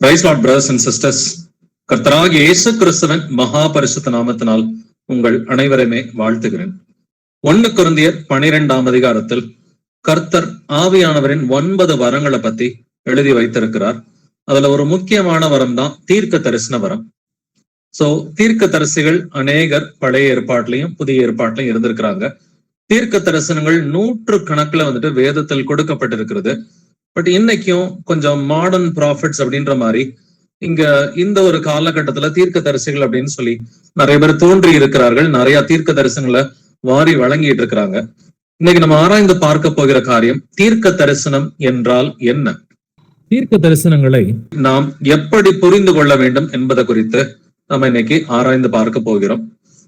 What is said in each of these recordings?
Price lord brothers and sisters, கர்த்தராகிய இயேசு கிறிஸ்துவின் மகா பரிசுத்த நாமத்தினால் உங்கள் அனைவரையுமே வாழ்த்துகிறேன். 1 கொரிந்தியர் 12ஆம் அதிகாரத்தில் கர்த்தர் ஆவியானவரின் 9 வரங்களை பத்தி எழுதி வைத்திருக்கிறார். அதுல ஒரு முக்கியமான வரம் தான் தீர்க்க தரிசன வரம். சோ தீர்க்க தரிசிகள் அநேகர் பழைய ஏற்பாட்டிலையும் புதிய ஏற்பாட்டிலையும் இருந்திருக்கிறாங்க. தீர்க்க தரிசனங்கள் 100 கணக்குல வேதத்தில் கொடுக்கப்பட்டிருக்கிறது. பட் இன்னைக்கும் கொஞ்சம் மாடர்ன் ப்ராஃபிட்ஸ் அப்படின்ற மாதிரி இங்க இந்த ஒரு காலகட்டத்துல தீர்க்க தரிசிகள் அப்படின்னு சொல்லி நிறைய பேர் தோன்றி இருக்கிறார்கள். நிறைய தீர்க்க தரிசனங்களை வாரி வழங்கிட்டு இருக்கிறாங்க. இன்னைக்கு நம்ம ஆராய்ந்து பார்க்க போகிற காரியம் தீர்க்க தரிசனம் என்றால் என்ன, தீர்க்க தரிசனங்களை நாம் எப்படி புரிந்து கொள்ள வேண்டும் என்பதை குறித்து நம்ம இன்னைக்கு ஆராய்ந்து பார்க்க போகிறோம்.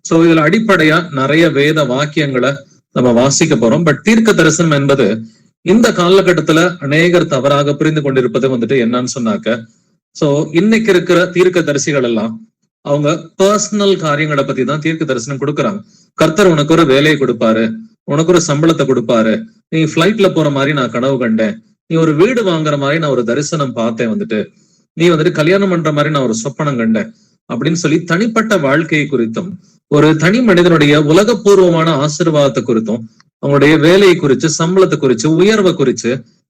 சோ இதுல அடிப்படையா நிறைய வேத வாக்கியங்களை நம்ம வாசிக்க போறோம். பட் தீர்க்க தரிசனம் என்பது இந்த காலகட்டத்துல அநேகர் தவறாக புரிந்து கொண்டிருப்பது என்னன்னு சொன்னாக்க, சோ இன்னைக்கு இருக்கிற தீர்க்க தரிசிகள் எல்லாம் அவங்க பர்சனல் காரியங்களை பத்தி தான் தீர்க்க தரிசனம் கொடுக்குறாங்க. கர்த்தர் உனக்கு ஒரு வேலையை கொடுப்பாரு, உனக்கு ஒரு சம்பளத்தை கொடுப்பாரு, நீ பிளைட்ல போற மாதிரி நான் கனவு கண்டேன், நீ ஒரு வீடு வாங்குற மாதிரி நான் ஒரு தரிசனம் பார்த்தேன், நீ கல்யாணம் பண்ற மாதிரி நான் ஒரு சொப்பனம் கண்டேன் அப்படின்னு சொல்லி தனிப்பட்ட வாழ்க்கையை குறித்தும் ஒரு தனி மனிதனுடைய உலகபூர்வமான ஆசீர்வாதத்தை குறித்தும் அவங்களுடைய வேலையை குறிச்சு, சம்பளத்தை குறிச்சு, உயர்வை குறிச்சு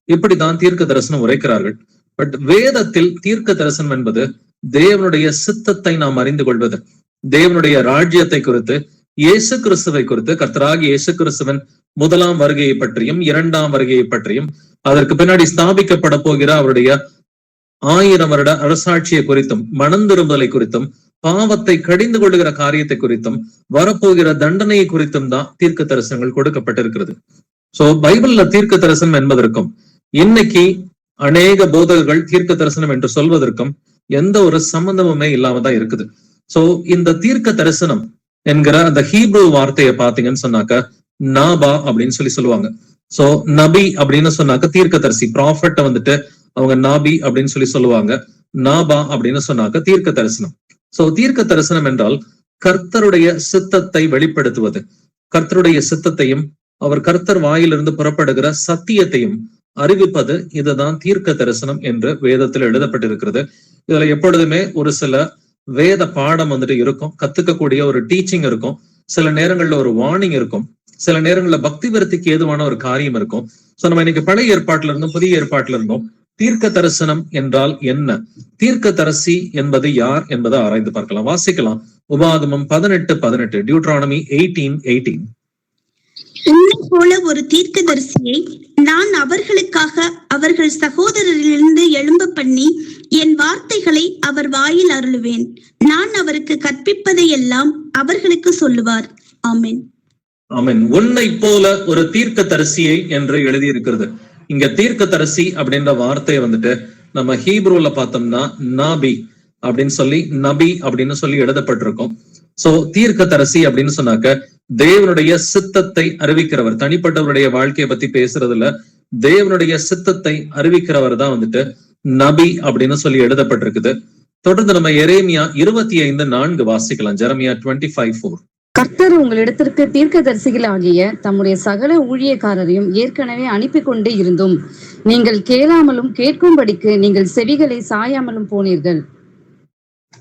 இப்படித்தான் தீர்க்க தரிசனம் உரைக்கிறார்கள். பட் வேதத்தில் தீர்க்க தரிசனம் என்பது தேவனுடைய சித்தத்தை நாம் அறிந்து கொள்வது, தேவனுடைய ராஜ்யத்தை குறித்து, இயேசு கிறிஸ்துவை குறித்து, கர்த்தராகிய இயேசு கிறிஸ்துவின் முதலாம் வருகையை பற்றியும் 2ஆம் வருகையை பற்றியும், அதற்கு பின்னாடி ஸ்தாபிக்கப்பட போகிற அவருடைய 1000 வருட அரசாட்சியை குறித்தும், மனம் திரும்பலை குறித்தும், பாவத்தை கடிந்து கொள்ளுகிற காரியத்தை குறித்தும், வரப்போகிற தண்டனையை குறித்தும் தான் தீர்க்க தரிசனங்கள் கொடுக்கப்பட்டிருக்கிறது. சோ பைபிள்ல தீர்க்க தரிசனம் என்பதற்கும் இன்னைக்கு அநேக போதகர்கள் தீர்க்க தரிசனம் என்று சொல்வதற்கும் எந்த ஒரு சம்பந்தமுமே இல்லாம தான் இருக்குது. சோ இந்த தீர்க்க தரிசனம் என்கிற அந்த ஹீப்ரு வார்த்தையை பாத்தீங்கன்னு சொன்னாக்க நாபா அப்படின்னு சொல்லுவாங்க. சோ நபி அப்படின்னு சொன்னாக்க தீர்க்க தரிசி, ப்ராஃபட்ட அவங்க நாபி அப்படின்னு சொல்லுவாங்க. நாபா அப்படின்னு சொன்னாக்க தீர்க்க தரிசனம். சோ தீர்க்க தரிசனம் என்றால் கர்த்தருடைய சித்தத்தை வெளிப்படுத்துவது, கர்த்தருடைய சித்தத்தையும் அவர் கர்த்தர் வாயிலிருந்து புறப்படுகிற சத்தியத்தையும் அறிவிப்பது. இதுதான் தீர்க்க தரிசனம் என்று வேதத்தில் எழுதப்பட்டிருக்கிறது. இதுல எப்பொழுதுமே ஒரு சில வேத பாடம் இருக்கும், கத்துக்கக்கூடிய ஒரு டீச்சிங் இருக்கும், சில நேரங்கள்ல ஒரு வார்னிங் இருக்கும், சில நேரங்கள்ல பக்தி விருத்திக்கு ஏதுவான ஒரு காரியம் இருக்கும். சோ நம்ம இன்னைக்கு பழைய ஏற்பாட்டுல இருந்தும் புதிய ஏற்பாட்டுல இருந்தும் தீர்க்க தரிசனம் என்றால் என்ன, தீர்க்க தரிசி என்பது யார் என்பதை ஆராய்ந்து பார்க்கலாம். வாசிக்கலாம் உபாகமம் 18:18, டியூட்ரானமி 18:18. உன்னை போல ஒரு தீர்க்க தரிசியை நான் அவர்களுக்காக அவர்கள் சகோதரரிலிருந்து எழும்ப பண்ணி என் வார்த்தைகளை அவர் வாயில் அருளுவேன். நான் அவருக்கு கற்பிப்பதை எல்லாம் அவர்களுக்கு சொல்லுவார். ஆமென், ஆமென். உன்னை போல ஒரு தீர்க்க தரிசியை என்று எழுதி இருக்கிறது. இங்க தீர்க்க தரிசி அப்படின்ற வார்த்தையை நம்ம ஹீப்ரூல பார்த்தோம்னா நாபி அப்படின்னு சொல்லி, நபி அப்படின்னு சொல்லி எழுதப்பட்டிருக்கும். சோ தீர்க்க தரிசி அப்படின்னு சொன்னாக்க தேவனுடைய சித்தத்தை அறிவிக்கிறவர், தனிப்பட்டவருடைய வாழ்க்கையை பத்தி பேசுறதுல தேவனுடைய சித்தத்தை அறிவிக்கிறவர் தான் நபி அப்படின்னு சொல்லி எழுதப்பட்டிருக்குது. தொடர்ந்து நம்ம எரேமியா 25:4 வாசிக்கலாம். ஜெரமியா 25:4. கர்த்தர் உங்களிடத்திற்கு தீர்க்க தரிசிகள் ஆகிய தம்முடைய சகல ஊழியக்காரரையும் ஏற்கனவே அனுப்பி கொண்டே இருந்தும் நீங்கள் கேளாமலும் கேட்கும்படிக்கு நீங்கள் செவிகளை சாயாமலும் போனீர்கள்.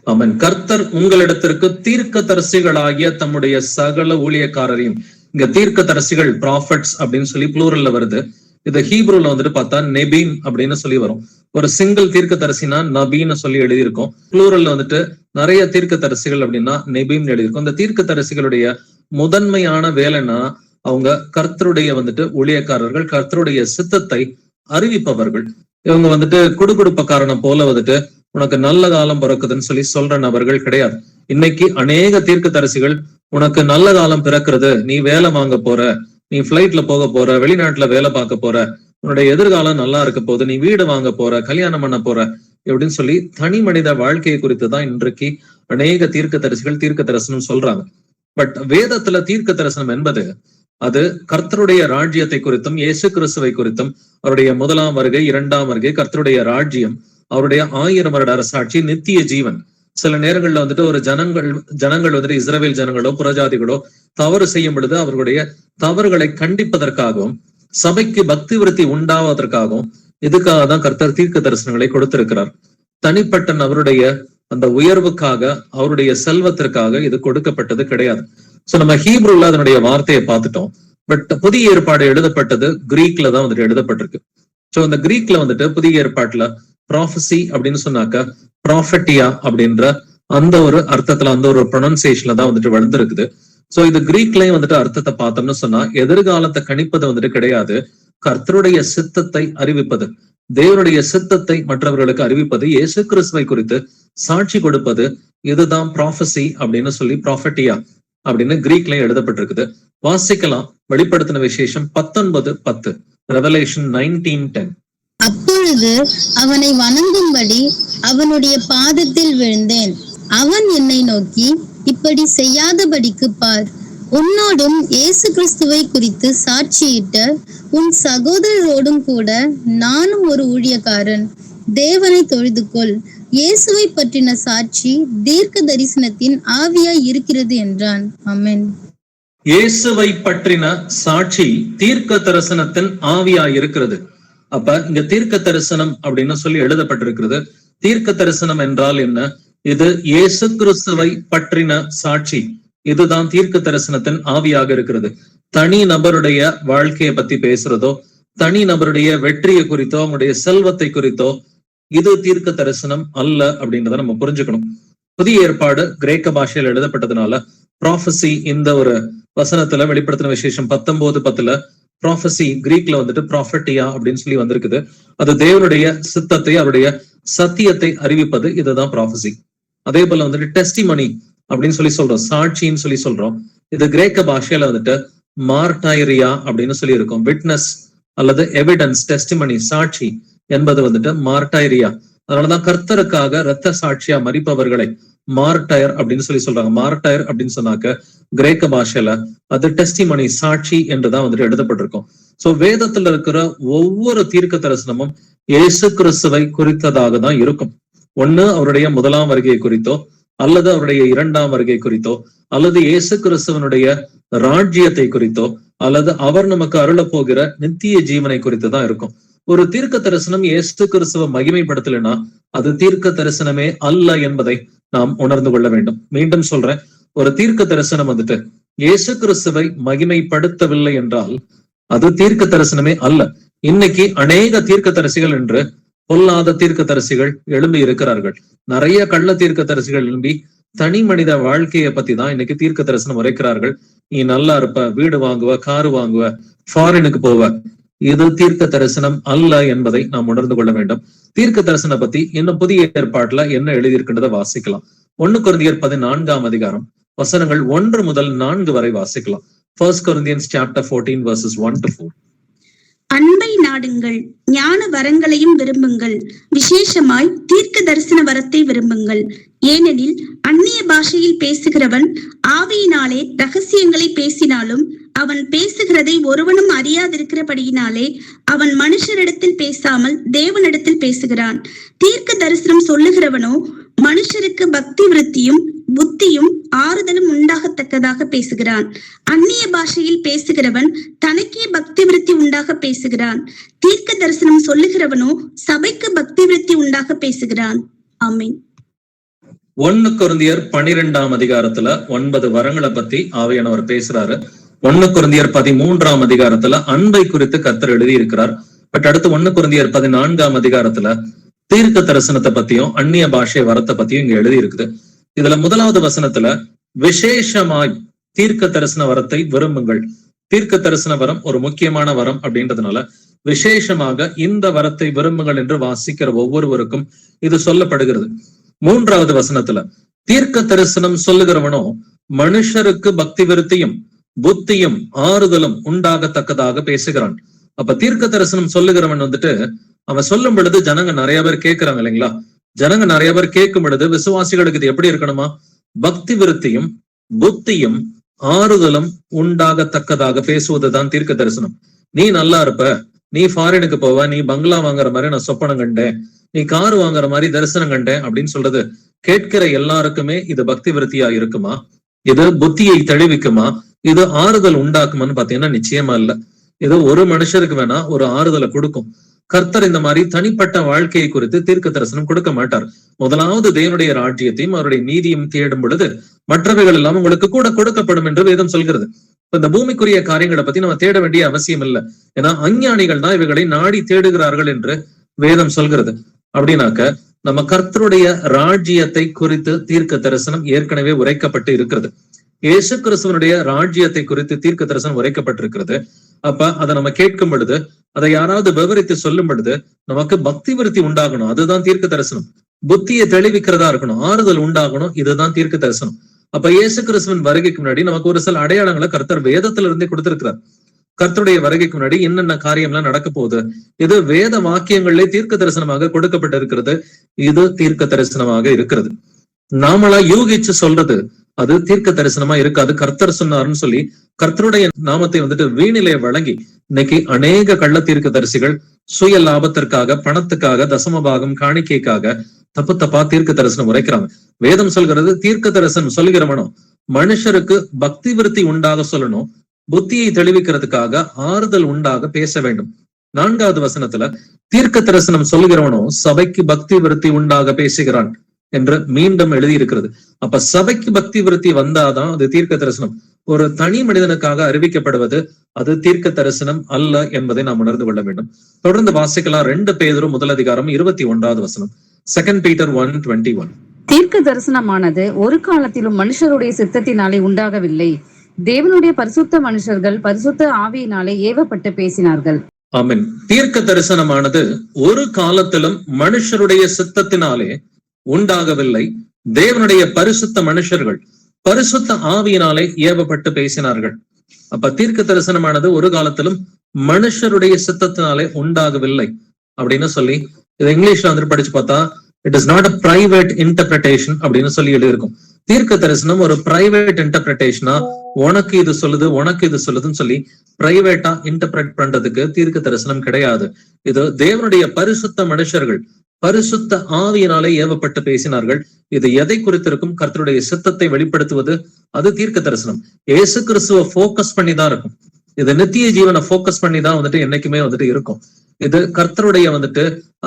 ஆமென். கர்த்தர் உங்களிடத்திற்கு தீர்க்க தரிசிகளாகிய தம்முடைய சகல ஊழியக்காரரையும், இங்க தீர்க்க தரிசிகள் ப்ராஃபட்ஸ் அப்படின்னு சொல்லி ப்ளூரல்ல வருது. இது ஹீப்ரூல பார்த்தா நெபீம் அப்படின்னு சொல்லி வரும். ஒரு சிங்கிள் தீர்க்க தரிசினா நபீன்னு சொல்லி எழுதியிருக்கும். ப்ளூரல்ல நிறைய தீர்க்க தரிசிகள் அப்படின்னா நெபீம் எழுதியிருக்கும். இந்த தீர்க்க தரிசிகளுடைய முதன்மையான வேலைன்னா அவங்க கர்த்தருடைய ஊழியக்காரர்கள், கர்த்தருடைய சித்தத்தை அறிவிப்பவர்கள். இவங்க குடுகுடுப்பக்காரனை போல உனக்கு நல்ல காலம் பிறக்குதுன்னு சொல்லி சொல்ற நபர்கள் கிடையாது. இன்னைக்கு அநேக தீர்க்க தரிசிகள் உனக்கு நல்ல காலம் பிறக்கிறது, நீ வேலை வாங்க போற, நீ பிளைட்ல போக போற, வெளிநாட்டுல வேலை பார்க்க போற, உன்னுடைய எதிர்காலம் நல்லா இருக்க போகுது, நீ வீடு வாங்க போற, கல்யாணம் பண்ண போற எப்படின்னு சொல்லி தனி மனித வாழ்க்கையை குறித்து தான் இன்றைக்கு அநேக தீர்க்க தரிசிகள் தீர்க்க தரிசனம் சொல்றாங்க. பட் வேதத்துல தீர்க்க தரிசனம் என்பது அது கர்த்தருடைய ராஜ்யத்தை குறித்தும், இயேசு கிறிஸ்துவை குறித்தும், அவருடைய முதலாம் வருகை, 2ஆம் வருகை, கர்த்தருடைய ராஜ்யம், அவருடைய 1000 வருட அரசாட்சி, நித்திய ஜீவன். சில நேரங்கள்ல ஒரு ஜனங்கள் இஸ்ரவேல் ஜனங்களோ புறஜாதிகளோ தவறு செய்யும் பொழுது அவர்களுடைய தவறுகளை கண்டிப்பதற்காகவும் சபைக்கு பக்தி விருத்தி உண்டாவதற்காகவும் இதுக்காக தான் கர்த்தர் தீர்க்க தரிசனங்களை கொடுத்திருக்கிறார். தனிப்பட்ட நபருடைய அந்த உயர்வுக்காக, அவருடைய செல்வத்திற்காக இது கொடுக்கப்பட்டது கிடையாது. சோ நம்ம ஹீப்ரூல அதனுடைய வார்த்தையை பார்த்துட்டோம். பட் புதிய ஏற்பாடு எழுதப்பட்டது கிரீக்ல தான் வந்துட்டு எழுதப்பட்டிருக்கு. சோ இந்த கிரீக்ல வந்துட்டு புதிய ஏற்பாட்டுல ப்ராஃபசி அப்படின்னு சொன்னாக்க ப்ராஃபட்டியா அப்படின்ற அந்த ஒரு அர்த்தத்துல, அந்த ஒரு ப்ரொனன்சியேஷன்ல தான் வந்துட்டு வளர்ந்துருக்குது. சோ இது கிரீக்லயும் வந்துட்டு அர்த்தத்தை பார்த்தோம்னு சொன்னா எதிர்காலத்தை கணிப்பது வந்துட்டு கிடையாது, கர்த்தருடைய சித்தத்தை அறிவிப்பது, தேவனுடைய சித்தத்தை மற்றவர்களுக்கு அறிவிப்பது, இயேசு கிறிஸ்துவை குறித்து சாட்சி கொடுப்பது, இதுதான் ப்ராஃபசி அப்படின்னு சொல்லி ப்ராஃபட்டியா அப்படின்னு கிரீக்லயும் எழுதப்பட்டிருக்குது. வாசிக்கலாம் வெளிப்படுத்தின விசேஷம் 19:10, ரெவலேஷன் 19:10. அப்பொழுது அவனை வணங்கும்படி அவனுடைய பாதத்தில் விழுந்தேன். அவன் என்னை நோக்கி, இப்படி செய்யாதபடிக்கு பார், உன்னோடும் இயேசு கிறிஸ்துவை குறித்து சாட்சியிட்ட உன் சகோதரரோடும் கூட நானும் ஒரு ஊழியக்காரன். தேவனை தொழுது கொள். இயேசுவை பற்றின சாட்சி தீர்க்க தரிசனத்தின் ஆவியாய் இருக்கிறது என்றான். ஆமென். இயேசுவை பற்றின சாட்சி தீர்க்க தரிசனத்தின் ஆவியாய் இருக்கிறது. அப்ப இங்க தீர்க்க தரிசனம் அப்படின்னு சொல்லி எழுதப்பட்டிருக்கிறது. தீர்க்க தரிசனம் என்றால் என்ன? இது இயேசு கிறிஸ்துவை பற்றின சாட்சி, இதுதான் தீர்க்க தரிசனத்தின் ஆவியாக இருக்கிறது. தனி நபருடைய வாழ்க்கையை பத்தி பேசுறதோ, தனி நபருடைய வெற்றியை குறித்தோ, அவங்களுடைய செல்வத்தை குறித்தோ இது தீர்க்க தரிசனம் அல்ல அப்படின்றத நம்ம புரிஞ்சுக்கணும். புதிய ஏற்பாடு கிரேக்க பாஷையில் எழுதப்பட்டதுனால ப்ராஃபசி இந்த ஒரு வசனத்துல வெளிப்படுத்தின விசேஷம் 19:10 ப்ராஃபசி கிரீக்ல வந்துட்டு ப்ராஃபட்டியா அப்படின்னு சொல்லி வந்திருக்குது. அது தேவனுடைய சித்தத்தை, அவருடைய சத்தியத்தை அறிவிப்பது, இதுதான் ப்ராஃபசி. அதே போல வந்துட்டு டெஸ்டிமனி அப்படின்னு சொல்லி சொல்றோம், சாட்சின்னு சொல்லி சொல்றோம். இது கிரேக்க பாஷையில வந்துட்டு மார்டைரியா அப்படின்னு சொல்லி இருக்கும். விட்னஸ் அல்லது எவிடன்ஸ், டெஸ்டிமனி, சாட்சி என்பது வந்துட்டு மார்டைரியா. அதனாலதான் கர்த்தருக்காக இரத்த சாட்சியா மரிப்பவர்களை மார்டயர் அப்படின்னு சொல்லி சொல்றாங்க. மார்டயர் அப்படின்னு சொன்னாக்க கிரேக்க பாஷையில அது டெஸ்டிமனி, சாட்சி என்றுதான் வந்துட்டு எழுதப்பட்டிருக்கும். சோ வேதத்துல இருக்கிற ஒவ்வொரு தீர்க்க தரிசனமும் இயேசு கிறிஸ்துவை குறித்ததாக தான் இருக்கும். ஒண்ணு அவருடைய முதலாம் வருகை குறித்தோ, அல்லது அவருடைய இரண்டாம் வருகை குறித்தோ, அல்லது இயேசு கிறிஸ்துவனுடைய ராஜ்யத்தை குறித்தோ, அல்லது அவர் நமக்கு அருள போகிற நித்திய ஜீவனை குறித்து தான் இருக்கும். ஒரு தீர்க்க தரிசனம் இயேசு கிறிஸ்துவ மகிமைப்படுத்தலைன்னா அது தீர்க்க தரிசனமே அல்ல என்பதை நாம் உணர்ந்து கொள்ள வேண்டும். மீண்டும் சொல்றேன், ஒரு தீர்க்க தரிசனம் வந்துட்டு இயேசு கிறிஸ்துவை மகிமைப்படுத்தவில்லை என்றால் அது தீர்க்க தரிசனமே அல்ல. இன்னைக்கு அநேக தீர்க்க தரிசிகள் என்று பொல்லாத தீர்க்க தரிசிகள் எழும்பி இருக்கிறார்கள். நிறைய கள்ள தீர்க்க தரிசிகள் எழும்பி தனி மனித வாழ்க்கையை பத்தி தான் இன்னைக்கு தீர்க்க தரிசனம் உரைக்கிறார்கள். நீ நல்லா இருப்ப, வீடு வாங்குவ, காரு வாங்குவ, ஃபாரினுக்கு போவ. இது தீர்க்க தரிசனம் அல்ல என்பதை நாம் உணர்ந்து கொள்ள வேண்டும். தீர்க்க தரிசனம் பத்தி இன்னும் புதிய ஏற்பாட்டுல என்ன எழுதியிருக்கின்றதை வாசிக்கலாம். 1 கொரிந்தியர் 14 வசனங்கள் 1 முதல் 4 வரை வாசிக்கலாம். 1 Corinthians chapter 14 verses 1-4. அன்பை நாடுங்கள், ஞான வரங்களையும் விரும்புங்கள், விசேஷமாய் தீர்க்க தரிசன வரத்தை விரும்புங்கள். ஏனெனில் அந்நிய பாஷையில் பேசுகிறவன் ஆவியினாலே ரகசியங்களை பேசினாலும் அவன் பேசுகிறதை ஒருவனும் அறியாதிருக்கிறபடியினாலே அவன் மனுஷரிடத்தில் பேசாமல் தேவனிடத்தில் பேசுகிறான். தீர்க்க தரிசனம் சொல்லுகிறவனோ மனுஷருக்கு பக்தி விருத்தியும் புத்தியும் ஆறுதலும் உண்டாகத்தக்கதாக பேசுகிறான். அந்நிய பாஷையில் பேசுகிறவன் தனக்கே பக்தி விருத்தி உண்டாக பேசுகிறான். தீர்க்க தரிசனம் சொல்லுகிறவனோ சபைக்கு பக்தி விருத்தி உண்டாக பேசுகிறான். ஆமென். 1 கொரிந்தியர் 12 9 வரங்களை பத்தி ஆவியானவர் பேசுறாரு. 1 கொரிந்தியர் 13 அன்பை குறித்து கர்த்தர் எழுதி இருக்கிறார். பட் அடுத்து 1 கொரிந்தியர் 14 தீர்க்க தரிசனத்தை பத்தியும் அந்நிய பாஷை வரத்தை பத்தியும் இங்க எழுதி இருக்குது. இதுல 1வது வசனத்துல விசேஷமாய் தீர்க்க தரிசன வரத்தை விரும்புங்கள். தீர்க்க தரிசன வரம் ஒரு முக்கியமான வரம் அப்படின்றதுனால விசேஷமாக இந்த வரத்தை விரும்புங்கள் என்று வாசிக்கிற ஒவ்வொருவருக்கும் இது சொல்லப்படுகிறது. 3வது வசனத்துல தீர்க்க தரிசனம் சொல்லுகிறவனோ மனுஷருக்கு பக்தி விருத்தியும் புத்தியும் ஆறுதலும் உண்டாகத்தக்கதாக பேசுகிறான். அப்ப தீர்க்க தரிசனம் சொல்லுகிறவன் வந்துட்டு அவன் சொல்லும் பொழுது ஜனங்க நிறைய பேர் கேட்கிறாங்க இல்லைங்களா? ஜனங்க நிறைய பேர் கேட்கும் பொழுது விசுவாசிகளுக்கு இது எப்படி இருக்கணுமா? பக்தி விருத்தியும் புத்தியும் ஆறுதலும் உண்டாகத்தக்கதாக பேசுவதுதான் தீர்க்க தரிசனம். நீ நல்லா இருப்ப, நீ ஃபாரினுக்கு போவ, நீ பங்களா வாங்குற மாதிரி நான் சொப்பனம் கண்டேன், நீ காரு வாங்குற மாதிரி தரிசனம் கண்டேன் அப்படின்னு சொல்றது கேட்கிற எல்லாருக்குமே இது பக்தி விருத்தியா இருக்குமா? இது புத்தியை தெளிவிக்குமா? இது ஆறுதல் உண்டாக்குமான்னு பாத்தீங்கன்னா நிச்சயமா இல்ல. இது ஒரு மனுஷருக்கு வேணா ஒரு ஆறுதலை கொடுக்கும். கர்த்தர் இந்த மாதிரி தனிப்பட்ட வாழ்க்கையை குறித்து தீர்க்க தரிசனம் கொடுக்க மாட்டார். முதலாவது தேவனுடைய ராஜ்யத்தையும் அவருடைய நீதியும் தேடும் பொழுது மற்றவைகள் எல்லாம் உங்களுக்கு கூட கொடுக்கப்படும் என்று வேதம் சொல்கிறது. இந்த பூமிக்குரிய காரியங்களை பத்தி நம்ம தேட வேண்டிய அவசியம் இல்லை. ஏன்னா அஞ்ஞானிகள் தான் இவைகளை நாடி தேடுகிறார்கள் என்று வேதம் சொல்கிறது. அப்படின்னாக்க நம்ம கர்த்தருடைய ராஜ்யத்தை குறித்து தீர்க்க தரிசனம் ஏற்கனவே உரைக்கப்பட்டு இருக்கிறது. இயேசு கிறிஸ்துவனுடைய ராஜ்யத்தை குறித்து தீர்க்க தரிசனம் உரைக்கப்பட்டிருக்கிறது. அப்ப அதை நம்ம கேட்கும் பொழுது, அதை யாராவது விவரித்து சொல்லும் பொழுது நமக்கு பக்தி விருத்தி உண்டாகணும். அதுதான் தீர்க்க தரிசனம். புத்தியை தெளிவிக்கிறதா இருக்கணும், ஆறுதல் உண்டாகணும். இதுதான் தீர்க்க தரிசனம். அப்ப இயேசு கிறிஸ்துவின் வருகைக்கு முன்னாடி நமக்கு ஒரு சில அடையாளங்களை கர்த்தர் வேதத்துல இருந்தே கொடுத்திருக்கிறார். கர்த்தருடைய வருகைக்கு முன்னாடி என்னென்ன காரியம்லாம் நடக்க போகுது, இது வேத வாக்கியங்களிலே தீர்க்க தரிசனமாக கொடுக்கப்பட்டிருக்கிறது. இது தீர்க்க தரிசனமாக இருக்கிறது. நாமளா யூகிச்சு சொல்றது அது தீர்க்க தரிசனமா இருக்காது. கர்த்தர் சொன்னார்னு சொல்லி கர்த்தருடைய நாமத்தை வீணிலே வழங்கி இன்னைக்கு அநேக கள்ள தீர்க்க தரிசிகள் சுய லாபத்திற்காக, பணத்துக்காக, தசமபாகம், காணிக்கைக்காக தப்பா தீர்க்க தரிசனம் உரைக்கிறாங்க. வேதம் சொல்கிறது, தீர்க்க தரிசனம் சொல்கிறவனோ மனுஷருக்கு பக்தி விருத்தி உண்டாக சொல்லணும், புத்தியை தெளிவிக்கிறதுக்காக ஆறுதல் உண்டாக பேச வேண்டும். 4வது வசனத்துல தீர்க்க தரிசனம் சொல்கிறவனோ சபைக்கு பக்தி விருத்தி உண்டாக பேசுகிறான் என்று மீண்டும் எழுதியிருக்கிறது. அப்ப சபைக்கு பக்தி விருத்தி வந்தாதான் அது தீர்க்க தரிசனம். ஒரு தனி மனிதனுக்காக அறிவிக்கப்படுவது அது தீர்க்க தரிசனம் அல்ல என்பதை நாம் உணர்ந்து கொள்ள வேண்டும். தொடர்ந்து வாசிக்கலாம். 2 பேதுரு 1:21 வசனம். 2 Peter 1:21. தீர்க்க தரிசனமானது ஒரு காலத்திலும் மனுஷருடைய சித்தத்தினாலே உண்டாகவில்லை. தேவனுடைய பரிசுத்த மனுஷர்கள் பரிசுத்த ஆவியினாலே ஏவப்பட்டு பேசினார்கள். ஆமென். தீர்க்க தரிசனமானது ஒரு காலத்திலும் மனுஷருடைய சித்தத்தினாலே உண்டாகவில்லை. தேவனுடைய பரிசுத்த மனுஷர்கள் பரிசுத்த ஆவியினாலே ஏவப்பட்டு பேசினார்கள். அப்ப தீர்க்க தரிசனமானது ஒரு காலத்திலும் மனுஷருடைய சித்தத்தினாலே உண்டாகவில்லை அப்படின்னு சொல்லி இது இங்கிலீஷ்ல படிச்சு பார்த்தா it is not a private interpretation அப்படின்னு சொல்லி எழுதியிருக்கும். தீர்க்க தரிசனம் ஒரு பிரைவேட் இன்டர்பிரேஷனா, உனக்கு இது சொல்லுது உனக்கு இது சொல்லுதுன்னு சொல்லி பிரைவேட்டா இன்டர்பிரேட் பண்றதுக்கு தீர்க்க தரிசனம் கிடையாது. இது தேவனுடைய பரிசுத்த மனுஷர்கள் பரிசுத்த ஆவியினாலே ஏவப்பட்டு பேசினார்கள். இது எதை குறித்திருக்கும்? கர்த்தருடைய சித்தத்தை வெளிப்படுத்துவது. அது தீர்க்க தரிசனம். இயேசு கிறிஸ்துவ போக்கஸ் பண்ணி தான் இருக்கும். இது நித்திய ஜீவனை போக்கஸ் பண்ணி தான் என்னைக்குமே இருக்கும். இது கர்த்தருடைய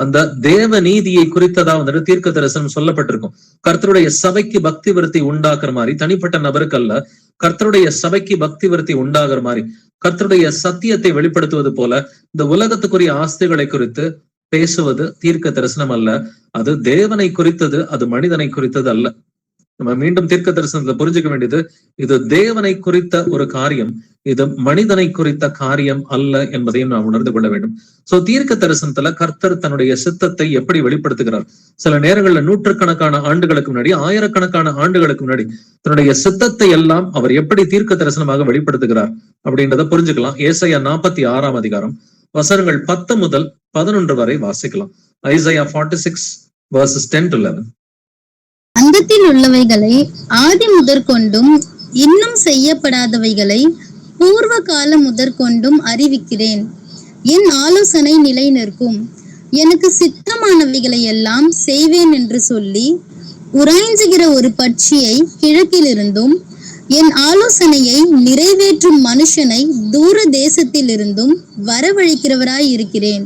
அந்த தேவ நீதியை குறித்ததா தீர்க்க தரிசனம் சொல்லப்பட்டிருக்கும். கர்த்தருடைய சபைக்கு பக்தி விருத்தி உண்டாக்குற மாதிரி, தனிப்பட்ட நபருக்கு அல்ல, கர்த்தருடைய சபைக்கு பக்தி விருத்தி உண்டாகிற மாதிரி, கர்த்தருடைய சத்தியத்தை வெளிப்படுத்துவது போல இந்த உலகத்துக்குரிய ஆஸ்திகளை குறித்து பேசுவது தீர்க்க தரிசனம் அல்ல. அது தேவனை குறித்தது, அது மனிதனை குறித்தது அல்ல. நம்ம மீண்டும் தீர்க்க தரிசனத்துல புரிஞ்சுக்க வேண்டியது, இது தேவனை குறித்த ஒரு காரியம், இது மனிதனை குறித்த காரியம் அல்ல என்பதையும் நாம் உணர்ந்து கொள்ள வேண்டும். சோ தீர்க்க தரிசனத்துல கர்த்தர் தன்னுடைய சித்தத்தை எப்படி வெளிப்படுத்துகிறார்? சில நேரங்கள்ல நூற்றுக்கணக்கான ஆண்டுகளுக்கு முன்னாடி, ஆயிரக்கணக்கான ஆண்டுகளுக்கு முன்னாடி தன்னுடைய சித்தத்தை எல்லாம் அவர் எப்படி தீர்க்க தரிசனமாக வெளிப்படுத்துகிறார் அப்படின்றத புரிஞ்சுக்கலாம். ஏசாயா 46ஆம் அதிகாரம் வசனங்கள் 10 முதல் 11 வரை வாசிக்கலாம். Isaiah 46 verses 10 to 11. அந்தத்தில் உள்ளவைகளை ஆதி முதற்கொண்டும் இன்னும் செய்யப்படாதவைகளை பூர்வ காலம் முதற்கொண்டும் அறிவிக்கிறேன். என் ஆலோசனை நிலை நிற்கும், எனக்கு சித்தமானவைகளை எல்லாம் செய்வேன் என்று சொல்லி உராய்ஞ்சுகிற ஒரு பட்சியை கிழக்கிலிருந்தும் என் ஆலோசனையை நிறைவேற்றும் மனுஷனை தூர தேசத்திலிருந்தும் வரவழைக்கிறவராய் இருக்கிறேன்.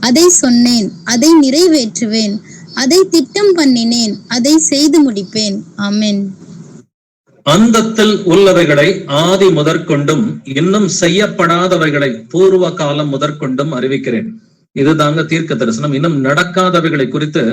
அதை சொன்னேன், அதை நிறைவேற்றுவேன், அதை திட்டம் பண்ணினேன், அதை செய்து முடிப்பேன். ஆமென். அந்தத்தில் உள்ளவைகளை ஆதி முதற்கொண்டும் இன்னும் செய்யப்படாதவைகளை பூர்வ காலம் முதற்கொண்டும் அறிவிக்கிறேன். இதுதாங்க தீர்க்க தரிசனம். இன்னும் நடக்காதவைகளை குறித்து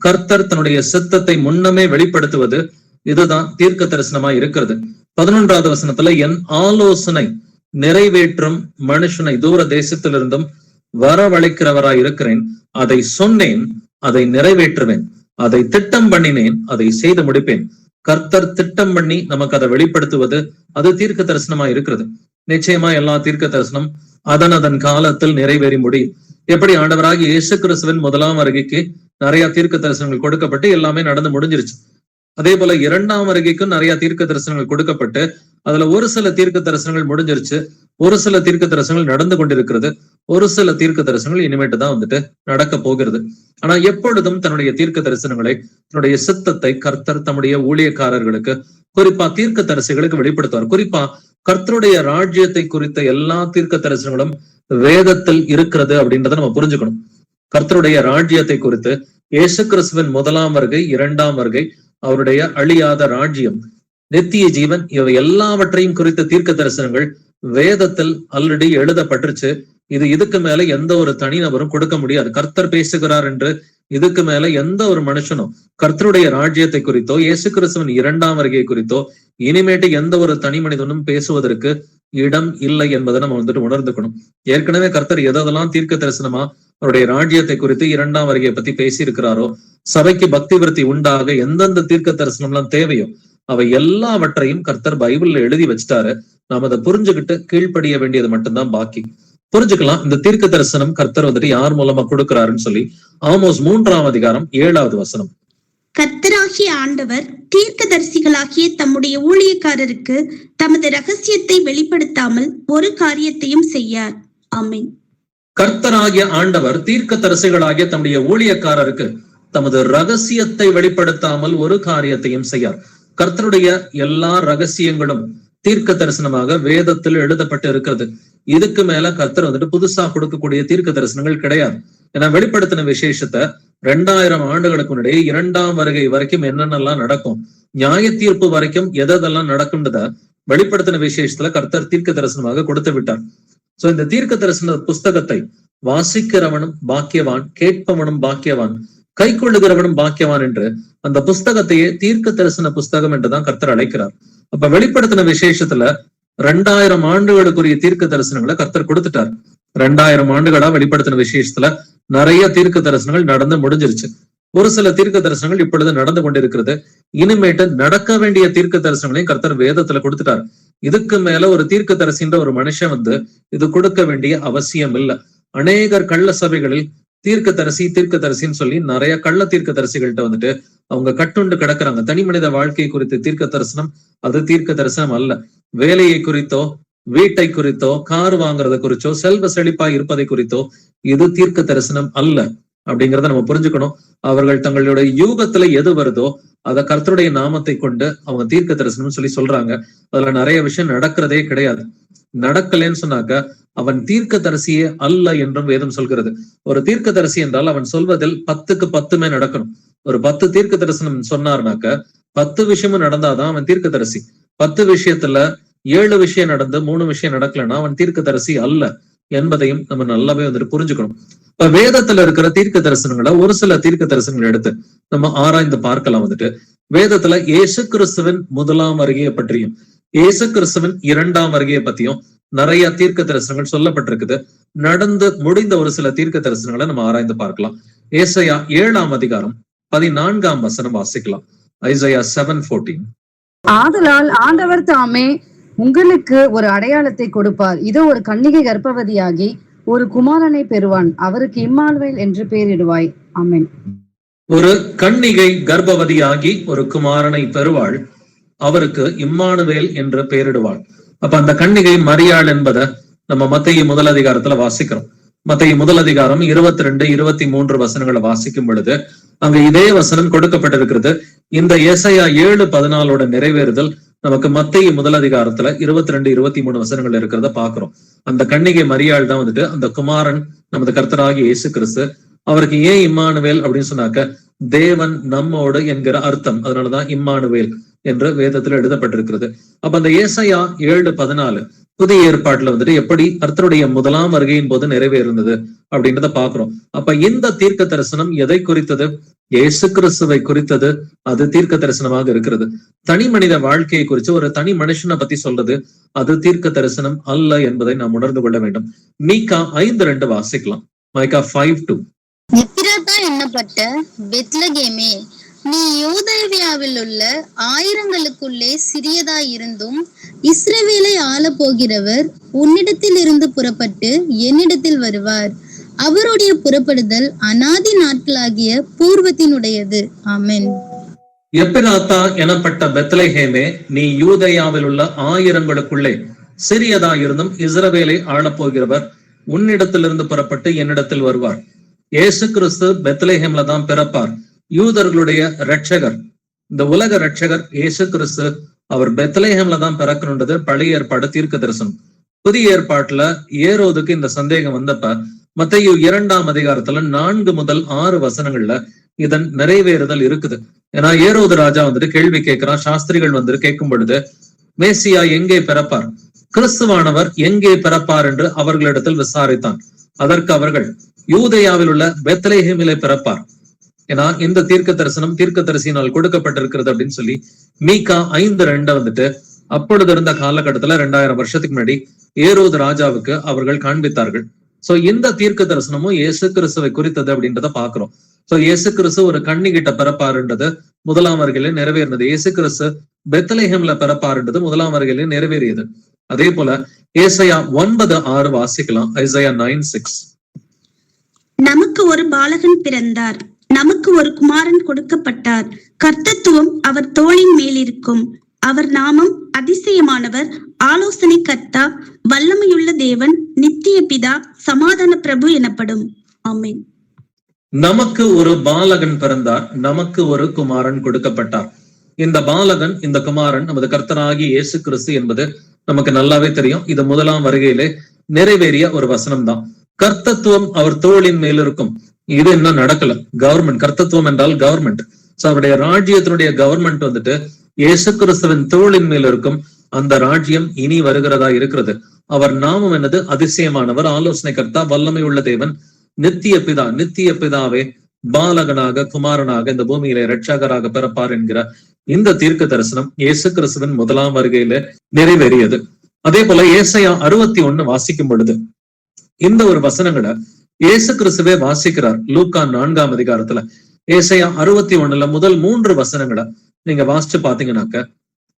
கர்த்தர் தன்னுடைய சித்தத்தை முன்னமே வெளிப்படுத்துவது இதுதான் தீர்க்க தரிசனமா இருக்கிறது. 11வது வசனத்துல என் ஆலோசனை நிறைவேற்றும் மனுஷனை தூர தேசத்திலிருந்தும் வரவழைக்கிறவராய் இருக்கிறேன். அதை சொன்னேன், அதை நிறைவேற்றுவேன், அதை திட்டம் பண்ணினேன், அதை செய்து முடிப்பேன். கர்த்தர் திட்டம் பண்ணி நமக்கு அதை வெளிப்படுத்துவது அது தீர்க்க தரிசனமா இருக்கிறது. நிச்சயமா எல்லா தீர்க்க தரிசனம் அதன் காலத்தில் நிறைவேறி முடியும். எப்படி ஆண்டவராகிய இயேசு கிறிஸ்துவின் முதலாம் வருகைக்கு நிறைய தீர்க்க தரிசனங்கள் கொடுக்கப்பட்டு எல்லாமே நடந்து முடிஞ்சிருச்சு. அதே போல 2ஆம் வருகைக்கும் நிறைய தீர்க்க தரிசனங்கள் கொடுக்கப்பட்டு அதுல ஒரு சில தீர்க்க தரிசனங்கள் முடிஞ்சிருச்சு, ஒரு சில தீர்க்க தரிசனங்கள் நடந்து கொண்டிருக்கிறது, ஒரு சில தீர்க்க தரிசனங்கள் இனிமேட்டு தான் நடக்க போகிறது. ஆனா எப்பொழுதும் தன்னுடைய தீர்க்க தரிசனங்களை, தன்னுடைய சித்தத்தை கர்த்தர் தம்முடைய ஊழியக்காரர்களுக்கு, குறிப்பா தீர்க்க தரிசிகளுக்கு வெளிப்படுத்துவார். குறிப்பா கர்த்தருடைய ராஜ்யத்தை குறித்த எல்லா தீர்க்க தரிசனங்களும் வேதத்தில் இருக்கிறது அப்படின்றத நம்ம புரிஞ்சுக்கணும். கர்த்தருடைய ராஜ்யத்தை குறித்து, இயேசு கிறிஸ்துவின் முதலாம் வருகை, இரண்டாம் வருகை, அவருடைய அழியாத ராஜ்யம், நித்திய ஜீவன், இவை எல்லாவற்றையும் குறித்த தீர்க்க தரிசனங்கள் வேதத்தில் ஆல்ரெடி எழுதப்பட்டுருச்சு. இதுக்கு மேல எந்த ஒரு தனிநபரும் கொடுக்க முடியாது. கர்த்தர் பேசுகிறார் என்று இதுக்கு மேல எந்த ஒரு மனுஷனும் கர்த்தருடைய ராஜ்யத்தை குறித்தோ இயேசு கிறிஸ்துவின் இரண்டாம் வருகை குறித்தோ இனிமேட்டு எந்த ஒரு தனி மனிதனும் பேசுவதற்கு இடம் இல்லை என்பதை நம்ம உணர்ந்துக்கணும். ஏற்கனவே கர்த்தர் எதெல்லாம் தீர்க்க தரிசனமா அவருடைய ராஜ்யத்தை குறித்து இரண்டாம் வருகையை பத்தி பேசி இருக்கிறாரோ, சபைக்கு பக்தி விருத்தி உண்டாக எந்தெந்த தீர்க்க தரிசனம் எல்லாம் தேவையோ அவை எல்லாவற்றையும் கர்த்தர் பைபிள்ல எழுதி வச்சுட்டாரு. நாம அதை புரிஞ்சுக்கிட்டு கீழ்ப்படிய வேண்டியது மட்டும்தான் பாக்கி. புரிஞ்சுக்கலாம் இந்த தீர்க்க தரிசனம் கர்த்தர் யார் மூலமா கொடுக்கிறாருன்னு சொல்லி. ஆமோஸ் 3ஆம் அதிகாரம் 7வது வசனம். கர்த்தராகிய ஆண்டவர் தீர்க்கதரிசிகளாகிய தம்முடைய ஊழியக்காரருக்கு தமது ரகசியத்தை வெளிப்படுத்தாமல் ஒரு காரியத்தையும் செய்யார். ஆமென். கர்த்தராகிய ஆண்டவர் தீர்க்கதரிசிகளாகிய தம்முடைய ஊழியக்காரருக்கு தமது ரகசியத்தை வெளிப்படுத்தாமல் ஒரு காரியத்தையும் செய்யார். கர்த்தருடைய எல்லா ரகசியங்களும் தீர்க்க தரிசனமாக வேதத்தில் எழுதப்பட்டு இருக்கிறது. இதுக்கு மேல கர்த்தர் புதுசா கொடுக்கக்கூடிய தீர்க்க தரிசனங்கள் கிடையாது. ஏன்னா வெளிப்படுத்தின விசேஷத்தை 2000 ஆண்டுகளுக்கு முன்னாடியே இரண்டாம் வருகை வரைக்கும் என்னென்னலாம் நடக்கும், நியாய தீர்ப்பு வரைக்கும் எதெல்லாம் நடக்கும்ன்றத வெளிப்படுத்தின விசேஷத்துல கர்த்தர் தீர்க்க தரிசனமாக கொடுத்து விட்டார். சோ இந்த தீர்க்க தரிசன புஸ்தகத்தை வாசிக்கிறவனும் பாக்கியவான், கேட்பவனும் பாக்கியவான், கை கொள்ளுகிறவனும் பாக்கியவான் என்று அந்த புஸ்தகத்தையே தீர்க்க தரிசன புஸ்தகம் என்றுதான் கர்த்தர் அழைக்கிறார். அப்ப வெளிப்படுத்தின விசேஷத்துல 2000 ஆண்டுகளுக்குரிய தீர்க்க தரிசனங்களை கர்த்தர் கொடுத்துட்டார். 2000 ஆண்டுகளா வெளிப்படுத்தின விசேஷத்துல நிறைய தீர்க்க தரிசனங்கள் நடந்து முடிஞ்சிருச்சு. ஒரு சில தீர்க்க தரிசனங்கள் இப்பொழுது நடந்து கொண்டிருக்கிறது. இனிமேட்டு நடக்க வேண்டிய தீர்க்க தரிசனங்களையும் கர்த்தர் வேதத்துல கொடுத்துட்டார். இதுக்கு மேல ஒரு தீர்க்க தரிசின்ற ஒரு மனுஷன் இது கொடுக்க வேண்டிய அவசியம் இல்லை. அநேகர் கள்ள சபைகளில் தீர்க்க தரிசின்னு சொல்லி நிறைய கள்ள தீர்க்க தரிசிகள்கிட்ட அவங்க கட்டுண்டு கிடக்குறாங்க. தனி மனித வாழ்க்கை குறித்து தீர்க்க தரிசனம், அது தீர்க்க தரிசனம் அல்ல. வேலையை குறித்தோ, வீட்டை குறித்தோ, கார் வாங்குறத குறிச்சோ, செல்வ செழிப்பா இருப்பதை குறித்தோ இது தீர்க்க தரிசனம் அல்ல அப்படிங்கிறத நம்ம புரிஞ்சுக்கணும். அவர்கள் தங்களுடைய யூகத்துல எது வருதோ அதை கர்த்தருடைய நாமத்தை கொண்டு அவங்க தீர்க்க தரிசனம் சொல்லி சொல்றாங்க. அதுல நிறைய விஷயம் நடக்கிறதே கிடையாது. நடக்கலன்னு சொன்னாக்க அவன் தீர்க்க தரிசியே அல்ல என்றும் வேதம் சொல்கிறது. ஒரு தீர்க்க தரிசி என்றால் அவன் சொல்வதில் 10க்கு 10மே நடக்கணும். ஒரு 10 தீர்க்க தரிசனம் சொன்னார்னாக்க 10 விஷயமும் நடந்தாதான் அவன் தீர்க்க தரிசி. 10 விஷயத்துல 7 விஷயம் நடந்து 3 விஷயம் நடக்கலன்னா அவன் தீர்க்க தரிசி அல்ல என்பதையும் நம்ம நல்லாவே புரிஞ்சுக்கணும். இப்ப வேதத்துல இருக்கிற தீர்க்க தரிசனங்களை ஒரு சில தீர்க்க தரிசனங்களை எடுத்து நம்ம ஆராய்ந்து பார்க்கலாம். வேதத்துல இயேசு கிறிஸ்துவின் முதலாம் வருகையை பற்றியும் இயேசு கிறிஸ்துவின் இரண்டாம் வருகையை பத்தியும் நிறைய தீர்க்க தரிசனங்கள் சொல்லப்பட்டிருக்குது. நடந்து முடிந்த ஒரு சில தீர்க்க தரிசனங்களை நம்ம ஆராய்ந்து பார்க்கலாம். ஏசாயா 7ஆம் அதிகாரம் 14ஆம் வசனம் வாசிக்கலாம். ஐசாயா 7:14. ஆதலால் ஆண்டவர் தாமே உங்களுக்கு ஒரு அடையாளத்தை கொடுப்பார். இதோ ஒரு கன்னிகை கர்ப்பவதியாகி ஒரு குமாரனை பெறுவான், அவருக்கு இம்மானுவேல் என்று பெயரிடுவாய். ஆமென். ஒரு கன்னிகை கர்ப்பவதியாகி ஒரு குமாரனை பெறுவாள், அவருக்கு இம்மானுவேல் என்று பெயரிடுவாள். அப்ப அந்த கன்னிகை மரியாள் என்பதை நம்ம மத்தேயு 1 அதிகாரத்துல வாசிக்கிறோம். மத்தேயு 1 அதிகாரம் 22, 23 வசனங்களை வாசிக்கும் பொழுது அங்க இதே வசனம் கொடுக்கப்பட்டிருக்கிறது. இந்த ஏசாயா 7:14 நிறைவேறுதல் நமக்கு மத்தேயு 1 அதிகாரத்துல 22, 23 வசனங்கள் இருக்கிறத பாக்குறோம். அந்த கன்னிகை மரியாள் தான் அந்த குமாரன் நமது கர்த்தராகிய இயேசு கிறிஸ்து. அவருக்கு ஏன் இம்மானுவேல் அப்படின்னு சொன்னாக்க தேவன் நம்மோடு என்கிற அர்த்தம். அதனாலதான் இம்மானுவேல் என்று வேதத்துல எழுதப்பட்டிருக்கிறது. அப்ப அந்த ஏசாயா 7:14 புதிய ஏற்பாட்டுல எப்படி கர்த்தருடைய முதலாம் வருகையின் போது நிறைவேறுந்தது அப்படின்றத பாக்குறோம். அப்ப இந்த தீர்க்க தரிசனம் எதை குறித்தது? இயேசு கிறிஸ்துவை குறித்தது. அது தீர்க்க தரிசனமாக இருக்கிறது. தனி மனித வாழ்க்கையை குறித்து ஒரு தனி மனுஷனை பத்தி சொல்றது அது தீர்க்க தரிசனம் அல்ல என்பதை நாம் உணர்ந்து கொள்ள வேண்டும். மீகா 5:2 வாசிக்கலாம். மைக்கா 5:2. எப்பிராத்தா எண்ணப்பட்ட பெத்லகேமே, நீ யூதேயாவில் உள்ள ஆயிரங்களுக்குள்ளே சிறியதாயிருந்தும் இஸ்ரவேலை ஆள போகிறவர் உன்னிடத்தில் இருந்து புறப்பட்டு என்னிடத்தில் வருவார். அவருடைய புறப்படுதல் அநாதி நாட்களாகிய பூர்வத்தினுடையது. ஆமென். எப்பிராத்தா எனப்பட்ட பெத்லகேமே, நீ யூதேயாவில் உள்ள ஆயிரங்களுக்குள்ளே சிறியதாயிருந்தும் இஸ்ரவேலை ஆளப்போகிறவர் உன்னிடத்திலிருந்து புறப்பட்டு என்னிடத்தில் வருவார். இயேசு கிறிஸ்து பெத்லகேம்ல தான் பிறப்பார். யூதர்களுடைய இரட்சகர், இந்த உலக இரட்சகர் இயேசு கிறிஸ்து, அவர் பெத்லகேம்ல தான் பிறக்கணுன்றது பழைய ஏற்பாடு தீர்க்க தரிசனம். புதிய ஏற்பாட்டுல ஏரோதுக்கு இந்த சந்தேகம் வந்தப்ப மத்தேயு 2ஆம் அதிகாரத்துல 4 முதல் 6 வசனங்கள்ல இதன் நிறைவேறுதல் இருக்குது. ஏன்னா ஏரோது ராஜா வந்துட்டு கேள்வி கேட்கிறான். சாஸ்திரிகள் வந்துட்டு கேட்கும் பொழுது மேசியா எங்கே பிறப்பார், கிறிஸ்துவானவர் எங்கே பிறப்பார் என்று அவர்களிடத்தில் விசாரித்தான். அதற்கு அவர்கள் யூதேயாவில் உள்ள பெத்லெஹேமிலே பிறப்பார். ஏன்னா இந்த தீர்க்க தரிசனம் தீர்க்கதரிசியினால் கொடுக்கப்பட்டிருக்கிறது அப்படின்னு சொல்லி மீகா 5:2 வந்துட்டு அப்பொழுது இருந்த காலகட்டத்துல 2000 வருஷத்துக்கு முன்னாடி ஏரோது ராஜாவுக்கு அவர்கள் காண்பித்தார்கள். சோ இந்த தீர்க்க தரிசனமும் இயேசு கிறிஸ்துவை குறித்தது அப்படின்றத பாக்குறோம். சோ இயேசு கிறிஸ்து ஒரு கன்னிகிட்ட பிறப்பாருன்றது 1ஆம் வருகையில நிறைவேறினது. இயேசு கிறிஸ்து பெத்லெஹேம்ல பிறப்பாருன்றது 1ஆம் வருகையில நிறைவேறியது. அதே போல ஏசாயா 9:6 வாசிக்கலாம். ஐசாயா 9:6. நமக்கு ஒரு பாலகன் பிறந்தார், நமக்கு ஒரு குமாரன் கொடுக்கப்பட்டார், கர்த்தத்துவம் அவர் தோளின் மேலிருக்கும். அவர் நாமம் அதிசயமானவர், ஆலோசனை கர்த்தா, வல்லமையுள்ள தேவன், நித்திய பிதா, சமாதான பிரபு எனப்படும். ஆமென். நமக்கு ஒரு பாலகன் பிறந்தார், நமக்கு ஒரு குமாரன் கொடுக்கப்பட்டார். இந்த பாலகன், இந்த குமாரன் நமது கர்த்தராகி இயேசு கிறிஸ்து என்பது நமக்கு நல்லாவே தெரியும். இது 1ஆம் வருகையிலே நிறைவேறிய ஒரு வசனம் தான். கர்த்தத்துவம் அவர் தோளின் மேல் இருக்கும். இது இன்னும் நடக்கல. கவர்மெண்ட், கர்த்தத்துவம் என்றால் கவர்மெண்ட். சோ அவருடைய ராஜ்யத்தினுடைய கவர்மெண்ட் வந்துட்டு இயேசு கிறிஸ்துவின் தோளின் மேல் இருக்கும். அந்த ராஜ்யம் இனி வருகிறதா இருக்கிறது. அவர் நாமம் என்னது? அதிசயமானவர், ஆலோசனை கர்த்தா, வல்லமை உள்ள தேவன், நித்திய பிதா. நித்திய பிதாவே பாலகனாக, குமாரனாக இந்த பூமியில இரட்சகராக பிறப்பார் என்கிற இந்த தீர்க்க தரிசனம் இயேசு கிறிஸ்துவின் 1ஆம் வருகையில நிறைவேறியது. அதே போல ஏசாயா 61 வாசிக்கும் பொழுது இந்த ஒரு வசனங்களை இயேசு கிறிஸ்துவே வாசிக்கிறார். லூக்கா 4ஆம் அதிகாரத்துல ஏசாயா 61 முதல் 3 வசனங்களை நீங்க வாசிச்சு பாத்தீங்கன்னாக்க,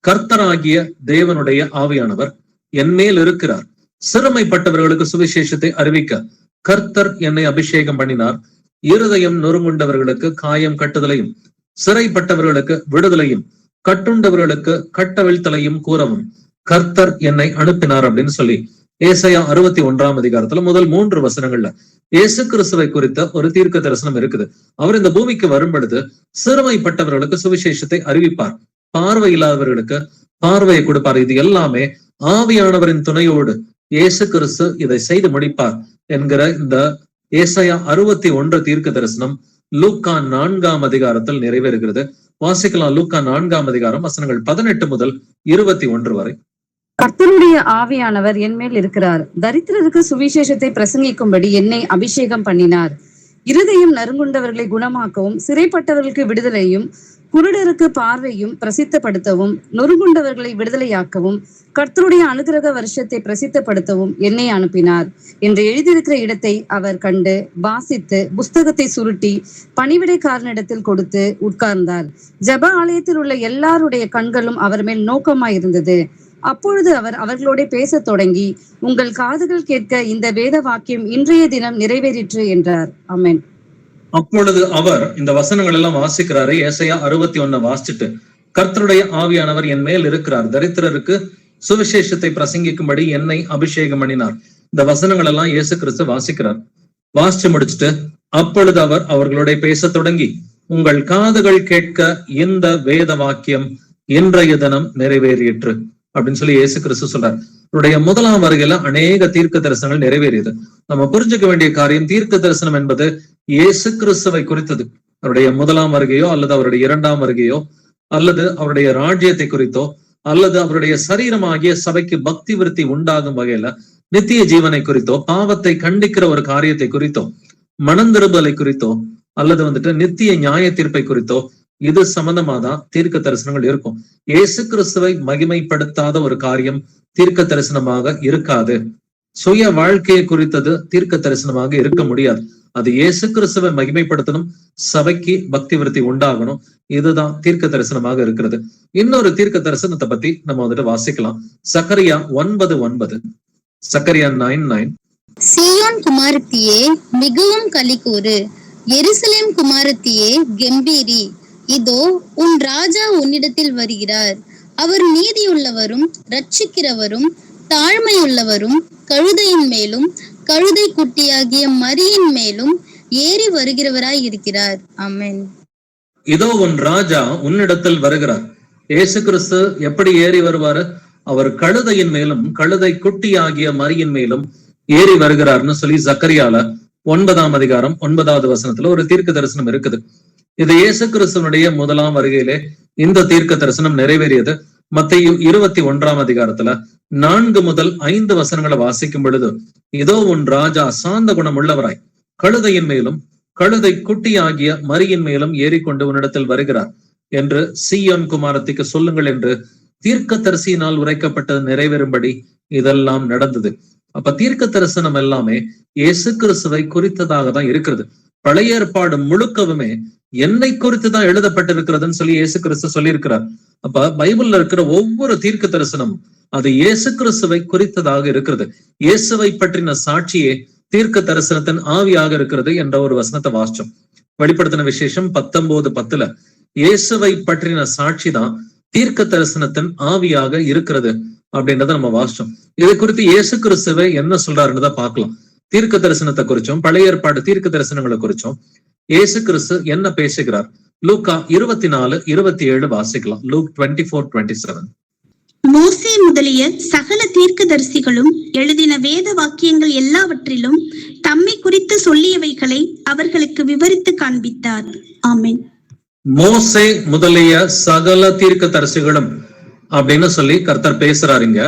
கர்த்தராகிய தேவனுடைய ஆவியானவர் என்மேல் இருக்கிறார், சிறுமைப்பட்டவர்களுக்கு சுவிசேஷத்தை அறிவிக்க கர்த்தர் என்னை அபிஷேகம் பண்ணினார், இருதயம் நொறுங்குண்டவர்களுக்கு காயம் கட்டுதலையும், சிறைப்பட்டவர்களுக்கு விடுதலையும், கட்டுண்டவர்களுக்கு கட்டவிழ்த்தலையும் கூறவும் கர்த்தர் என்னை அனுப்பினார் அப்படின்னு சொல்லி ஏசாயா 61ஆம் அதிகாரத்துல முதல் 3 வசனங்கள்ல இயேசு கிறிஸ்துவை குறித்த ஒரு தீர்க்க தரிசனம் இருக்குது. அவர் இந்த பூமிக்கு வரும் பொழுது சிறுமைப்பட்டவர்களுக்கு சுவிசேஷத்தை அறிவிப்பார், பார்வை இல்லாதவர்களுக்கு பார்வையை கொடுப்பார். இது எல்லாமே ஆவியானவரின் துணையோடு இயேசு கிறிஸ்து இதை செய்து முடிப்பார் என்கிற இந்த ஏசாயா 61 தீர்க்க தரிசனம் லூக்கா 4ஆம் அதிகாரத்தில் நிறைவேறுகிறது. வாசிக்கலாம். லூக்கா 4ஆம் அதிகாரம் வசனங்கள் 18 முதல் 21 வரை. கர்த்தருடைய ஆவியானவர் என் மேல் இருக்கிறார், தரித்திரருக்கு சுவிசேஷத்தை பிரசங்கிக்கும்படி என்னை அபிஷேகம் பண்ணினார், இருதயம் நறுங்குண்டவர்களை குணமாக்கவும், சிறைப்பட்டவர்களுக்கு விடுதலையும், குருடருக்கு பார்வையும் பிரசித்தப்படுத்தவும், நொறுங்குண்டவர்களை விடுதலையாக்கவும், கர்த்தருடைய அனுகிரக வருஷத்தை பிரசித்தப்படுத்தவும் என்னை அனுப்பினார் என்று எழுதியிருக்கிற இடத்தை அவர் கண்டு வாசித்து புஸ்தகத்தை சுருட்டி பணிவிடைக்காரனிடத்தில் கொடுத்து உட்கார்ந்தார். ஜெப ஆலயத்தில் உள்ள எல்லாருடைய கண்களும் அவர் மேல் நோக்கமாயிருந்தது. அப்பொழுது அவர் அவர்களோட பேசத் தொடங்கி, உங்கள் காதுகள் கேட்க இந்த வேத வாக்கியம் இன்றைய தினம் நிறைவேறிற்று என்றார். ஆமென். அப்பொழுது அவர் இந்த வசனங்கள் எல்லாம் வாசிக்கிறாரு. ஏசாயா 61 வாசிச்சுட்டு, கர்த்தருடைய ஆவியானவர் என் மேல் இருக்கிறார், தரித்திரருக்கு சுவிசேஷத்தை பிரசங்கிக்கும்படி என்னை அபிஷேகம் பண்ணினார். இந்த வசனங்கள் எல்லாம் இயேசு கிறிஸ்து வாசிக்கிறார். வாசிச்சு முடிச்சுட்டு, அப்பொழுது அவர் அவர்களோட பேச தொடங்கி, உங்கள் காதுகள் கேட்க இந்த வேத வாக்கியம் இன்றைய தினம் நிறைவேறிற்று அப்படின்னு சொல்லி இயேசு கிறிஸ்து சொல்றார். அவருடைய 1ஆம் வருகையில அநேக தீர்க்க தரிசனங்கள் நிறைவேறியது. நம்ம புரிஞ்சுக்க வேண்டிய காரியம், தீர்க்க தரிசனம் என்பது இயேசு கிறிஸ்துவை குறித்தது. அவருடைய 1ஆம் வருகையோ அல்லது அவருடைய 2ஆம் வருகையோ அல்லது அவருடைய ராஜ்யத்தை குறித்தோ அல்லது அவருடைய சரீரமாகிய சபைக்கு பக்தி விருத்தி உண்டாகும் வகையில நித்திய ஜீவனை குறித்தோ, பாவத்தை கண்டிக்கிற ஒரு காரியத்தை குறித்தோ, மனந்திரும்பலை குறித்தோ அல்லது வந்துட்டு நித்திய நியாய தீர்ப்பை குறித்தோ இது சம்பந்தமாதான் தீர்க்க தரிசனங்கள் இருக்கும். இயேசு கிறிஸ்துவை மகிமைப்படுத்தாத ஒரு காரியம் தீர்க்க தரிசனமாக இருக்காது. சுய வாழ்க்கையை குறித்தது தீர்க்க தரிசனமாக இருக்க முடியாது. அது இயேசு கிறிஸ்துவை மகிமைப்படுத்தணும், சபைக்கு பக்தி விருத்தி உண்டாகணும். இதுதான் தீர்க்க தரிசனமாக இருக்கிறது. இன்னொரு தீர்க்க தரிசனத்தை பத்தி நம்ம வந்துட்டு வாசிக்கலாம். சகரியா 9:9. சகரியா 9:9. சீயோன் குமாரத்தியே மிகவும் களிக்கூறு, எருசலேம் குமாரத்தியே கெம்பீரி, இதோ உன் ராஜா உன்னிடத்தில் வருகிறார், அவர் நீதியுள்ளவரும் ரட்சிக்கிறவரும் தாழ்மையுள்ளவரும், கழுதையின் மேலும் கழுதை குட்டியாகிய மரியின் மேலும் ஏறி வருகிறவராய் இருக்கிறார். ஆமென். இதோ உன் ராஜா உன்னிடத்தில் வருகிறார். இயேசு கிறிஸ்து எப்படி ஏறி வருவாரு? அவர் கழுதையின் மேலும் கழுதை குட்டியாகிய மரியின் மேலும் ஏறி வருகிறார்னு சொல்லி சக்கரியால 9ஆம் அதிகாரம் 9வது வசனத்துல ஒரு தீர்க்க தரிசனம் இருக்குது. இது இயேசு கிறிஸ்துவனுடைய முதலாம் வருகையிலே இந்த தீர்க்க தரிசனம் நிறைவேறியது. மத்தேயு 21ஆம் அதிகாரத்துல 4 முதல் 5 வசனங்களை வாசிக்கும் பொழுது, இதோ உன் ராஜா சாந்த குணம் உள்ளவராய் கழுதையின் மேலும் கழுதை குட்டியாகிய மரியின் மேலும் ஏறிக்கொண்டு உன்னிடத்தில் வருகிறார் என்று சீயோன் குமாரத்திக்கு சொல்லுங்கள் என்று தீர்க்க தரிசியினால் உரைக்கப்பட்டது நிறைவேறும்படி இதெல்லாம் நடந்தது. அப்ப தீர்க்க தரிசனம் எல்லாமே இயேசு கிறிஸ்துவை குறித்ததாக தான் இருக்கிறது. பழைய ஏற்பாடு முழுக்கவுமே என்னை குறித்து தான் எழுதப்பட்டிருக்கிறதுன்னு சொல்லி இயேசு கிறிஸ்து சொல்லியிருக்கிறார். அப்ப பைபிள்ல இருக்கிற ஒவ்வொரு தீர்க்க தரிசனமும் அது இயேசு கிறிஸ்துவை குறித்ததாக இருக்கிறது. இயேசுவை பற்றின சாட்சியே தீர்க்க தரிசனத்தின் ஆவியாக இருக்கிறது என்ற ஒரு வசனத்தை வாசிச்சோம். வெளிப்படுத்தின விசேஷம் 19:10 இயேசுவை பற்றின சாட்சி தான் தீர்க்க தரிசனத்தின் ஆவியாக இருக்கிறது அப்படின்றத நம்ம வாசிச்சோம். இது குறித்து இயேசு கிறிஸ்துவை என்ன சொல்றாருன்னு தான் பார்க்கலாம். தீர்க்க தரிசனத்தை குறிச்சும் பழைய ஏற்பாடு தீர்க்க தரிசனங்களை குறிச்சும் இயேசு கிறிஸ்து என்ன பேசுகிறார்? லூக்கா 24:27 வாசிக்கலாம். லூக் 24:27. மோசே முதலிய சகல தீர்க்கதரிசிகளும் எழுதின வேத வாக்கியங்கள் எல்லாவற்றிலும் தம்மை குறித்து சொல்லியவைகளை அவர்களுக்கு விவரித்து காண்பித்தார். ஆமென். மோசே முதலிய சகல தீர்க்க தரிசிகளும் அப்படின்னு சொல்லி கர்த்தர் பேசுறாருங்க.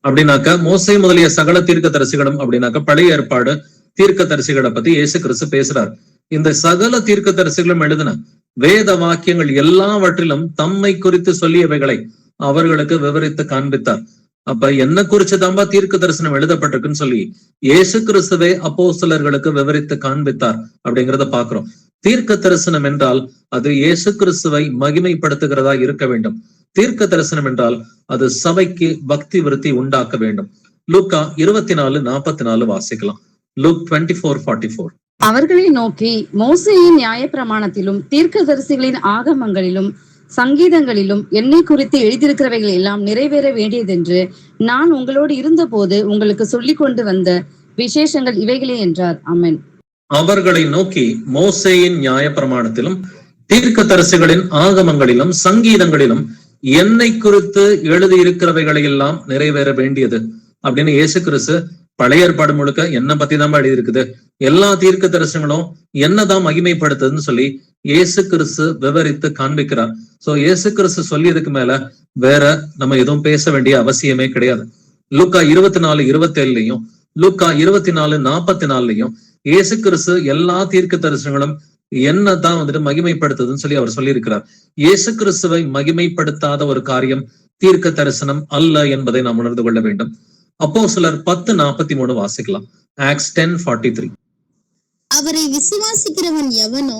அப்படின்னாக்க மோசே முதலிய சகல தீர்க்க தரிசிகளும் அப்படின்னாக்க பழைய ஏற்பாடு தீர்க்க தரிசிகளை பத்தி இயேசு கிறிஸ்து பேசுறார். இந்த சகல தீர்க்க தரிசிகளும் எழுதின வேத வாக்கியங்கள் எல்லாவற்றிலும் தம்மை குறித்து சொல்லியவைகளை அவர்களுக்கு விவரித்து காண்பித்தார். அப்ப என்ன குறிச்சுதான்பா தீர்க்க தரிசனம் எழுதப்பட்டிருக்குன்னு சொல்லி இயேசு கிறிஸ்துவே அப்போஸ்தலர்களுக்கு விவரித்து காண்பித்தார் அப்படிங்கிறத பாக்குறோம். தீர்க்க தரிசனம் என்றால் அது இயேசு கிறிஸ்துவை மகிமைப்படுத்துகிறதா இருக்க வேண்டும். தீர்க்க தரிசனம் என்றால் அது சபைக்கு பக்தி விருத்தி உண்டாக்க வேண்டும். லூக்கா 24:44 வாசிக்கலாம். லூக் 24:44. அவர்களை நோக்கி, மோசேயின் நியாயப்பிரமாணத்திலும் தீர்க்கதரிசிகளின் ஆகமங்களிலும் சங்கீதங்களிலும் என்னை குறித்து எழுதியிருக்கிறவைகள் எல்லாம் நிறைவேற வேண்டியதென்று நான் உங்களோடு இருந்தபோது உங்களுக்கு சொல்லிக் கொண்டு வந்த விசேஷங்கள் இவைகளே என்றார். ஆமென். அவர்களை நோக்கி, மோசேயின் நியாயப்பிரமாணத்திலும் தீர்க்க தரிசிகளின் ஆகமங்களிலும் சங்கீதங்களிலும் என்னை குறித்து எழுதியிருக்கிறவைகளை எல்லாம் நிறைவேற வேண்டியது அப்படின்னு இயேசு கிறிஸ்து பழைய ஏற்பாடு முழுக்க என்ன பத்தி தான் எழுதி இருக்குது. எல்லா தீர்க்க தரிசனங்களும் என்னதான் மகிமைப்படுத்துதுன்னு சொல்லி இயேசு கிறிஸ்து விவரித்து காண்பிக்கிறார். சோ இயேசு கிறிஸ்து சொல்லியதுக்கு மேல வேற நம்ம எதுவும் பேச வேண்டிய அவசியமே கிடையாது. லூக்கா 24:27 லூக்கா 24:44 இயேசு கிறிஸ்து எல்லா தீர்க்க தரிசனங்களும் என்னதான் மகிமைப்படுத்துதுன்னு சொல்லி அவர் சொல்லியிருக்கிறார். இயேசு கிறிஸ்துவை மகிமைப்படுத்தாத ஒரு காரியம் தீர்க்க தரிசனம் அல்ல என்பதை நாம் உணர்ந்து கொள்ள வேண்டும். அப்போஸ்தலர் 10:43 வாசிக்கலாம். ஆக்ட்ஸ் 10:43. அவரை விசுவாசிக்கிறவன் எவனோ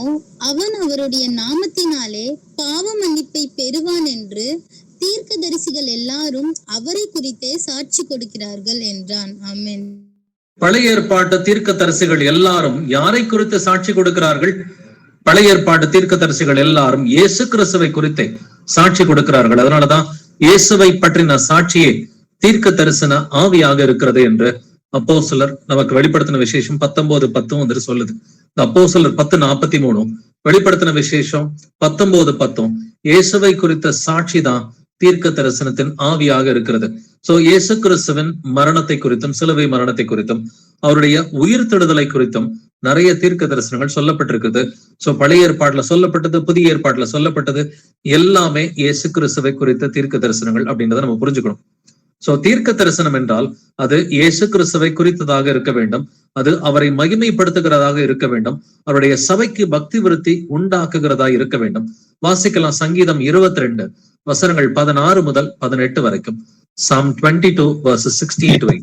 அவன் அவருடைய நாமத்தினாலே பாவ மன்னிப்பை பெறுவான் என்று தீர்க்கதரிசிகள் எல்லாரும் அவரை குறித்தே சாட்சி கொடுக்கிறார்கள் என்றான். ஆமென். பழைய ஏற்பாட்டு தீர்க்க தரிசிகள் எல்லாரும் யாரை குறித்து சாட்சி கொடுக்கிறார்கள்? பழைய ஏற்பாட்டு தீர்க்க தரிசிகள் எல்லாரும் இயேசு கிறிஸ்துவை குறித்தே சாட்சி கொடுக்கிறார்கள். அதனாலதான் இயேசுவை பற்றின சாட்சியே தீர்க்க தரிசன ஆவியாக இருக்கிறது என்று அப்போஸ்தலர் நமக்கு வெளிப்படுத்தின விசேஷம் 19:10 சொல்லுது. அப்போஸ்தலர் 10:43 வெளிப்படுத்தின விசேஷம் 19:10 இயேசுவை குறித்த சாட்சி தான் தீர்க்க தரிசனத்தின் ஆவியாக இருக்கிறது. சோ இயேசு கிறிஸ்துவின் மரணத்தை குறித்தும் சிலுவை மரணத்தை குறித்தும் அவருடைய உயிர்த்தெழுதலை குறித்தும் நிறைய தீர்க்க தரிசனங்கள் சொல்லப்பட்டிருக்குது. சோ பழைய ஏற்பாட்டுல சொல்லப்பட்டது, புதிய ஏற்பாட்டுல சொல்லப்பட்டது எல்லாமே இயேசு கிறிஸ்துவை குறித்த தீர்க்க தரிசனங்கள் அப்படின்றத நம்ம புரிஞ்சுக்கணும். சோ தீர்க்க தரிசனம் என்றால் அது இயேசு கிறிஸ்துவை குறித்ததாக இருக்க வேண்டும். அது அவரை மகிமைப்படுத்துகிறதாக இருக்க வேண்டும். அவருடைய சபைக்கு பக்தி விருத்தி உண்டாக்குகிறதா இருக்க வேண்டும். வாசிக்கலாம். சங்கீதம் 22 வசனங்கள் 16 முதல் 18 வரைக்கும். Psalm 22 verses 16-8.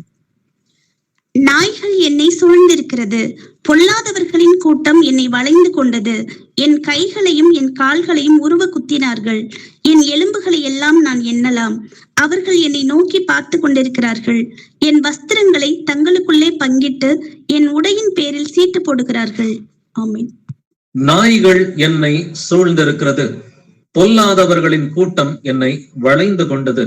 நாய்கள் என்னை சூழ்ந்திருக்கிறது, பொல்லாதவர்களின் கூட்டம் என்னை வளைந்து கொண்டது. என் கைகளையும் என் கால்களையும் உருவ குத்தினார்கள். என் எலும்புகளை எல்லாம் நான் எண்ணலாம். அவர்கள் என்னை நோக்கி பார்த்து கொண்டிருக்கிறார்கள். என் வஸ்திரங்களை தங்களுக்குள்ளே பங்கிட்டு என் உடையின் பேரில் சீட்டு போடுகிறார்கள். ஆமென். நாய்கள் என்னை சூழ்ந்திருக்கிறது, பொல்லாதவர்களின் கூட்டம் என்னை வளைந்து கொண்டது.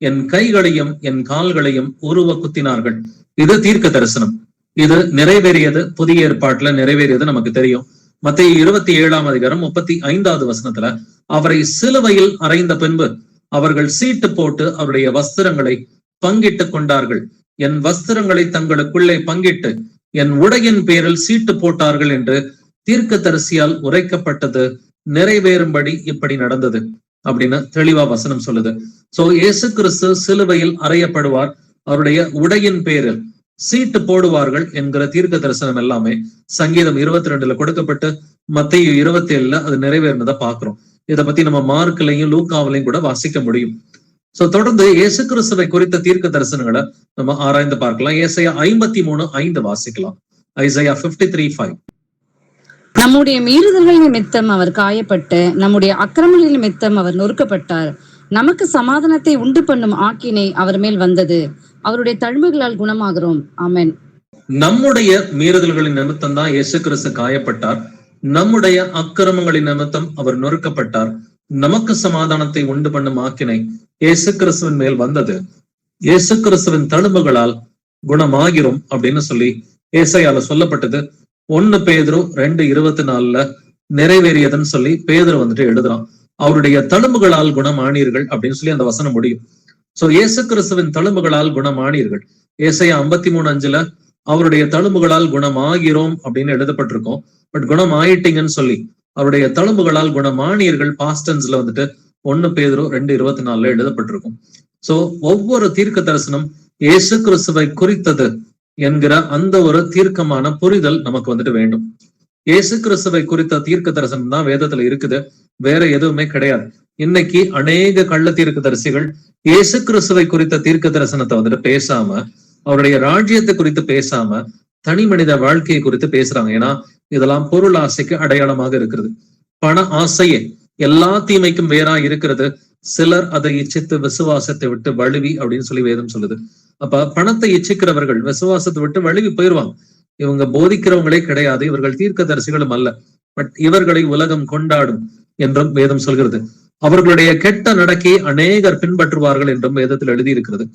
என் கைகளையும் என் கால்களையும் உருவ குத்தினார்கள். இது தீர்க்க தரிசனம். இது நிறைவேறியது, புதிய ஏற்பாட்டுல நிறைவேறியது நமக்கு தெரியும். மத்தேயு 27:35 வசனத்துல அவரை சிலுவையில் அறைந்த பின்பு அவர்கள் சீட்டு போட்டு அவருடைய வஸ்திரங்களை பங்கிட்டு கொண்டார்கள். என் வஸ்திரங்களை தங்களுக்குள்ளே பங்கிட்டு என் உடையின் பேரில் சீட்டு போட்டார்கள் என்று தீர்க்கதரிசியால் உரைக்கப்பட்டது நிறைவேறும்படி இப்படி நடந்தது அப்படின்னு தெளிவா வசனம் சொல்லுது. சோ இயேசு கிறிஸ்து சிலுவையில் அறையப்படுவார், அவருடைய உடையின் பேரில் சீட்டு போடுவார்கள் என்கிற தீர்க்க தரிசனம் எல்லாமே சங்கீதம் 22 கொடுக்கப்பட்டு மத்தேயு 27 அது நிறைவேறினதை பாக்குறோம். இதை பத்தி நம்ம மார்க்லையும் லூக்காவிலையும் கூட வாசிக்க முடியும். சோ தொடர்ந்து இயேசு கிறிஸ்துவை குறித்த தீர்க்க தரிசனங்களை நம்ம ஆராய்ந்து பார்க்கலாம். ஏசாயா 53:5 வாசிக்கலாம். ஐசாயா 53:5. நம்முடைய மீறுதல்கள் நிமித்தம் அவர் காயப்பட்டு நம்முடைய அக்கிரமங்கள் நிமித்தம் அவர் நொறுக்கப்பட்டார். நமக்கு சமாதானத்தை உண்டு பண்ணும் ஆக்கினை அவர் மேல் வந்தது, அவருடைய தழும்புகளால் குணமாகிறோம். ஆமென். நம்முடைய மீறுதல்களின் நிமித்தம் தான் இயேசு கிறிஸ்து காயப்பட்டார், நம்முடைய அக்கிரமங்களின் நிமித்தம் அவர் நொறுக்கப்பட்டார், நமக்கு சமாதானத்தை உண்டு பண்ணும் ஆக்கினை இயேசு கிறிஸ்துவின் மேல் வந்தது, இயேசு கிறிஸ்துவின் தழும்புகளால் குணமாகிறோம் அப்படின்னு சொல்லி ஏசாயால சொல்லப்பட்டது 1 பேதுரு 2:24 நிறைவேறியதுன்னு சொல்லி பேதுரு வந்துட்டு எழுதுறான். அவருடைய தழும்புகளால் குணமானீர்கள் அப்படின்னு சொல்லி அந்த வசனம் முடியும். சோ இயேசு கிறிஸ்துவின் தழும்புகளால் குணமானீர்கள். ஏசாயா 53:5 அவருடைய தழும்புகளால் குணமாகிறோம் அப்படின்னு எழுதப்பட்டிருக்கோம். பட் குணம் ஆயிட்டீங்கன்னு சொல்லி அவருடைய தழும்புகளால் குணமானீர்கள் பாஸ்டன்ஸ்ல வந்துட்டு 1 பேதுரு 2:24 எழுதப்பட்டிருக்கும். சோ ஒவ்வொரு தீர்க்க தரிசனம் இயேசு கிறிஸ்துவை குறித்தது என்கிற அந்த ஒரு தீர்க்கமான புரிதல் நமக்கு வந்துட்டு வேண்டும். இயேசு கிறிஸ்துவை குறித்த தீர்க்க தரிசனம் தான் வேதத்துல இருக்குது, வேற எதுவுமே கிடையாது. இன்னைக்கு அநேக கள்ள தீர்க்க தரிசிகள் இயேசு கிறிஸ்துவை குறித்த தீர்க்க தரிசனத்தை வந்துட்டு பேசாம, அவருடைய ராஜ்யத்தை குறித்து பேசாம, தனி மனித வாழ்க்கையை குறித்து பேசுறாங்க. ஏன்னா இதெல்லாம் பொருள் ஆசைக்கு அடையாளமாக இருக்கிறது. பண ஆசையே எல்லா தீமைக்கும் வேறா இருக்கிறது. சிலர் அதை இச்சித்து விசுவாசத்தை விட்டு வழுவி அப்படின்னு சொல்லி வேதம் சொல்லுது. அப்ப பணத்தை இச்சிக்கிறவர்கள் விசுவாசத்தை விட்டு வழுவி போயிருவாங்க. இவங்க போதிக்கிறவங்களே கிடையாது, இவர்கள் தீர்க்க தரிசிகளும் அல்ல. பட் இவர்களை உலகம் கொண்டாடும் என்றும் வேதம் சொல்கிறது. அவர்களுடைய கெட்ட நடக்கையை அநேகர் பின்பற்றுவார்கள் என்றும் வேதத்தில் எழுதியிருக்கிறது.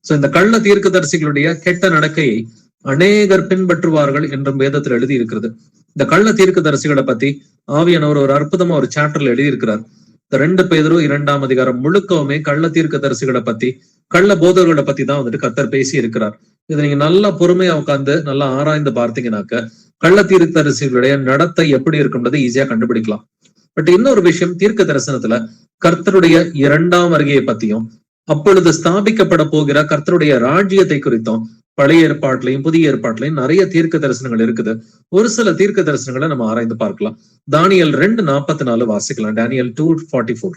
சோ இந்த கள்ள தீர்க்க தரிசிகளுடைய கெட்ட நடக்கையை அநேகர் பின்பற்றுவார்கள் என்றும் வேதத்தில் எழுதியிருக்கிறது. இந்த கள்ள தீர்க்க தரிசிகளை பத்தி ஆவியானவர் ஒரு அற்புதமா ஒரு சாப்டர்ல எழுதியிருக்கிறார். 2 பேதுரு 2 முழுக்கவுமே கள்ள தீர்க்க தரிசிகளை பத்தி, கள்ள போதர்களை பத்தி தான் வந்துட்டு கர்த்தர் பேசி இருக்கிறார். இதை நீங்க நல்லா பொறுமையா உட்கார்ந்து நல்லா ஆராய்ந்து பார்த்தீங்கன்னாக்க கள்ள தீர்க்க தரிசிகளுடைய நடத்தை எப்படி இருக்கும்ன்றதை ஈஸியா கண்டுபிடிக்கலாம். பட் இன்னொரு விஷயம், தீர்க்க தரிசனத்துல கர்த்தருடைய 2ஆம் வருகையை பத்தியும் அப்பொழுது ஸ்தாபிக்கப்பட போகிற கர்த்தருடைய ராஜ்யத்தை குறித்தும் பழைய ஏற்பாட்டிலையும் புதிய ஏற்பாட்டிலையும் நிறைய தீர்க்க தரிசனங்கள் இருக்குது. ஒரு சில தீர்க்க தரிசனங்களை நம்ம ஆராய்ந்து பார்க்கலாம். தானியேல் 2:44 வாசிக்கலாம். Daniel 2:44.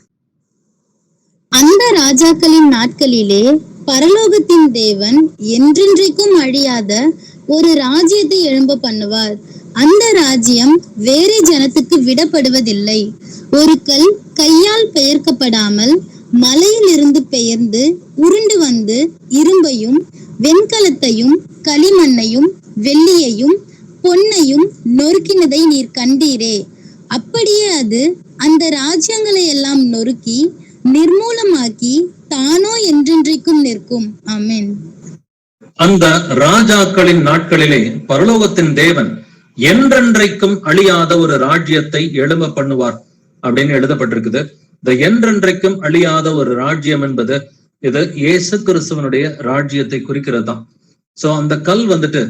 அந்த ராஜாக்களின் நாட்களிலே பரலோகத்தின் தேவன் என்றென்றைக்கும் அழியாத ஒரு ராஜ்யத்தை எழும்ப பண்ணுவார். அந்த ராஜ்யம் வேறே ஜனத்துக்கு விடப்படுவதில்லை. ஒரு கல் கையால் பெயர்க்கப்படாமல் மலையில் இருந்து பெயர்ந்து உருண்டு வந்து இரும்பையும் வெண்கலத்தையும் களிமண்ணையும் வெள்ளியையும் பொன்னையும் நொறுக்கினதை நீர் கண்டீரே. அப்படியே அது அந்த ராஜ்யங்களை எல்லாம் நொறுக்கி நிர்மூலமாக்கி தானோ என்றென்றைக்கும் நிற்கும். ஆமென். அந்த ராஜாக்களின் நாட்களிலே பரலோகத்தின் தேவன் என்றென்றைக்கும் அழியாத ஒரு ராஜ்யத்தை எழும்ப பண்ணுவார் அப்படின்னு எழுதப்பட்டிருக்குது. இந்த என்றென்றைக்கும் அழியாத ஒரு ராஜ்யம் என்பது இது இயேசு கிறிஸ்துவனுடைய ராஜ்யத்தை குறிக்கிறது தான். சோ அந்த கல் வந்துட்டு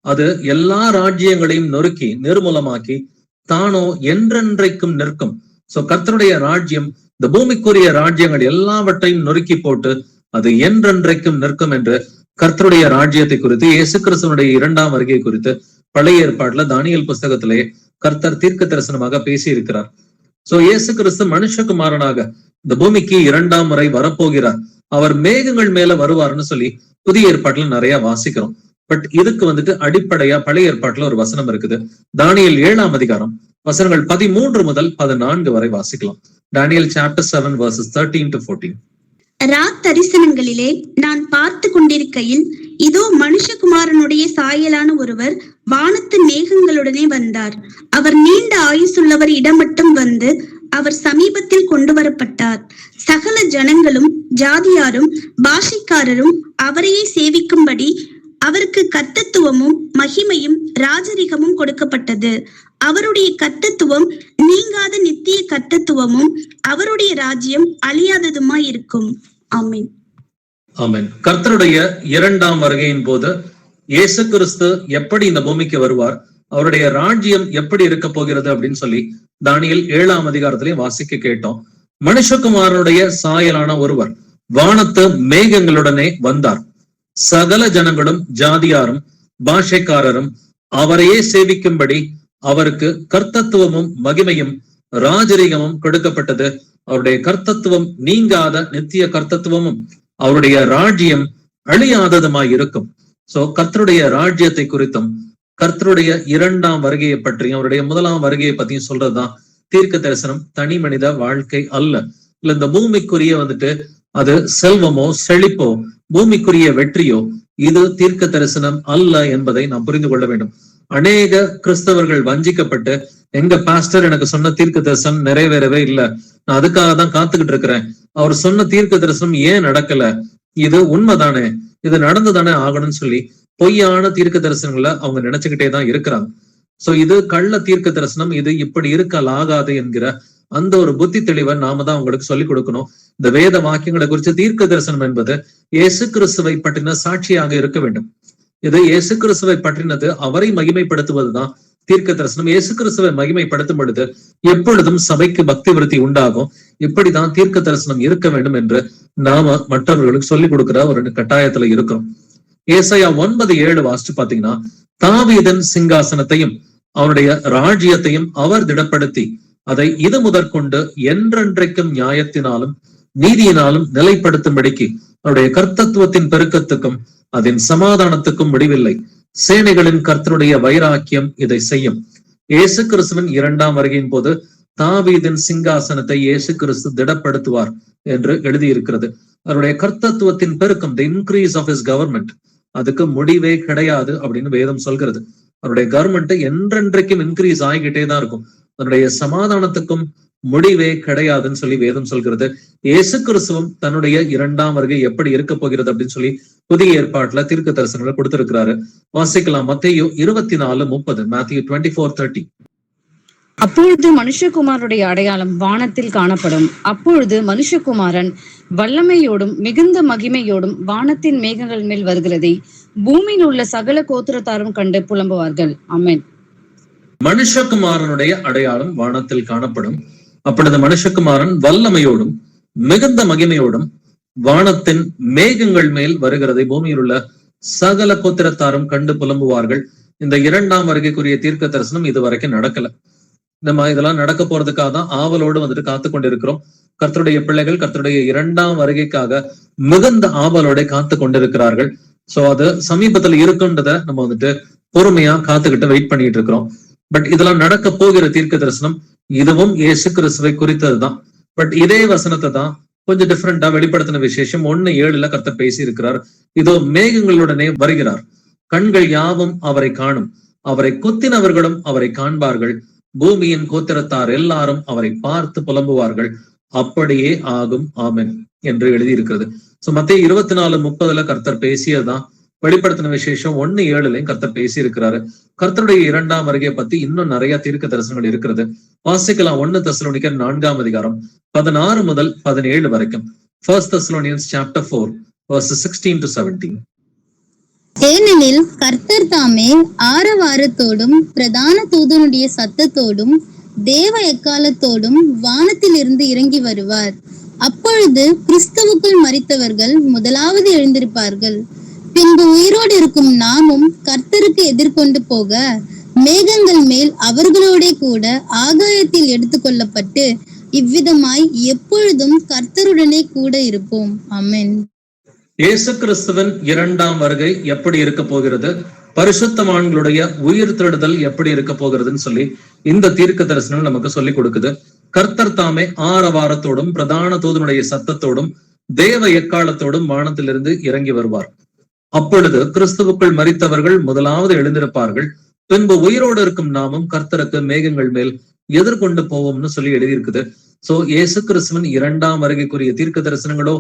அது எல்லா ராஜ்யங்களையும் நொறுக்கி நிர்மூலமாக்கி தானோ என்றென்றைக்கும் நிற்கும். சோ கர்த்தருடைய ராஜ்யம், இந்த பூமிக்குரிய ராஜ்யங்கள் எல்லாவற்றையும் நொறுக்கி போட்டு அது என்றென்றைக்கும் நிற்கும் என்று கர்த்தருடைய ராஜ்யத்தை குறித்து இயேசு கிறிஸ்துவனுடைய 2ஆம் வருகை குறித்து பழைய ஏற்பாட்டுல தானியேல் புஸ்தகத்திலே கர்த்தர் தீர்க்க தரிசனமாக பேசி இருக்கிறார். சோ இயேசு கிறிஸ்து மனுஷகுமாரனாக இந்த பூமிக்கு 2ஆம் முறை வரப்போகிறார். அவர் மேகங்கள் மேல வருவார்னு சொல்லி புதிய ஏற்பாட்டுல நிறைய வாசிக்கிறோம். பட் இதுக்கு வந்துட்டு அடிப்படையா பழைய ஏற்பாட்டுல ஒரு வசனம் இருக்குது. தானியேல் 7ஆம் அதிகாரம் வசனங்கள் 13 முதல் 14 வரை வாசிக்கலாம். Daniel chapter 7 verses 13 to 14. தரிசனங்களிலே நான் பார்த்து கொண்டிருக்கையில் இதோ மனுஷகுமாரனுடைய சாயலான ஒருவர் வானத்து மேகங்களுடனே வந்தார். அவர் நீண்ட ஆயுசுள்ளவர் இடம் மட்டும் வந்து அவர் சமீபத்தில் கொண்டு வரப்பட்டார். சகல ஜனங்களும் ஜாதியாரும் பாஷைக்காரரும் அவரையே சேவிக்கும்படி அவருக்கு கர்த்தத்துவமும் மகிமையும் ராஜரிகமும் கொடுக்கப்பட்டது. அவருடைய கர்த்தத்துவம் நீங்காத நித்திய கர்த்தத்துவமும் அவருடைய ராஜ்யம் அழியாததுமாய் இருக்கும். ஆமென். ஆமென். கர்த்தருடைய 2ஆம் வருகையின் போது இயேசு கிறிஸ்து எப்படி இந்த பூமிக்கு வருவார், அவருடைய ராஜ்யம் எப்படி இருக்க போகிறது அப்படின்னு சொல்லி தானியேல் 7ஆம் அதிகாரத்திலே வாசிக்க கேட்டோம். மனுஷகுமாரனுடைய சாயலான ஒருவர் வானத்து மேகங்களுடனே வந்தார். சகல ஜனங்களும் ஜாதியாரும் பாஷைக்காரரும் அவரையே சேவிக்கும்படி அவருக்கு கர்த்தத்துவமும் மகிமையும் ராஜரீகமும் கொடுக்கப்பட்டது. அவருடைய கர்த்தத்துவம் நீங்காத நித்திய கர்த்தத்துவமும் அவருடைய ராஜ்யம் அழியாததுமாய் இருக்கும். சோ கர்த்தருடைய ராஜ்யத்தை குறித்தும் கர்த்தருடைய 2ஆம் வருகையை பற்றியும் அவருடைய 1ஆம் வருகையை பத்தியும் சொல்றதுதான் தீர்க்க தரிசனம். தனி மனித வாழ்க்கை அல்ல. இல்ல இந்த பூமிக்குரிய அது செல்வமோ செழிப்போ பூமிக்குரிய வெற்றியோ இது தீர்க்க தரிசனம் அல்ல என்பதை நாம் புரிந்து கொள்ள வேண்டும். அநேக கிறிஸ்தவர்கள் வஞ்சிக்கப்பட்டு எங்க பாஸ்டர் எனக்கு சொன்ன தீர்க்க தரிசனம் நிறைவேறவே இல்லை, நான் அதுக்காக தான் காத்துக்கிட்டு இருக்கிறேன், அவர் சொன்ன தீர்க்க தரிசனம் ஏன் நடக்கல, இது உண்மைதானே, இது நடந்துதானே ஆகணும்னு சொல்லி பொய்யான தீர்க்க தரிசனங்களை அவங்க நினைச்சுக்கிட்டே தான் இருக்கிறாங்க. சோ இது கள்ள தீர்க்க தரிசனம், இது இப்படி இருக்கலாகாது என்கிற அந்த ஒரு புத்தி தெளிவை நாம தான் உங்களுக்கு சொல்லிக் கொடுக்கணும். இந்த வேத வாக்கியங்களை குறித்து தீர்க்க தரிசனம் என்பது இயேசு கிறிஸ்துவை பற்றின சாட்சியாக இருக்க வேண்டும். இது இயேசு கிறிஸ்துவை பற்றினது, அவரை மகிமைப்படுத்துவதுதான் தீர்க்க தரிசனம். இயேசு கிறிஸ்துவை மகிமைப்படுத்தும் பொழுது எப்பொழுதும் சபைக்கு பக்தி விருத்தி உண்டாகும். இப்படிதான் தீர்க்க தரிசனம் இருக்க வேண்டும் என்று நாம மற்றவர்களுக்கு சொல்லிக் கொடுக்கிற ஒரு கட்டாயத்துல இருக்கிறோம். ஏசாயா 9:7 வாசிச்சு பாத்தீங்கன்னா, தாவீதின் சிங்காசனத்தையும் அவருடைய ராஜ்யத்தையும் அவர் திடப்படுத்தி அதை இது முதற்கொண்டு என்றென்றைக்கும் நியாயத்தினாலும் நீதியினாலும் நிலைப்படுத்தும்படிக்கு அவருடைய கர்த்தத்துவத்தின் பெருக்கத்துக்கும் அதன் சமாதானத்துக்கும் முடிவில்லை. சேனைகளின் கர்த்தருடைய வைராக்கியம் இதை செய்யும். இயேசு கிறிஸ்துவின் 2ஆம் வருகையின் போது தாவீதின் சிங்காசனத்தை இயேசு கிறிஸ்து திடப்படுத்துவார் என்று எழுதியிருக்கிறது. அவருடைய கர்த்தத்துவத்தின் பெருக்கம், the increase of his government, அதுக்கு முடிவே கிடையாது அப்படின்னு வேதம் சொல்கிறது. அவருடைய கவர்மெண்ட் என்றென்றைக்கும் இன்க்ரீஸ் ஆகிக்கிட்டே தான் இருக்கும். அதனுடைய சமாதானத்துக்கும் முடிவே கிடையாதுன்னு சொல்லி வேதம் சொல்கிறது. இயேசு கிறிஸ்துவும் தன்னுடைய 2ஆம் வருகை எப்படி இருக்க போகிறது அப்படின்னு சொல்லி புதிய ஏற்பாட்டுல தீர்க்க தரிசனங்களை கொடுத்திருக்கிறாரு. வாசிக்கலாம். மத்தேயு 24:30, Matthew 24:30. அப்பொழுது மனுஷகுமாரனுடைய அடையாளம் வானத்தில் காணப்படும். அப்பொழுது மனுஷகுமாரன் வல்லமையோடும் மிகுந்த மகிமையோடும் வானத்தின் மேகங்கள் மேல் வருகிறதை பூமியில் உள்ள சகல கோத்திரத்தாரும் கண்டு புலம்புவார்கள். ஆமென். மனுஷகுமாரனுடைய அடையாளம் வானத்தில் காணப்படும். அப்பொழுது மனுஷகுமாரன் வல்லமையோடும் மிகுந்த மகிமையோடும் வானத்தின் மேகங்கள் மேல் வருகிறதை பூமியில் உள்ள சகல கோத்திரத்தாரும் கண்டு புலம்புவார்கள். இந்த 2ஆம் வருகைக்குரிய தீர்க்க தரிசனம் இதுவரைக்கும் நடக்கல. நம்ம இதெல்லாம் நடக்க போறதுக்காக தான் ஆவலோடு காத்து கொண்டிருக்கிறோம். கர்த்தருடைய பிள்ளைகள் கர்த்தருடைய 2ஆம் வருகைக்காக மிகுந்த ஆவலோட காத்து கொண்டிருக்கிறார்கள். சோ அது சமீபத்துல இருக்குன்றத நம்ம பொறுமையா காத்துக்கிட்டு வெயிட் பண்ணிட்டு இருக்கிறோம். பட் இதெல்லாம் நடக்க போகிற தீர்க்க தரிசனம் இதுவும் இயேசு கிறிஸ்துவை குறித்ததுதான். பட் இதே வசனத்தை தான் கொஞ்சம் டிஃபரெண்டா வெளிப்படுத்தின விசேஷம் 1:7 கர்த்தர் பேசி இருக்கிறார். இதோ மேகங்களுடனே வருகிறார், கண்கள் யாவும் அவரை காணும், அவரை குத்தினவர்களும் அவரை காண்பார்கள், பூமியின் கோத்திரத்தார் எல்லாரும் அவரை பார்த்து புலம்புவார்கள், அப்படியே ஆகும், ஆமென் என்று எழுதியிருக்கிறது. சோ மத்தேயு 24:30 கர்த்தர் பேசியதுதான் வெளிப்படுத்தின விசேஷம் 1:7 கர்த்தர் பேசி இருக்கிறாரு. கர்த்தருடைய 2ஆம் வருகையை பத்தி இன்னும் நிறைய தீர்க்க தரிசனங்கள் இருக்கிறது. வாசிக்கலாம். 1 தெசலோனிக்கர் 4ஆம் அதிகாரம் 16 முதல் 17 வரைக்கும். 1 Thessalonians chapter 4 verses 16 to 17. ஏனெனில் கர்த்தர் தாமே ஆரவாரத்தோடும் பிரதான தூதனுடைய சத்தத்தோடும் தேவ எக்காலத்தோடும் வானத்திலிருந்து இறங்கி வருவார். அப்பொழுது கிறிஸ்துவுக்குள் மரித்தவர்கள் முதலாவது எழுந்திருப்பார்கள். பின்பு உயிரோடு இருக்கும் நாமும் கர்த்தருக்கு எதிர்கொண்டு போக மேகங்கள் மேல் அவர்களோட கூட ஆகாயத்தில் எடுத்துக்கொள்ளப்பட்டு இவ்விதமாய் எப்பொழுதும் கர்த்தருடனே கூட இருப்போம். ஆமென். இயேசு கிறிஸ்துவின் 2ஆம் வருகை எப்படி இருக்க போகிறது, பரிசுத்தவான்களுடைய உயிர் தேடுதல் எப்படி இருக்க போகிறதுன்னு சொல்லி இந்த தீர்க்க தரிசனம் நமக்கு சொல்லி கொடுக்குது. கர்த்தர் தாமே ஆரவாரத்தோடும் பிரதான தூதனுடைய சத்தத்தோடும் தேவ எக்காலத்தோடும் வானத்திலிருந்து இறங்கி வருவார். அப்பொழுது கிறிஸ்துவுக்குள் மரித்தவர்கள் முதலாவது எழுந்திருப்பார்கள். பின்பு உயிரோடு இருக்கும் நாமும் கர்த்தருக்கு மேகங்கள் மேல் எதிர்கொண்டு போவோம்னு சொல்லி எழுதியிருக்குது. சோ இயேசு கிறிஸ்துவின் 2ஆம் வருகைக்குரிய தீர்க்க தரிசனங்களோ,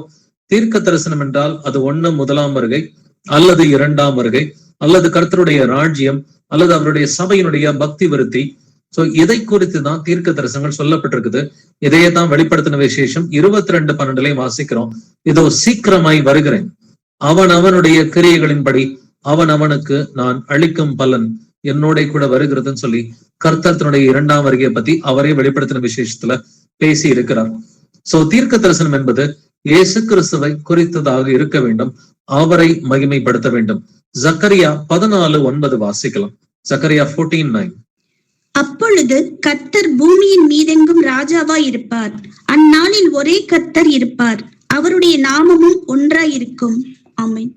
தீர்க்க தரிசனம் என்றால் அது 1 முதலாம் வருகை அல்லது 2ஆம் வருகை அல்லது கர்த்தருடைய ராஜ்யம் அல்லது அவருடைய சபையினுடைய பக்தி விருத்தி. சோ இதை குறித்து தான் தீர்க்க தரிசனங்கள் சொல்லப்பட்டிருக்குது. இதையே தான் வெளிப்படுத்தின விசேஷம் 22:12 வாசிக்கிறோம். இதோ சீக்கிரமாய் வருகிறேன், அவன் அவனுடைய கிரியைகளின்படி அவன் அவனுக்கு நான் அளிக்கும் பலன் என்னோட கூட வருகிறதுன்னு சொல்லி கர்த்தர் தன்னுடைய 2ஆம் வருகையை பத்தி அவரே வெளிப்படுத்தின விசேஷத்துல பேசி இருக்கிறார். சோ தீர்க்க தரிசனம் என்பது இயேசு கிறிஸ்துவை குறித்ததாக இருக்க வேண்டும், அவரை மகிமைப்படுத்த வேண்டும். ஜக்கரியா 14:9 வாசிக்கலாம். ஜக்கரியா 14:9. அப்பொழுது கர்த்தர் பூமியின் மீதெங்கும் ராஜாவாய் இருப்பார். அந்நாளில் ஒரே கர்த்தர் இருப்பார், அவருடைய நாமமும் ஒன்றாயிருக்கும். ஆமென்.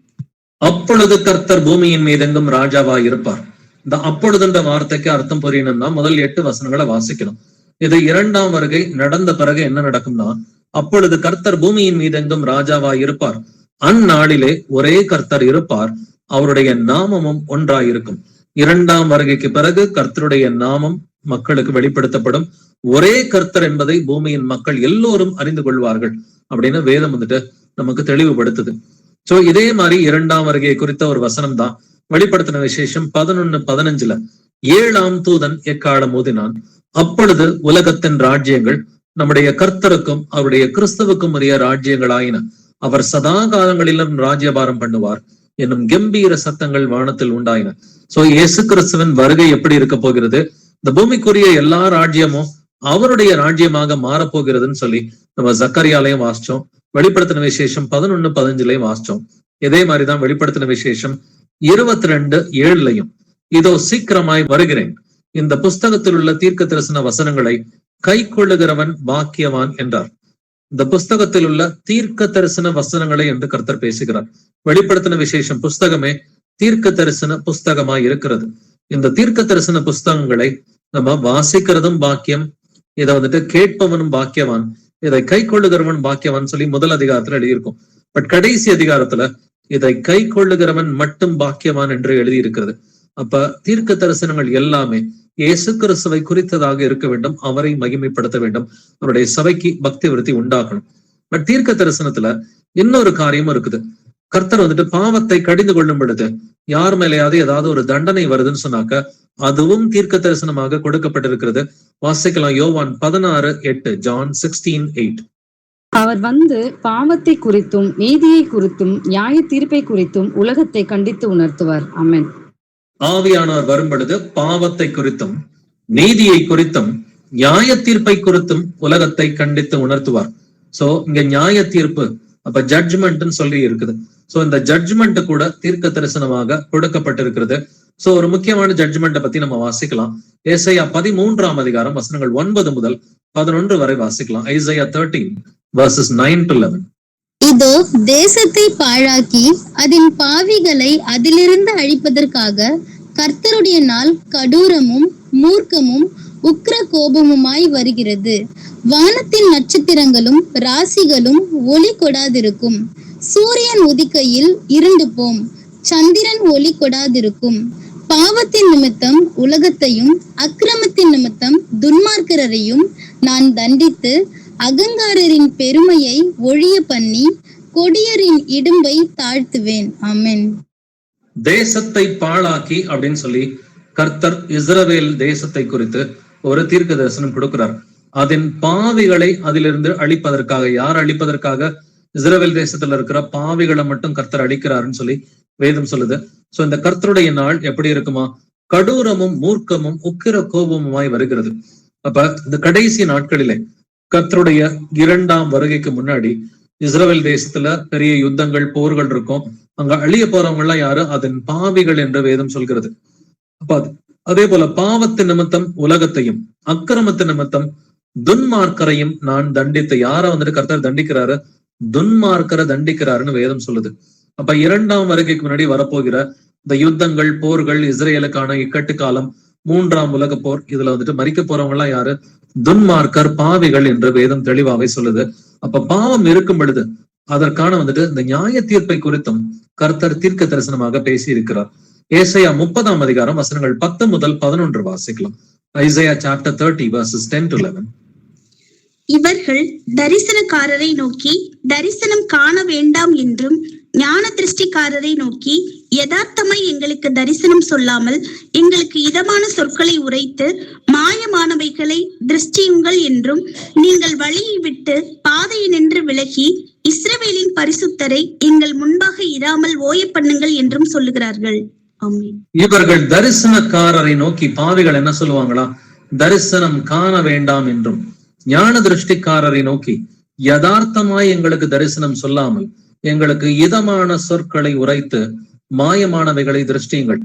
அப்பொழுது கர்த்தர் பூமியின் மீதெங்கும் ராஜாவாய் இருப்பார். இந்த அப்பொழுதுன்ற வார்த்தைக்கு அர்த்தம் புரியணும்னா முதல் 8 வசனங்களை வாசிக்கணும். இது 2ஆம் வருகை நடந்த பிறகு என்ன நடக்கும்னா, அப்பொழுது கர்த்தர் பூமியின் மீதெங்கும் ராஜாவாய் இருப்பார், அந்நாளிலே ஒரே கர்த்தர் இருப்பார், அவருடைய நாமமும் ஒன்றாயிருக்கும். 2ஆம் வருகைக்கு பிறகு கர்த்தருடைய நாமம் மக்களுக்கு வெளிப்படுத்தப்படும். ஒரே கர்த்தர் என்பதை பூமியின் மக்கள் எல்லோரும் அறிந்து கொள்வார்கள் அப்படின்னு வேதம் நமக்கு தெளிவுபடுத்துது. சோ இதே மாதிரி 2ஆம் வருகையை குறித்த ஒரு வசனம் தான் வெளிப்படுத்தின விசேஷம் 11:15. 7ஆம் தூதன் எக்காலம் ஊதினான், அப்பொழுது உலகத்தின் ராஜ்யங்கள் நம்முடைய கர்த்தருக்கும் அவருடைய கிறிஸ்துவுக்கும் உரிய ராஜ்யங்களாயின, அவர் சதா காலங்களிலும் ராஜ்யபாரம் பண்ணுவார் என்னும் கம்பீர சத்தங்கள் வானத்தில் உண்டாயின. சோ இயேசு கிறிஸ்துவின் வருகை எப்படி இருக்க போகிறது? இந்த பூமிக்குரிய எல்லா ராஜ்யமும் அவருடைய ராஜ்யமாக மாறப்போகிறதுன்னு சொல்லி நம்ம ஜக்கரியாலையும் வாசிச்சோம், வெளிப்படுத்தின விசேஷம் 11:15 வாசிச்சோம். இதே மாதிரிதான் வெளிப்படுத்தின விசேஷம் 22:7 இதோ சீக்கிரமாய் வருகிறேன், இந்த புஸ்தகத்தில் உள்ள தீர்க்க தரிசன வசனங்களை கை கொள்ளுகிறவன் பாக்கியவான் என்றார். இந்த புஸ்தகத்தில் உள்ள தீர்க்க தரிசன வசனங்களை என்று கர்த்தர் பேசுகிறார். வெளிப்படுத்தின விசேஷம் புஸ்தகமே தீர்க்க தரிசன புஸ்தகமாய் இருக்கிறது. இந்த தீர்க்க தரிசன புஸ்தகங்களை நம்ம வாசிக்கிறதும் பாக்கியம், இதை கேட்பவனும் பாக்கியவான், இதை கை கொள்ளுகிறவன் பாக்கியவான் சொல்லி முதல் அதிகாரத்துல எழுதியிருக்கும். பட் கடைசி அதிகாரத்துல இதை கை கொள்ளுகிறவன் மட்டும் பாக்கியவான் என்று எழுதியிருக்கிறது. அப்ப தீர்க்க தரிசனங்கள் எல்லாமே இயேசு கிறிஸ்துவை குறித்ததாக இருக்க வேண்டும், அவரை மகிமைப்படுத்த வேண்டும், அவருடைய சபைக்கு பக்தி விருத்தி உண்டாக்கணும். பட் தீர்க்க தரிசனத்துல இன்னொரு காரியமும் இருக்குது. கர்த்தர் பாவத்தை கடிந்து கொள்ளும் பொழுது யார் மேலேயாவது ஏதாவது ஒரு தண்டனை வருதுன்னு சொன்னாக்க அதுவும் தீர்க்க தரிசனமாக கொடுக்கப்பட்டிருக்கிறது. வாசிக்கலாம் யோவான் 16:8. ஜான் 16:8. அவர் வந்து பாவத்தை குறித்தும் நீதியை குறித்தும் நியாய தீர்ப்பை குறித்தும் உலகத்தை கண்டித்து உணர்த்துவார். ஆமென். ஆவியானவர் வரும் பொழுது பாவத்தை குறித்தும் நீதியை குறித்தும் நியாய தீர்ப்பை குறித்தும் உலகத்தை கண்டித்து உணர்த்துவார். சோ இங்க நியாய தீர்ப்பு, அப்ப ஜட்ஜ்மெண்ட்னு சொல்லி இருக்குது. சோ இந்த ஜட்ஜ்மெண்ட் கூட தீர்க்க தரிசனமாக கொடுக்கப்பட்டிருக்கிறது. சோ ஒரு முக்கியமான ஜட்ஜ்மெண்ட்டை பத்தி நம்ம வாசிக்கலாம். ஏசாயா 13ஆம் அதிகாரம் வசனங்கள் 9 முதல் 11 வரை வாசிக்கலாம். ஐசாயா 13:9-11. இதோ தேசத்தை பாழாக்கி அதன் பாவிகளை அதிலிருந்து அழிப்பதற்காக கர்த்தருடைய நாள் கடூரமும் மூர்க்கமும் உக்கிர கோபமுமாய் வருகிறது. வானத்தின் நட்சத்திரங்களும் ராசிகளும் ஒளி கொடாதிருக்கும். சூரியன் உதிக்கையில் இருண்டு போம், சந்திரன் ஒளி கொடாதிருக்கும். பாவத்தின் நிமித்தம் உலகத்தையும் அக்கிரமத்தின் நிமித்தம் துன்மார்க்கரையும் நான் தண்டித்து அகங்காரரின் பெருமையை ஒழிய பண்ணி கொடியரின் இடும்பை தாழ்த்துவேன். ஆமென். தேசத்தை பாழாக்கி அப்படின்னு சொல்லி கர்த்தர் இஸ்ரவேல் தேசத்தை குறித்து ஒரு தீர்க்க தரிசனம் கொடுக்கிறார். அதன் பாவிகளை அதிலிருந்து அழிப்பதற்காக, யார் அழிப்பதற்காக? இஸ்ரவேல் தேசத்துல இருக்கிற பாவிகளை மட்டும் கர்த்தர் அழிக்கிறாருன்னு சொல்லி வேதம் சொல்லுது. சோ இந்த கர்த்தருடைய நாள் எப்படி இருக்குமா? கடூரமும் மூர்க்கமும் உக்கிர கோபமுமாய் வருகிறது. அப்ப இந்த கடைசி நாட்களிலே கர்த்தருடைய 2ஆம் வருகைக்கு முன்னாடி இஸ்ரவேல் தேசத்துல பெரிய யுத்தங்கள் போர்கள் இருக்கும். அங்க அழிய போறவங்க எல்லாம் யாரு? அதன் பாவிகள் என்று வேதம் சொல்கிறது. அப்ப அதே போல பாவத்தின் நிமித்தம் உலகத்தையும் அக்கிரமத்தின் நிமித்தம் துன்மார்க்கரையும் நான் தண்டித்து, யார கர்த்தர் தண்டிக்கிறாரு? துன்மார்க்கரை தண்டிக்கிறாருன்னு வேதம் சொல்லுது. அப்ப 2ஆம் வருகைக்கு முன்னாடி வரப்போகிற இந்த யுத்தங்கள் போர்கள், இஸ்ரேலுக்கான இக்கட்டு காலம், 3ஆம் உலக போர், இதுல மரிக்க போறவங்க எல்லாம் யாரு? துன்மார்க்கர், பாவிகள் என்று வேதம் தெளிவாவே சொல்லுது. அப்ப பாவம் இருக்கும் பொழுது அதற்கான இந்த நியாய தீர்ப்பை குறித்தும் கர்த்தர் தீர்க்க தரிசனமாக பேசி இருக்கிறார். ஏசாயா 30ஆம் அதிகாரம் வசனங்கள் 10 முதல் 11 வாசிக்கலாம். Isaiah chapter 30 verses 10-11. இவர்கள் தரிசனக்காரரை நோக்கி தரிசனம் காண வேண்டாம் என்றும், ஞான திருஷ்டிக்காரரை நோக்கி யதார்த்தமாய் எங்களுக்கு தரிசனம் சொல்லாமல் எங்களுக்கு இதமான சொற்களை உரைத்து மாயமானவைகளை திருஷ்டியுங்கள் என்றும், நீங்கள் வழியை விட்டு பாதையை நின்று விலகி இஸ்ரவேலின் பரிசுத்தரை எங்கள் முன்பாக இராமல் ஓய பண்ணுங்கள் என்றும் சொல்லுகிறார்கள். ஆமென். இவர்கள் தரிசனக்காரரை நோக்கி பாவிகள் என்ன சொல்லுவாங்களா? தரிசனம் காண வேண்டாம் என்றும், ஞான திருஷ்டிக்காரரை நோக்கி யதார்த்தமாய் எங்களுக்கு தரிசனம் சொல்லாமல் எங்களுக்கு இதமான சொற்களை உரைத்து மாயமானவைகளை திருஷ்டியுங்கள்.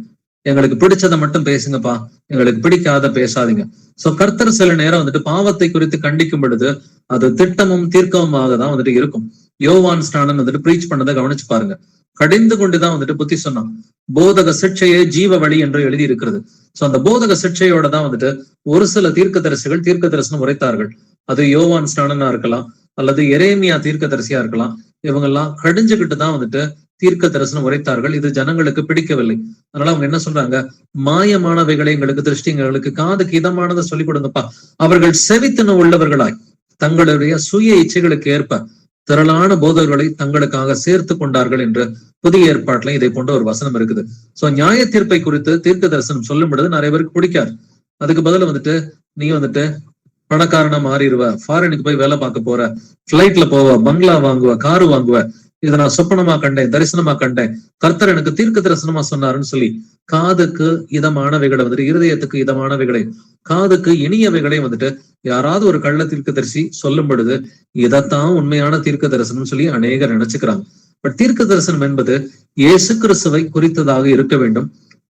எங்களுக்கு பிடிச்சதை மட்டும் பேசுங்கப்பா, எங்களுக்கு பிடிக்காத பேசாதீங்க. சோ கர்த்தர் சில நேரம் வந்துட்டு பாவத்தை குறித்து கண்டிக்கும் பொழுது அது திட்டமும் தீர்க்கமுமாக தான் வந்துட்டு இருக்கும். யோவான் ஸ்நானன் வந்துட்டு பிரீச் பண்ணதை கவனிச்சு பாருங்க. கடிந்து கொண்டுதான் வந்துட்டு புத்தி சொன்னான். போதக சிட்சையே ஜீவ வழி என்று எழுதி இருக்கிறது. சோ அந்த போதக சிட்சையோட தான் வந்துட்டு ஒரு சில தீர்க்கதரிசிகள் தீர்க்க தரிசனம் உரைத்தார்கள். அது யோவான் ஸ்நானனா இருக்கலாம், அல்லது எரேமியா தீர்க்கதரிசியா இருக்கலாம். இவங்க எல்லாம் கடிஞ்சுக்கிட்டு தான் வந்துட்டு தீர்க்க தரிசனம் உரைத்தார்கள். இது ஜனங்களுக்கு பிடிக்கவில்லை. அதனால அவங்க என்ன சொல்றாங்க? மாயமானவைகளை எங்களுக்கு திருஷ்டிங்க, எங்களுக்கு காதுக்கு இதமானதை சொல்லிக் கொடுங்கப்பா. அவர்கள் செவித்தன உள்ளவர்களாய் தங்களுடைய சுய இச்சைகளுக்கு ஏற்ப திரளான போதகர்களை தங்களுக்காக சேர்த்து கொண்டார்கள் என்று புதிய ஏற்பாட்டுல இதை போன்ற ஒரு வசனம் இருக்குது. சோ நியாய தீர்ப்பை குறித்து தீர்க்க தரிசனம் சொல்லும் பொழுது நிறைய பேருக்கு பிடிக்காது. அதுக்கு பதில் வந்துட்டு நீ வந்துட்டு பணக்காரனா மாறிடுவ, ஃபாரினுக்கு போய் வேலை பார்க்க போற, பிளைட்ல போவ, பங்களா வாங்குவ, காரு வாங்குவ, இதை நான் சொப்பனமா கண்டேன், தரிசனமா கண்டேன், கர்த்தர் எனக்கு தீர்க்க தரிசனமா சொன்னாருன்னு சொல்லி காதுக்கு இதமானவைகளை வந்துட்டு, இருதயத்துக்கு இதமானவைகளை, காதுக்கு இனியவைகளை வந்துட்டு யாராவது ஒரு கள்ள தீர்க்க தரிசி சொல்லும் பொழுது இதைத்தான் உண்மையான தீர்க்க தரிசனம் சொல்லி அநேகர் நினைச்சுக்கிறாங்க. பட் தீர்க்க தரிசனம் என்பது இயேசு கிறிஸ்துவை குறித்ததாக இருக்க வேண்டும்.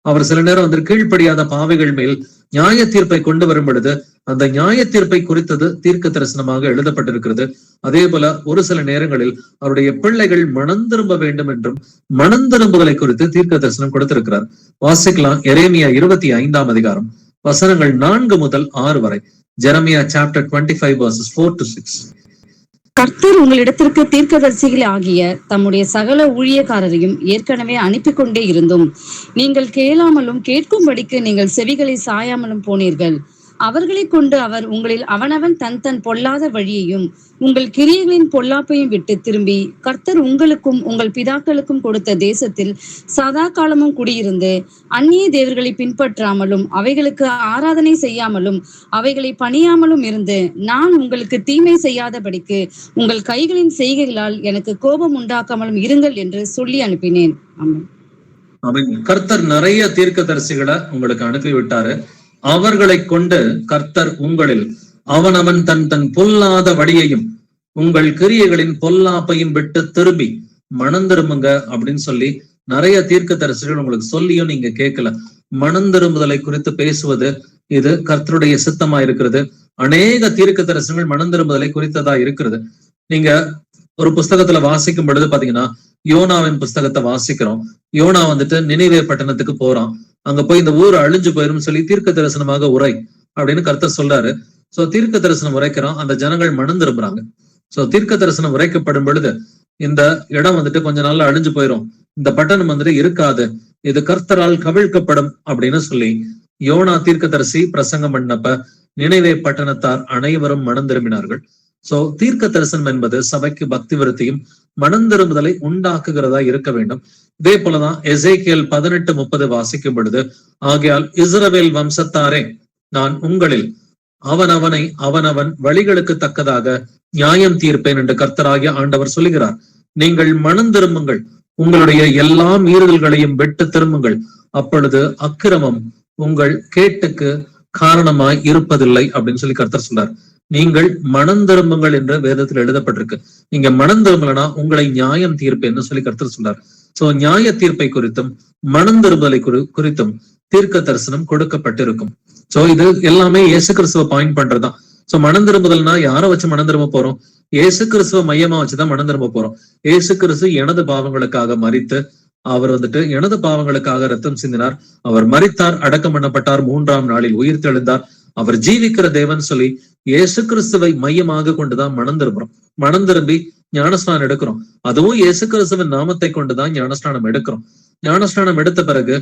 அவர் சில நேரம் வந்து கீழ்ப்படியாத பாவைகள் மேல் நியாய தீர்ப்பை கொண்டு வரும் பொழுது அந்த நியாய தீர்ப்பை குறித்தது தீர்க்க தரிசனமாக எழுதப்பட்டிருக்கிறது. அதே போல ஒரு சில நேரங்களில் அவருடைய பிள்ளைகள் மனம் திரும்ப வேண்டும் என்றும் மனம் திரும்புதலை குறித்து தீர்க்க தரிசனம் கொடுத்திருக்கிறார். வாசிக்கலாம் எரேமியா 25ஆம் அதிகாரம் வசனங்கள் 4 முதல் 6 வரை. Jeremiah chapter 25 verses 4 to 6. கர்த்தர் உங்களிடத்திற்கு தீர்க்கதரிசிகள் ஆகிய தம்முடைய சகல ஊழியக்காரரையும் ஏற்கனவே அனுப்பி கொண்டே இருந்தும் நீங்கள் கேளாமலும் கேட்கும்படிக்கு நீங்கள் செவிகளை சாயாமலும் போனீர்கள். அவர்களை கொண்டு அவர் உங்களில் அவனவன் தன் தன் பொல்லாத வழியையும் உங்கள் கிரியைகளின் பொல்லாப்பையும் விட்டு திரும்பி கர்த்தர் உங்களுக்கும் உங்கள் பிதாக்களுக்கும் கொடுத்த தேசத்தில் சதா காலமும் குடியிருந்து அந்நிய தேவர்களை பின்பற்றாமலும் அவைகளுக்கு ஆராதனை செய்யாமலும் அவைகளை பணியாமலும் இருந்து நான் உங்களுக்கு தீமை செய்யாதபடிக்கு உங்கள் கைகளின் செய்கைகளால் எனக்கு கோபம் உண்டாக்காமலும் இருங்கள் என்று சொல்லி அனுப்பினேன். ஆமென். கர்த்தர் நிறைய தீர்க்கதரிசிகளை உங்களுக்கு அனுப்பி விட்டாரு. அவர்களை கொண்டு கர்த்தர் உங்களில் அவனவன் தன் தன் பொல்லாத வழியையும் உங்கள் கிரியைகளின் பொல்லாப்பையும் விட்டு திரும்பி மனம் திரும்புங்க அப்படின்னு சொல்லி நிறைய தீர்க்க தரிசிகள் உங்களுக்கு சொல்லியும் நீங்க கேட்கல. மனம் திரும்புதலை குறித்து பேசுவது இது கர்த்தருடைய சித்தமா இருக்கிறது. அநேக தீர்க்க தரிசனங்கள் மனம் திரும்புதலை குறித்ததா இருக்கிறது. நீங்க ஒரு புஸ்தகத்துல வாசிக்கும் பொழுது பாத்தீங்கன்னா யோனாவின் புஸ்தகத்தை வாசிக்கிறோம். யோனா வந்துட்டு நினிவே பட்டணத்துக்கு போறான். அங்க போய் இந்த ஊர் அழிஞ்சு போயிரும் சொல்லி தீர்க்க தரிசனமாக உரை அப்படின்னு கர்த்தர் சொல்றாரு. சோ தீர்க்க தரிசனம் உரைக்கிறோம், அந்த ஜனங்கள் மனம் திரும்புறாங்க. சோ தீர்க்க தரிசனம் உரைக்கப்படும் பொழுது இந்த இடம் வந்துட்டு கொஞ்ச நாள்ல அழிஞ்சு போயிரும், இந்த பட்டணம் வந்துட்டு இருக்காது, இது கர்த்தரால் கவிழ்க்கப்படும் அப்படின்னு சொல்லி யோனா தீர்க்கதரிசி பிரசங்கம் பண்ணப்ப நினைவே பட்டணத்தார் அனைவரும் மனம் திரும்பினார்கள். சோ தீர்க்க தரிசனம் என்பது சபைக்கு பக்தி விருத்தியும் மனம் திரும்புதலை உண்டாக்குகிறதா இருக்க வேண்டும். இதே போலதான் எசேக்கியேல் 18:30 வாசிக்கும் பொழுது ஆகையால் இஸ்ரவேல் வம்சத்தாரே நான் உங்களில் அவனவன் வழிகளுக்கு தக்கதாக நியாயம் தீர்ப்பேன் என்று கர்த்தராகிய ஆண்டவர் சொல்லுகிறார். நீங்கள் மனம் திரும்புங்கள், உங்களுடைய எல்லா மீறுதல்களையும் விட்டு திரும்புங்கள், அப்பொழுது அக்கிரமம் உங்கள் கேட்டுக்கு காரணமாய் இருப்பதில்லை அப்படின்னு சொல்லி கர்த்தர் சொல்றார். நீங்கள் மனம் திரும்புங்கள் என்று வேதத்தில் எழுதப்பட்டிருக்கு. நீங்க மனம் திரும்பலனா உங்களை நியாயம் தீர்ப்பேன்னு சொல்லி கர்த்தர் சொல்றார். சோ நியாய தீர்ப்பை குறித்தும் மனம் திரும்பலை குறித்தும் தீர்க்க தரிசனம் கொடுக்கப்பட்டிருக்கும். சோ இது எல்லாமே இயேசு கிறிஸ்துவ பாயிண்ட் பண்றதுதான். சோ மனம் திரும்புதல்னா யாரை வச்சு மனம் திரும்ப போறோம்? இயேசு கிறிஸ்துவ மையமா வச்சுதான் மனம் திரும்ப போறோம். இயேசு கிறிஸ்து எனது பாவங்களுக்காக மரித்து அவர் வந்துட்டு எனது பாவங்களுக்காக ரத்தம் சிந்தினார், அவர் மரித்தார், அடக்கம் பண்ணப்பட்டார், 3ஆம் நாளில் உயிர் தெழுந்தார், அவர் ஜீவிக்கிற தேவன் சொல்லி இயேசு கிறிஸ்துவை மையமாக கொண்டுதான் மனம் திரும்புறோம். மனம் திரும்பி ஞானஸ்நானம் எடுக்கிறோம். அதுவும் இயேசு கிறிஸ்துவின் நாமத்தை கொண்டுதான் ஞானஸ்நானம் எடுக்கிறோம். ஞானஸ்நானம் எடுத்த பிறகு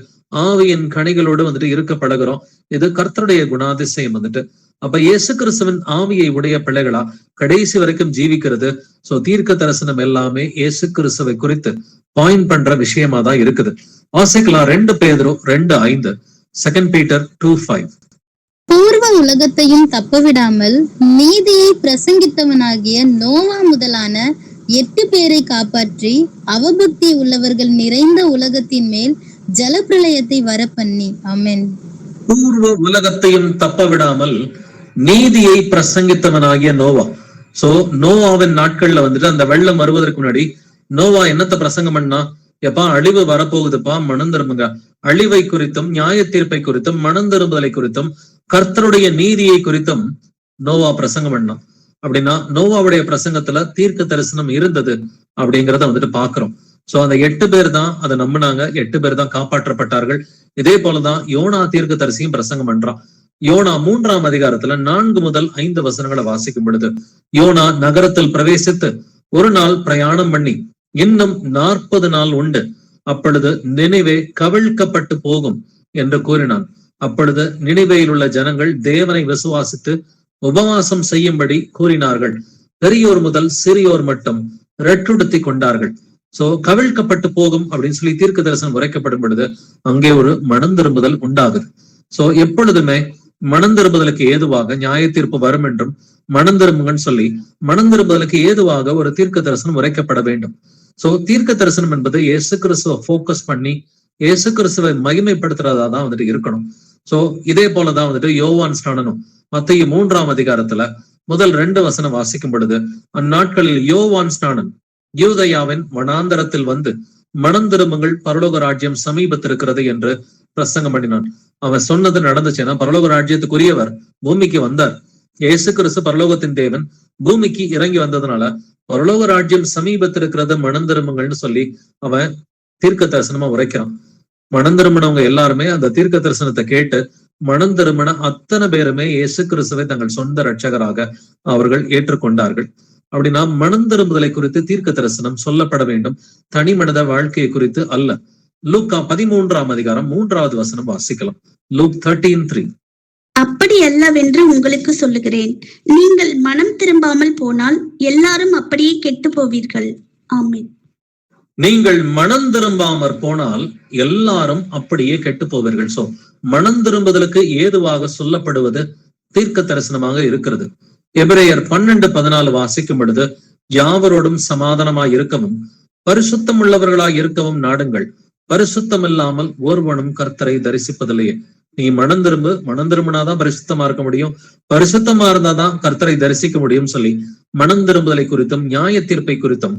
ஆவியின் கனிகளோடு வந்துட்டு இருக்க பழகிறோம். இது கர்த்தருடைய குணாதிசயம் வந்துட்டு. அப்ப இயேசு கிறிஸ்துவின் ஆவியை உடைய பிள்ளைகளா கடைசி வரைக்கும் ஜீவிக்கிறது. சோ தீர்க்க தரிசனம் எல்லாமே இயேசு கிறிஸ்துவை குறித்து பாயிண்ட் பண்ற விஷயமா தான் இருக்குது. வாசிக்கலாம் 2 பேதுரு 2:5, 2 Peter 2:5. பூர்வ உலகத்தையும் தப்பவிடாமல் நீதியை பிரசங்கித்தவனாகிய நோவா முதலான 8 பேரை காப்பாற்றி அவபக்தி உள்ளவர்கள் நிறைந்த உலகத்தின் மேல் ஜலப்பிரளயத்தை வரப்பண்ணி. ஆமென். பூர்வ உலகத்தையும் தப்ப விடாமல் நீதியை பிரசங்கித்தவனாகிய நோவா. சோ நோவாவின் நாட்கள்ல வந்துட்டு அந்த வெள்ளம் வருவதற்கு முன்னாடி நோவா என்னத்த பிரசங்கம் பண்ணா, எப்பா அழிவு வரப்போகுதுப்பா, மனம் திரும்புங்க. அழிவை குறித்தும் நியாய தீர்ப்பை குறித்தும் மனம் திரும்புதலை குறித்தும் கர்த்தருடைய நீதியை குறித்தும் நோவா பிரசங்கம் பண்ணான். அப்படின்னா நோவாவுடைய பிரசங்கத்துல தீர்க்க தரிசனம் இருந்தது அப்படிங்கிறத வந்துட்டு பாக்குறோம். சோ அந்த 8 பேர் தான் அதை நம்பினாங்க, 8 பேர் தான் காப்பாற்றப்பட்டார்கள். இதே போலதான் யோனா தீர்க்க தரிசியும் பிரசங்கம் பண்றான். யோனா 3ஆம் அதிகாரத்துல 4 முதல் 5 வசனங்களை வாசிக்கும் பொழுது, யோனா நகரத்தில் பிரவேசித்து ஒரு நாள் பிரயாணம் பண்ணி இன்னும் 40 நாள் உண்டு, அப்பொழுது நினிவே கவிழ்க்கப்பட்டு போகும் என்று கூறினான். அப்பொழுது நினிவேயில் உள்ள ஜனங்கள் தேவனை விசுவாசித்து உபவாசம் செய்யும்படி கூறினார்கள். பெரியோர் முதல் சிறியோர் மட்டும் ரெட்டுடுத்தி கொண்டார்கள். சோ கவிழ்க்கப்பட்டு போகும் அப்படின்னு சொல்லி தீர்க்க தரிசனம் உரைக்கப்படும் பொழுது அங்கே ஒரு மனம் திரும்புதல் உண்டாகுது. சோ எப்பொழுதுமே மனம் திரும்புதலுக்கு ஏதுவாக நியாய தீர்ப்பு வரும் என்றும் மனம் திரும்புங்கன்னு சொல்லி மனம் திரும்புதலுக்கு ஏதுவாக ஒரு தீர்க்க தரிசனம் உரைக்கப்பட வேண்டும். சோ தீர்க்க தரிசனம் என்பது இயேசு கிறிஸ்துவ போக்கஸ் பண்ணி இயேசு கிறிஸ்துவை மகிமைப்படுத்துறதா தான் வந்துட்டு இருக்கணும். சோ இதே போலதான் வந்துட்டு யோவான் ஸ்நானனும் மத்தேயு 3ஆம் அதிகாரத்துல முதல் 2 வசனம் வாசிக்கும் பொழுது, அந்நாட்களில் யோவான் ஸ்நானன் யூதயாவின் வனாந்தரத்தில் வந்து மனம் திரும்புங்கள், பரலோக ராஜ்யம் சமீபத்திருக்கிறது என்று பிரசங்கம் பண்ணினான். அவன் சொன்னது நடந்துச்சுன்னா பரலோக ராஜ்யத்துக்குரியவர் பூமிக்கு வந்தார். இயேசு கிறிஸ்து பரலோகத்தின் தேவன் பூமிக்கு இறங்கி வந்ததுனால பரலோக ராஜ்யம் சமீபத்திருக்கிறது, மனம் திரும்புங்கள்னு சொல்லி அவன் தீர்க்க தரிசனமா உரைக்கிறான். மனம் திரும்பினவங்க எல்லாருமே அந்த தீர்க்க தரிசனத்தை கேட்டு மனம் திரும்பின அத்தனை பேருமே இயேசு கிறிஸ்துவை தங்கள் சொந்த ரட்சகராக அவர்கள் ஏற்றுக்கொண்டார்கள். அப்படின்னா மனம் திரும்புதலை குறித்து தீர்க்க தரிசனம் சொல்லப்பட வேண்டும், தனி மனித வாழ்க்கையை குறித்து அல்ல. லூக்கா 13ஆம் அதிகாரம் 3வது வசனம் வாசிக்கலாம். லூக் 13:3. அப்படி அல்லவென்று உங்களுக்கு சொல்லுகிறேன், நீங்கள் மனம் திரும்பாமல் போனால் எல்லாரும் அப்படியே கெட்டு போவீர்கள். ஆமென். நீங்கள் மனம் திரும்பாமற் போனால் எல்லாரும் அப்படியே கெட்டு போவீர்கள். சோ மனம் திரும்புதலுக்கு ஏதுவாக சொல்லப்படுவது தீர்க்க தரிசனமாக இருக்கிறது. எபிரேயர் 12:14 வாசிக்கும் பொழுது, யாவரோடும் சமாதானமாய் இருக்கவும் பரிசுத்தம் உள்ளவர்களாய் இருக்கவும் நாடுங்கள், பரிசுத்தம் இல்லாமல் ஒருவனும் கர்த்தரை தரிசிப்பதில்லையே. நீ மனம் திரும்பினாதான் பரிசுத்தமா இருக்க முடியும், பரிசுத்தமா இருந்தாதான் கர்த்தரை தரிசிக்க முடியும் சொல்லி மனம் திரும்புதலை குறித்தும் நியாய தீர்ப்பை குறித்தும்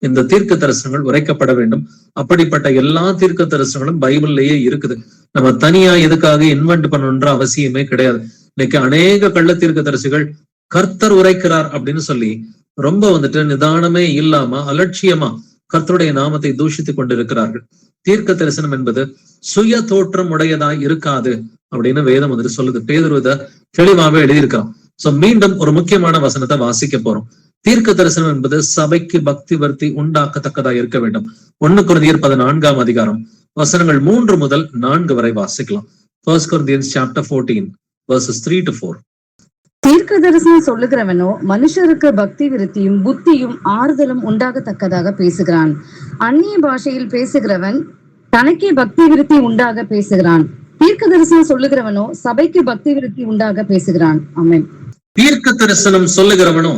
இந்த தீர்க்க தரிசனங்கள் உரைக்கப்பட வேண்டும். அப்படிப்பட்ட எல்லா தீர்க்க தரிசனங்களும் பைபிள்லயே இருக்குது. நம்ம தனியா எதுக்காக இன்வென்ட் பண்ணணுன்ற அவசியமே கிடையாது. இன்னைக்கு அநேக கள்ள தீர்க்க தரிசிகள் கர்த்தர் உரைக்கிறார் அப்படின்னு சொல்லி ரொம்ப வந்துட்டு நிதானமே இல்லாம அலட்சியமா கர்த்தருடைய நாமத்தை தூஷித்துக் கொண்டிருக்கிறார்கள். தீர்க்க தரிசனம் என்பது சுய தோற்றம் உடையதாய் இருக்காது அப்படின்னு வேதம் வந்துட்டு சொல்லுது. பேதுரு இத தெளிவாவே எழுதியிருக்கிறான். சோ மீண்டும் ஒரு முக்கியமான வசனத்தை வாசிக்க போறோம். தீர்க்க தரிசனம் என்பது சபைக்கு பக்தி வர்த்தி உண்டாக்கத்தக்கதா இருக்க வேண்டும். 1 கொரிந்தியர் 14ஆம் அதிகாரம் வசனங்கள் 3 முதல் 4 வரை வாசிக்கலாம். 1 Corinthians chapter 14 verses 3-4. தீர்க்க தரிசனம் சொல்லுகிறவனோ மனுஷருக்கு பக்தி விருத்தியும் புத்தியும் ஆறுதலும் உண்டாகத்தக்கதாக பேசுகிறான். அந்நிய பாஷையில் பேசுகிறவன் தனக்கே பக்தி விருத்தி உண்டாக பேசுகிறான். தீர்க்க தரிசனம் சொல்லுகிறவனோ சபைக்கு பக்தி விருத்தி உண்டாக பேசுகிறான். ஆமென். தீர்க்க தரிசனம் சொல்லுகிறவனோ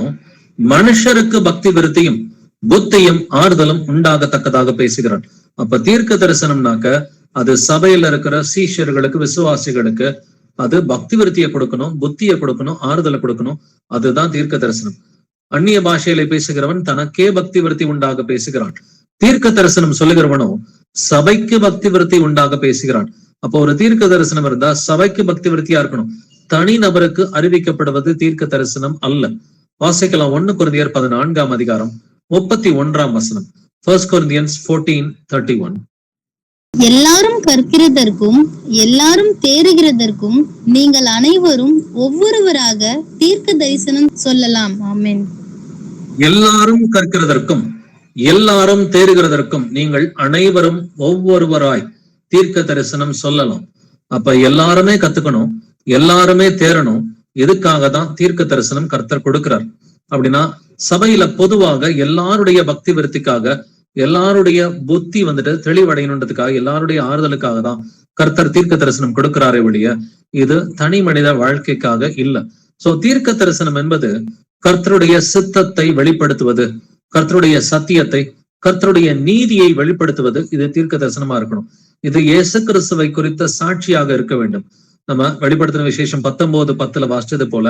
மனுஷருக்கு பக்தி விருத்தியும் புத்தியும் ஆறுதலும் உண்டாகத்தக்கதாக பேசுகிறான். அப்ப தீர்க்க தரிசனம்னாக்க அது சபையில இருக்கிற சீஷர்களுக்கு, விசுவாசிகளுக்கு அது பக்தி விருத்தியை கொடுக்கணும், புத்தியை கொடுக்கணும், ஆறுதலை கொடுக்கணும். அதுதான் தீர்க்க தரிசனம். அந்நிய பாஷையில பேசுகிறவன் தனக்கே பக்தி விருத்தி உண்டாக பேசுகிறான். தீர்க்க தரிசனம் சொல்லுகிறவனோ சபைக்கு பக்தி விருத்தி உண்டாக பேசுகிறான். அப்போ ஒரு தீர்க்க தரிசனம் இருந்தா சபைக்கு பக்தி விருத்தியா இருக்கணும். தனி நபருக்கு அறிவிக்கப்படுவது தீர்க்க தரிசனம் அல்ல. வாசிக்கலாம். 1 கொரிந்தியர் 14ஆம் அதிகாரம் 31ஆம் வசனம். 1 Corinthians 14:31. எல்லாரும் கற்கிறதற்கும் எல்லாரும் தேறுகிறதற்கும் நீங்கள் அனைவரும் ஒவ்வொருவராக தீர்க்க தரிசனம் சொல்லலாம். ஆமென். எல்லாரும் கற்கிறதற்கும் எல்லாரும் தேறுகிறதற்கும் நீங்கள் அனைவரும் ஒவ்வொருவராய் தீர்க்க தரிசனம் சொல்லலாம். அப்ப எல்லாருமே கத்துக்கணும், எல்லாருமே தேரணும். எதுக்காக தான் தீர்க்க தரிசனம் கர்த்தர் கொடுக்கிறார் அப்படின்னா, சபையில பொதுவாக எல்லாருடைய பக்தி விருத்திக்காக, எல்லாருடைய புத்தி வந்துட்டு தெளிவடையணுன்றதுக்காக, எல்லாருடைய ஆறுதலுக்காக தான் கர்த்தர் தீர்க்க தரிசனம் கொடுக்கிறாரே ஒழிய இது தனி மனித வாழ்க்கைக்காக இல்ல. சோ தீர்க்க தரிசனம் என்பது கர்த்தருடைய சித்தத்தை வெளிப்படுத்துவது, கர்த்தருடைய சத்தியத்தை, கர்த்தருடைய நீதியை வெளிப்படுத்துவது இது தீர்க்க தரிசனமா இருக்கணும். இது இயேசு கிறிஸ்துவை குறித்த சாட்சியாக இருக்க வேண்டும். நம்ம வெளிப்படுத்தின விசேஷம் 19:10 வாசிச்சது போல,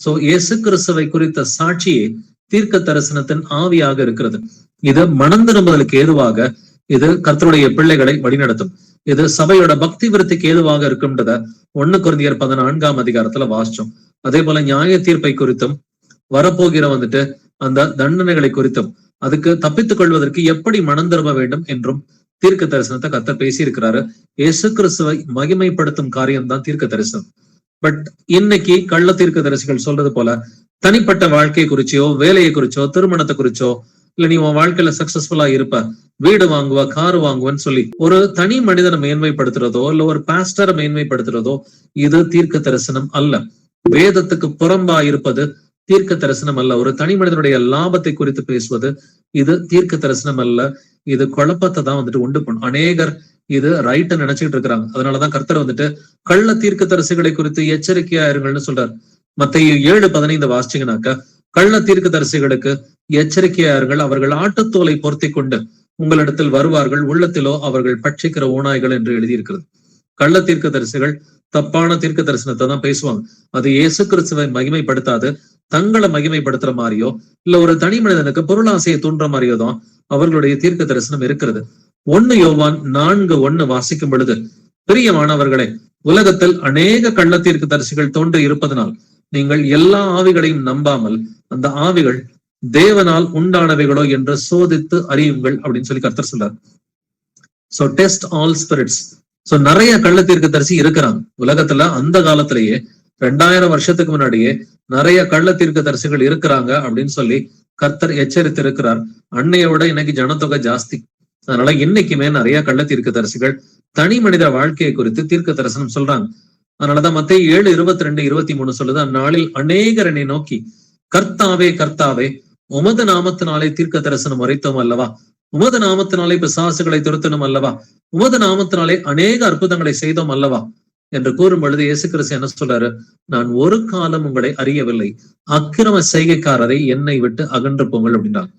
சோ இயேசு கிறிஸ்துவை குறித்த சாட்சியே தீர்க்க தரிசனத்தின் ஆவியாக இருக்கிறது. இது மனம் திரும்புதலுக்கு ஏதுவாக, இது கர்த்தருடைய பிள்ளைகளை வழிநடத்தும். இது சபையோட பக்தி விருத்திக்கு ஏதுவாக இருக்கும்ன்றத 1 கொரிந்தியர் 14 வாசிச்சோம். அதே போல நியாய தீர்ப்பை குறித்தும், வரப்போகிற அந்த தண்டனைகளை குறித்தும், அதுக்கு தப்பித்துக் கொள்வதற்கு எப்படி மனம் திரும்ப வேண்டும் என்றும் தீர்க்க தரிசனத்தை கர்த்தர் பேசி இருக்கிறாரு. இயேசு கிறிஸ்துவை மகிமைப்படுத்தும் காரியம் தான் தீர்க்க தரிசனம். பட் இன்னைக்கு கள்ள தீர்க்க தரிசிகள் சொல்றது போல தனிப்பட்ட வாழ்க்கையை குறிச்சோ, வேலையை குறிச்சோ, திருமணத்தை குறிச்சோ, இல்ல நீ உன் வாழ்க்கையில சக்சஸ்ஃபுல்லா இருப்ப, வீடு வாங்குவ, கார் வாங்குவன்னு சொல்லி ஒரு தனி மனிதனை மேன்மைப்படுத்துறதோ, இல்ல ஒரு பாஸ்டரை மேன்மைப்படுத்துறதோ இது தீர்க்க தரிசனம் அல்ல. வேதத்துக்கு புறம்பா இருப்பது தீர்க்க தரிசனம் அல்ல. ஒரு தனி மனிதனுடைய லாபத்தை குறித்து பேசுவது இது தீர்க்க தரிசனம் அல்ல. இது குழப்பத்தை தான் உண்டு பண்ணும். அநேகர் இது ரைட் நினைச்சுட்டு இருக்கிறாங்க. அதனாலதான் கர்த்தர் கள்ள தீர்க்க தரிசிகளை குறித்து எச்சரிக்கையா இருங்கள்னு சொல்றாரு. மத்தேயு 7:15 வாசிச்சீங்கன்னாக்க, கள்ள தீர்க்க தரிசிகளுக்கு எச்சரிக்கையா இருங்கள், அவர்கள் ஆட்டுத்தோலை பொருத்தி கொண்டு உங்களிடத்தில் வருவார்கள், உள்ளத்திலோ அவர்கள் பட்சிக்கிற ஓநாய்கள் என்று எழுதியிருக்கிறது. கள்ள தீர்க்க தரிசிகள் தப்பான தீர்க்க தரிசனத்தை தான் பேசுவாங்க. அது இயேசு கிறிஸ்துவை மகிமைப்படுத்தாது, தங்களை மகிமைப்படுத்துற மாதிரியோ, இல்ல ஒரு தனி மனிதனுக்கு பொருளாசையை தூண்டுற மாதிரியோ தான் அவர்களுடைய தீர்க்க தரிசனம் இருக்கிறது. 1 யோவான் 4:1 வாசிக்கும் பொழுது, பிரியமானவர்களே, உலகத்தில் அநேக கள்ள தீர்க்க தரிசிகள் தோன்றி இருப்பதனால் நீங்கள் எல்லா ஆவிகளையும் நம்பாமல் அந்த ஆவிகள் தேவனால் உண்டானவைகளோ என்று சோதித்து அறியுங்கள் அப்படின்னு சொல்லி கர்த்தர் சொல்றார். So test all spirits. So நிறைய கள்ள தீர்க்க தரிசி இருக்கிறாங்க உலகத்துல. அந்த காலத்திலேயே 2000 வருஷத்துக்கு முன்னாடியே நிறைய கள்ள தீர்க்க தரிசிகள் இருக்கிறாங்க அப்படின்னு சொல்லி கர்த்தர் எச்சரித்து இருக்கிறார். அன்னையோட இன்னைக்கு ஜனத்தொகை ஜாஸ்தி. அதனால இன்னைக்குமே நிறைய கள்ள தீர்க்க தரிசிகள் தனி மனித வாழ்க்கையை குறித்து தீர்க்க தரிசனம் சொல்றாங்க. அதனாலதான் மத்தேயு 7:22-23 சொல்லுது, அந்நாளில் அநேகர் என்னை நோக்கி, கர்த்தாவே கர்த்தாவே, உமது நாமத்தினாலே தீர்க்க தரிசனம் உரைத்தோம் அல்லவா, உமது நாமத்தினாலே பிசாசுகளை துரத்தணும் அல்லவா, உமது நாமத்தினாலே அநேக அற்புதங்களை செய்தோம் அல்லவா என்று கூறும் பொழுது இயேசு கிறிஸ்து என்ன சொல்றாரு, நான் ஒரு காலம் உங்களை அறியவில்லை, அக்கிரம செய்கைக்காரரை என்னை விட்டு அகன்று போங்கள் அப்படின்றாங்க.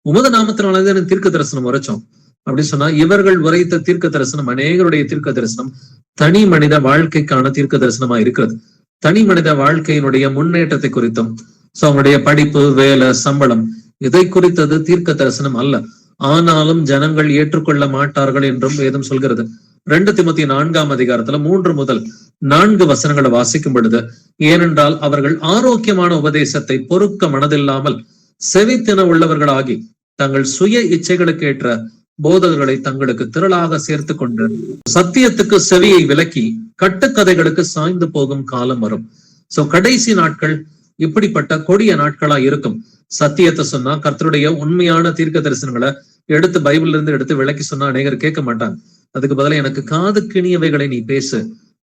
உமது நாமத்தினாலே தீர்க்க தரிசனம் உரைச்சோம் அப்படி சொன்னா, இவர்கள் உரைத்த தீர்க்க தரிசனம், அநேகருடைய தீர்க்க தரிசனம் தனி மனித வாழ்க்கைக்கான தீர்க்க தரிசனமா இருக்கிறது. தனி மனித வாழ்க்கையினுடைய முன்னேற்றத்தை குறித்தும், சோ அவங்களுடைய படிப்பு, வேலை, சம்பளம், இதை குறித்தது தீர்க்க தரிசனம் அல்ல. ஆனாலும் ஜனங்கள் ஏற்றுக்கொள்ள மாட்டார்கள் என்றும் வேதம் சொல்கிறது. 2 தீமோத்தேயு 4 முதல் 4 வசனங்களை வாசிக்கும் பொழுது, ஏனென்றால் அவர்கள் ஆரோக்கியமான உபதேசத்தை பொறுக்க மனதில்லாமல் செவித்தின உள்ளவர்களாகி தங்கள் சுய இச்சைகளுக்கு ஏற்ற போதகர்களை தங்களுக்கு திரளாக சேர்த்து கொண்டு சத்தியத்துக்கு செவியை விலக்கி கட்டுக்கதைகளுக்கு சாய்ந்து போகும் காலம் வரும். சோ கடைசி நாட்கள் இப்படிப்பட்ட கொடிய நாட்களா இருக்கும். சத்தியத்தை சொன்னா, கர்த்தருடைய உண்மையான தீர்க்க தரிசனங்களை எடுத்து பைபிள்ல இருந்து எடுத்து விளக்கி சொன்னா அநேகர் கேட்க மாட்டாங்க. அதுக்கு பதிலா எனக்கு காது கிணியவைகளை நீ பேசு,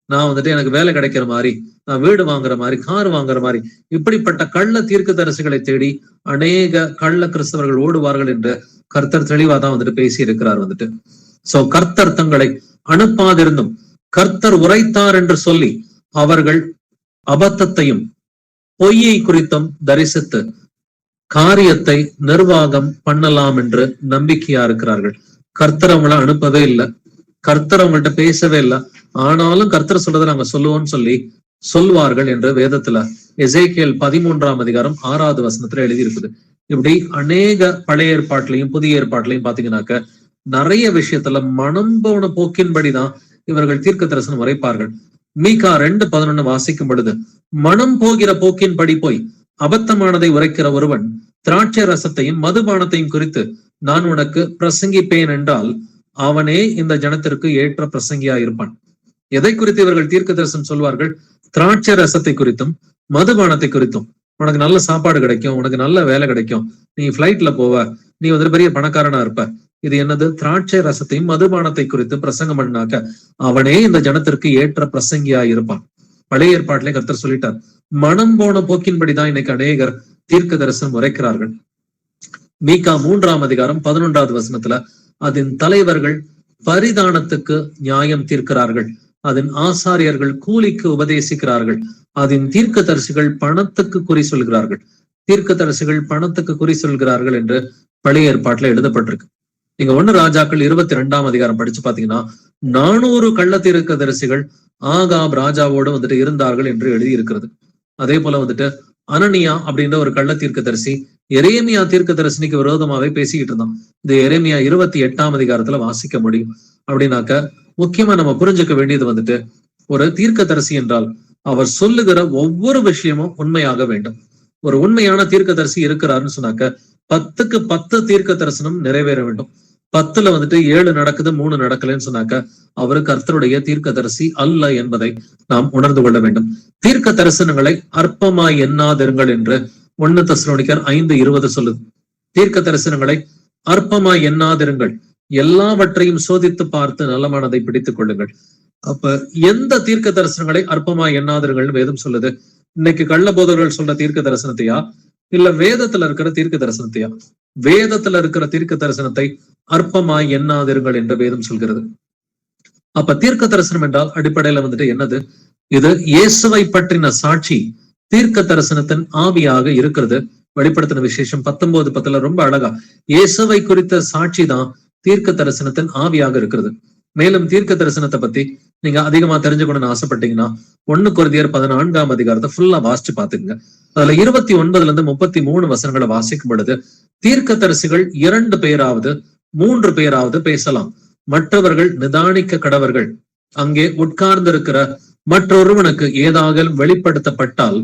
நான் எனக்கு வேலை கிடைக்கிற மாதிரி, நான் வீடு வாங்குற மாதிரி, கார் வாங்குற மாதிரி, இப்படிப்பட்ட கள்ள தீர்க்க தரிசிகளை தேடி அநேக கள்ள கிறிஸ்தவர்கள் ஓடுவார்கள் என்று கர்த்தர் தெளிவாதான் பேசி இருக்கிறார். சோ கர்த்தர் தங்களை அனுப்பாதிருந்தும் கர்த்தர் உரைத்தார் என்று சொல்லி அவர்கள் அபத்தத்தையும் பொய்யை குறித்தும் தரிசித்து காரியத்தை நிர்வாகம் பண்ணலாம் என்று நம்பிக்கையா இருக்கிறார்கள். கர்த்தர் அவங்கள அனுப்பவே இல்லை, கர்த்தர் அவங்கள்ட்ட பேசவே இல்லை. ஆனாலும் கர்த்தர் சொல்றதை நாங்க சொல்லுவோம்னு சொல்லி சொல்வார்கள் என்று வேதத்துல எசேக்கியேல் 13 வசனத்துல எழுதியிருக்குது. இப்படி அநேக பழைய ஏற்பாட்டிலையும் புதிய ஏற்பாட்டிலையும் பாத்தீங்கன்னாக்க நிறைய விஷயத்துல மனம் போன போக்கின்படிதான் இவர்கள் தீர்க்க தரிசனம் உரைப்பார்கள். மீகா 2:11 வாசிக்கும் பொழுது, மனம் போகிற போக்கின்படி போய் அபத்தமானதை உரைக்கிற ஒருவன் திராட்சை ரசத்தையும் மதுபானத்தையும் குறித்து நான் உனக்கு பிரசங்கிப்பேன் என்றால் அவனே இந்த ஜனத்திற்கு ஏற்ற பிரசங்கியா இருப்பான். எதை குறித்து இவர்கள் தீர்க்க தரிசனம் சொல்வார்கள்? திராட்சை ரசத்தை குறித்தும் மதுபானத்தை குறித்தும். உனக்கு நல்ல சாப்பாடு கிடைக்கும், உனக்கு நல்ல வேலை கிடைக்கும், நீ பிளைட்ல போவ, நீ பெரிய பணக்காரனா இருப்ப. இது என்னது? திராட்சை ரசத்தையும் மதுபானத்தை குறித்து பிரசங்கம் பண்ணாக்க அவனே இந்த ஜனத்திற்கு ஏற்ற பிரசங்கியா இருப்பான். பழைய ஏற்பாட்டிலே கர்த்தர் சொல்லிட்டார். மனம் போன போக்கின்படிதான் இன்னைக்கு அநேகர் தீர்க்க தரிசனம் உரைக்கிறார்கள். மீகா 3:11 வசனத்துல, அதன் தலைவர்கள் பரிதானத்துக்கு நியாயம் தீர்க்கிறார்கள், அதன் ஆசாரியர்கள் கூலிக்கு உபதேசிக்கிறார்கள், அதன் தீர்க்க தரிசிகள் பணத்துக்கு குறி சொல்கிறார்கள். தீர்க்கதரிசிகள் பணத்துக்கு குறி சொல்கிறார்கள் என்று பழைய ஏற்பாட்டுல எழுதப்பட்டிருக்கு. நீங்க 1 ராஜாக்கள் 22ஆம் அதிகாரம் படிச்சு பாத்தீங்கன்னா 400 கள்ள தீர்க்கதரிசிகள் ஆகாப் ராஜாவோடு வந்துட்டு இருந்தார்கள் என்று எழுதி இருக்கிறது. அதே போல வந்துட்டு அனனியா அப்படின்ற ஒரு கள்ள தீர்க்கதரிசி எரேமியா தீர்க்கதரிசனிக்கு விரோதமாவே பேசிக்கிட்டு இருந்தான். இந்த எரேமியா 28ஆம் அதிகாரத்துல வாசிக்க முடியும். அப்படின்னாக்க முக்கியமா நம்ம புரிஞ்சுக்க வேண்டியது வந்துட்டு, ஒரு தீர்க்கதரிசி என்றால் அவர் சொல்லுகிற ஒவ்வொரு விஷயமும் உண்மையாக வேண்டும். ஒரு உண்மையான தீர்க்கதரிசி இருக்கிறாருன்னு சொன்னாக்க 10க்கு 10 தீர்க்க தரிசனம் நிறைவேற வேண்டும். 10ல வந்துட்டு 7 நடக்குது 3 நடக்கலன்னு சொன்னாக்க அவரு கர்த்தருடைய தீர்க்கதரிசி அல்ல என்பதை நாம் உணர்ந்து கொள்ள வேண்டும். தீர்க்க தரிசனங்களை அற்பமாய் எண்ணாதிருங்கள் என்று 1 தெசலோனிக்கர் 5:20 சொல்லுது. தீர்க்க தரிசனங்களை அற்பமாய் எண்ணாதிருங்கள், எல்லாவற்றையும் சோதித்து பார்த்து நல்லமானதை பிடித்துக் கொள்ளுங்கள். அப்ப எந்த தீர்க்க தரிசனங்களை அற்பமாய் எண்ணாதிருங்கள் வேதம் சொல்லுது? இன்னைக்கு கள்ள போதர்கள் சொல்ற தீர்க்க தரிசனத்தையா, இல்ல வேதத்துல இருக்கிற தீர்க்க தரிசனத்தையா? வேதத்துல இருக்கிற தீர்க்க தரிசனத்தை அற்பமாய் எண்ணாதிருங்கள் என்று வேதம் சொல்கிறது. அப்ப தீர்க்க தரிசனம் என்றால் அடிப்படையில வந்துட்டு என்னது? இது இயேசுவை பற்றின சாட்சி தீர்க்க தரிசனத்தின் ஆவியாக இருக்கிறது. வெளிப்படுத்தின விசேஷம் 19:10 ரொம்ப அழகா இயேசுவை குறித்த சாட்சி தான் தீர்க்க தரிசனத்தின் ஆவியாக இருக்கிறது. மேலும் தீர்க்க தரிசனத்தை பத்தி நீங்க அதிகமா தெரிஞ்சுக்கணும்னு ஆசைப்பட்டீங்கன்னா 1 கொரிந்தியர் 14ஆம் அதிகாரத்தை ஃபுல்லா வாசிச்சு பாத்துக்கங்க. அதுல 29-33 வசனங்களை வாசிக்கும் பொழுது தீர்க்க தரிசிகள் 2 பேராவது 3 பேராவது பேசலாம், மற்றவர்கள் நிதானிக்க கடவர்கள். அங்கே உட்கார்ந்து இருக்கிற மற்றொருவனுக்கு ஏதாவது வெளிப்படுத்தப்பட்டால்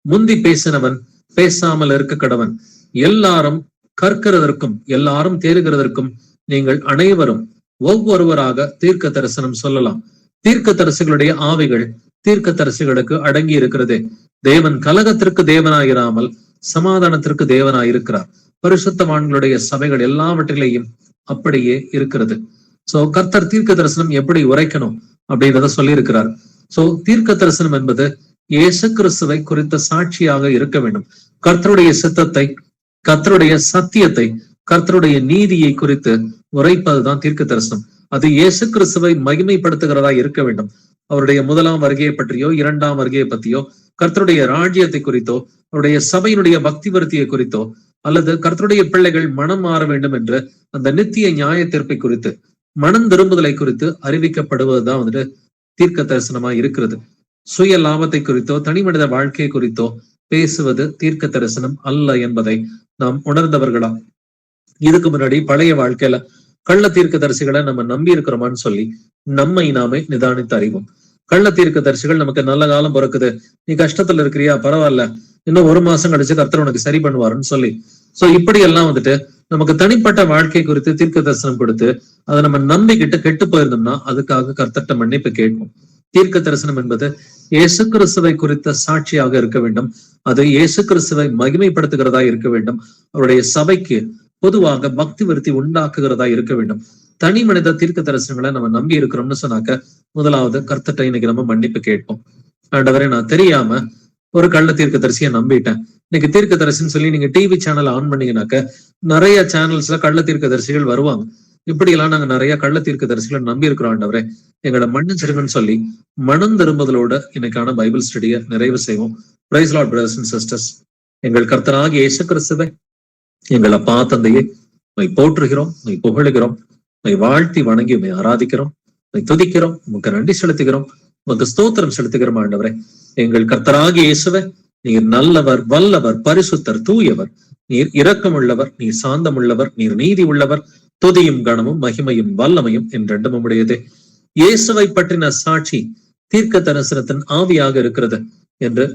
முந்தி பேசினவன் பேசாமல் இருக்க கடவன். எல்லாரும் கற்கிறதற்கும் எல்லாரும் தேறுகிறதற்கும் நீங்கள் அனைவரும் ஒவ்வொருவராக தீர்க்க தரிசனம் சொல்லலாம். தீர்க்க தரிசிகளுடைய ஆவிகள் தீர்க்க தரிசிகளுக்கு அடங்கி இருக்கிறது. தேவன் கலகத்திற்கு தேவனாயிராமல் சமாதானத்திற்கு தேவனாயிருக்கிறார். பரிசுத்தவான்களுடைய சபைகள் எல்லாவற்றிலேயும் அப்படியே இருக்கிறது. சோ கர்த்தர் தீர்க்க தரிசனம் எப்படி உரைக்கணும் அப்படின்றத சொல்லி இருக்கிறார். சோ தீர்க்க தரிசனம் என்பது இயேசு கிறிஸ்துவை குறித்த சாட்சியாக இருக்க வேண்டும். கர்த்தருடைய சித்தத்தை, கர்த்தருடைய சத்தியத்தை, கர்த்தருடைய நீதியை குறித்து உரைப்பதுதான் தீர்க்க தரிசனம். அது இயேசு கிறிஸ்துவை மகிமைப்படுத்துகிறதா இருக்க வேண்டும். அவருடைய 1ஆம் வருகையை பற்றியோ 2ஆம் வருகையை பற்றியோ, கர்த்தருடைய ராஜ்யத்தை குறித்தோ, அவருடைய சபையினுடைய பக்தி விருத்தியை குறித்தோ, அல்லது கர்த்தருடைய பிள்ளைகள் மனம் மாற வேண்டும் என்று அந்த நித்திய நியாய தீர்ப்பை குறித்து, மனம் திரும்புதலை குறித்து அறிவிக்கப்படுவதுதான் வந்துட்டு தீர்க்க தரிசனமா இருக்கிறது. சுய லாபத்தை குறித்தோ தனி மனித வாழ்க்கை குறித்தோ பேசுவது தீர்க்க தரிசனம் அல்ல என்பதை நாம் உணர்ந்தவர்களா? இதுக்கு முன்னாடி பழைய வாழ்க்கையில கள்ள தீர்க்க தரிசிகளை நம்ம நம்பி இருக்கிறோமான்னு சொல்லி நம்மை நாமே நிதானித்து அறிவோம். கள்ள தீர்க்க தரிசிகள் நமக்கு நல்ல காலம் பிறக்குது, நீ கஷ்டத்துல இருக்கிறியா, பரவாயில்ல, இன்னும் 1 மாசம் கழிச்சு கர்த்தர் உனக்கு சரி பண்ணுவாருன்னு சொல்லி, சோ இப்படி எல்லாம் வந்துட்டு நமக்கு தனிப்பட்ட வாழ்க்கை குறித்து தீர்க்க தரிசனம் கொடுத்து அதை நம்ம நம்பிக்கிட்டு கெட்டு போயிருந்தோம்னா அதுக்காக கர்த்தர்ட்ட மன்னிப்பு கேட்போம். தீர்க்க தரிசனம் என்பது இயேசு கிறிஸ்துவை குறித்த சாட்சியாக இருக்க வேண்டும். அது இயேசு கிறிஸ்துவை மகிமைப்படுத்துகிறதா இருக்க வேண்டும். அவருடைய சபைக்கு பொதுவாக பக்தி விருத்தி உண்டாக்குகிறதா இருக்க வேண்டும். தனி மனித தீர்க்க தரிசனங்களை நம்ம நம்பி இருக்கிறோம்னு சொன்னாக்க முதலாவது கர்த்தர்ட்ட இன்னைக்கு நம்ம மன்னிப்பு கேட்போம். ஆண்டவரே, நான் தெரியாம ஒரு கள்ள தீர்க்க தரிசியை நம்பிட்டேன். இன்னைக்கு தீர்க்க தரிசின்னு சொல்லி நீங்க டிவி சேனல் ஆன் பண்ணீங்கன்னாக்க நிறைய சேனல்ஸ்ல கள்ள தீர்க்க தரிசிகள் வருவாங்க. இப்படி எல்லாம் நாங்க நிறைய கள்ள தீர்க்க தரிசிகளை நம்பி இருக்கிறோம். ஆண்டவரே, எங்களை மன்னிச்சிருங்கன்னு சொல்லி மனம் திரும்புதலோட இன்னைக்கான பைபிள் ஸ்டடியை நிறைவு செய்வோம். Praise lord brothers and sisters. எங்கள் கர்த்தராகிய இயேசு கிறிஸ்துவை, எங்கள் அப்பா தந்தையை போற்றுகிறோம், புகழுகிறோம், வாழ்த்தி வணங்கி ஆராதிக்கிறோம், துதிக்கிறோம், உமக்கு நன்றி செலுத்துகிறோம், உமக்கு ஸ்தோத்திரம் செலுத்துகிறோம். ஆண்டவரே, எங்கள் கர்த்தராகிய இயேசுவே, நீர் நல்லவர், வல்லவர், பரிசுத்தர், தூயவர், நீர் இரக்கமுள்ளவர், நீர் சாந்தமுள்ளவர், நீர் நீதி உள்ளவர், துதியும் கனமும் மகிமையும் வல்லமையும் என்றென்றும் உடையதே. இயேசுவை பற்றின சாட்சி தீர்க்க தரிசனத்தின் ஆவியாக இருக்கிறது என்று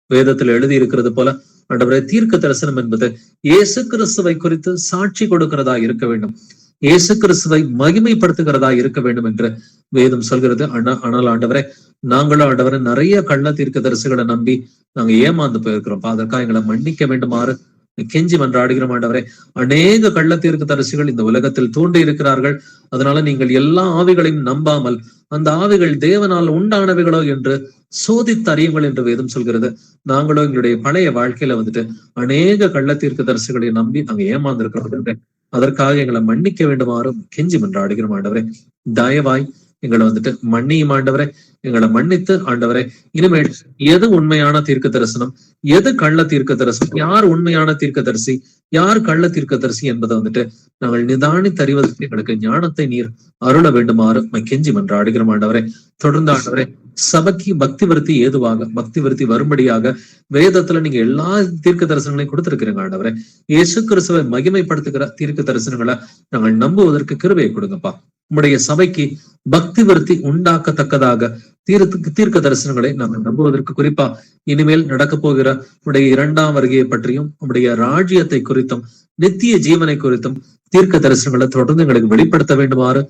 வேதத்தில் எழுதி இருக்கிறது போல, ஆண்டவரே, தீர்க்க தரிசனம் என்பது இயேசு கிறிஸ்துவை குறித்து சாட்சி கொடுக்கிறதா இருக்க வேண்டும், இயேசு கிறிஸ்துவை மகிமைப்படுத்துகிறதா இருக்க வேண்டும் என்று வேதம் சொல்கிறது. ஆனால் ஆண்டவரே, நாங்களும் ஆண்டவரை நிறைய கள்ள தீர்க்க தரிசிகளை நம்பி நாங்க ஏமாந்து போயிருக்கிறோம். அதற்காக எங்களை மன்னிக்க வேண்டுமாறு கெஞ்சி மன்றாடுகிறோம். ஆண்டவரே, அநேக கள்ள தீர்க்க தரிசிகள் இந்த உலகத்தில் தூண்டி இருக்கிறார்கள். அதனால நீங்கள் எல்லா ஆவிகளையும் நம்பாமல் அந்த ஆவிகள் தேவனால் உண்டானவைகளோ என்று சோதித்து அறியுங்கள் என்று வேதம் சொல்கிறது. நாங்களோ எங்களுடைய பழைய வாழ்க்கையில வந்துட்டு அநேக கள்ள தீர்க்க தரிசிகளை நம்பி நாங்க ஏமாந்திருக்கிறோம். அதற்காக எங்களை மன்னிக்க வேண்டுமாறு கெஞ்சி மன்றாடுகிறோம். ஆண்டவரே, தயவாய் எங்களை வந்துட்டு மன்னியும். ஆண்டவரே, எங்களை மன்னித்து ஆண்டவரை இனிமேல் எது உண்மையான தீர்க்க தரிசனம், எது கள்ள தீர்க்க தரிசனம், யார் உண்மையான தீர்க்கதரிசி, யார் கள்ள தீர்க்கதரிசி என்பதை வந்துட்டு நாங்கள் நிதானித்து அறிவதற்கு எங்களுக்கு ஞானத்தை நீர் அருள வேண்டுமாறு கெஞ்சி மன்றாடுகிறோம் ஆண்டவரை. தொடர்ந்து ஆண்டவரை சபைக்கு பக்தி விருத்தி ஏதுவாக, பக்தி விருத்தி வரும்படியாக வேதத்துல நீங்க எல்லா தீர்க்க தரிசனங்களையும் கொடுத்திருக்கிறீங்க ஆண்டவரை. இயேசு கிறிஸ்துவை மகிமைப்படுத்துகிற தீர்க்க தரிசனங்களை நாங்கள் நம்புவதற்கு கிருபையை கொடுங்கப்பா. உம்முடைய சபைக்கு பக்தி விருத்தி உண்டாக்கத்தக்கதாக தீர்க்க தரிசனங்களை நாங்கள் நம்புவதற்கு, குறிப்பா இனிமேல் நடக்க போகிற உடைய 2ஆம் வருகையை பற்றியும் உடைய ராஜ்யத்தை குறித்தும் நித்திய ஜீவனை குறித்தும் தீர்க்க தரிசனங்களை தொடர்ந்து எங்களுக்கு வெளிப்படுத்த வேண்டுமாறு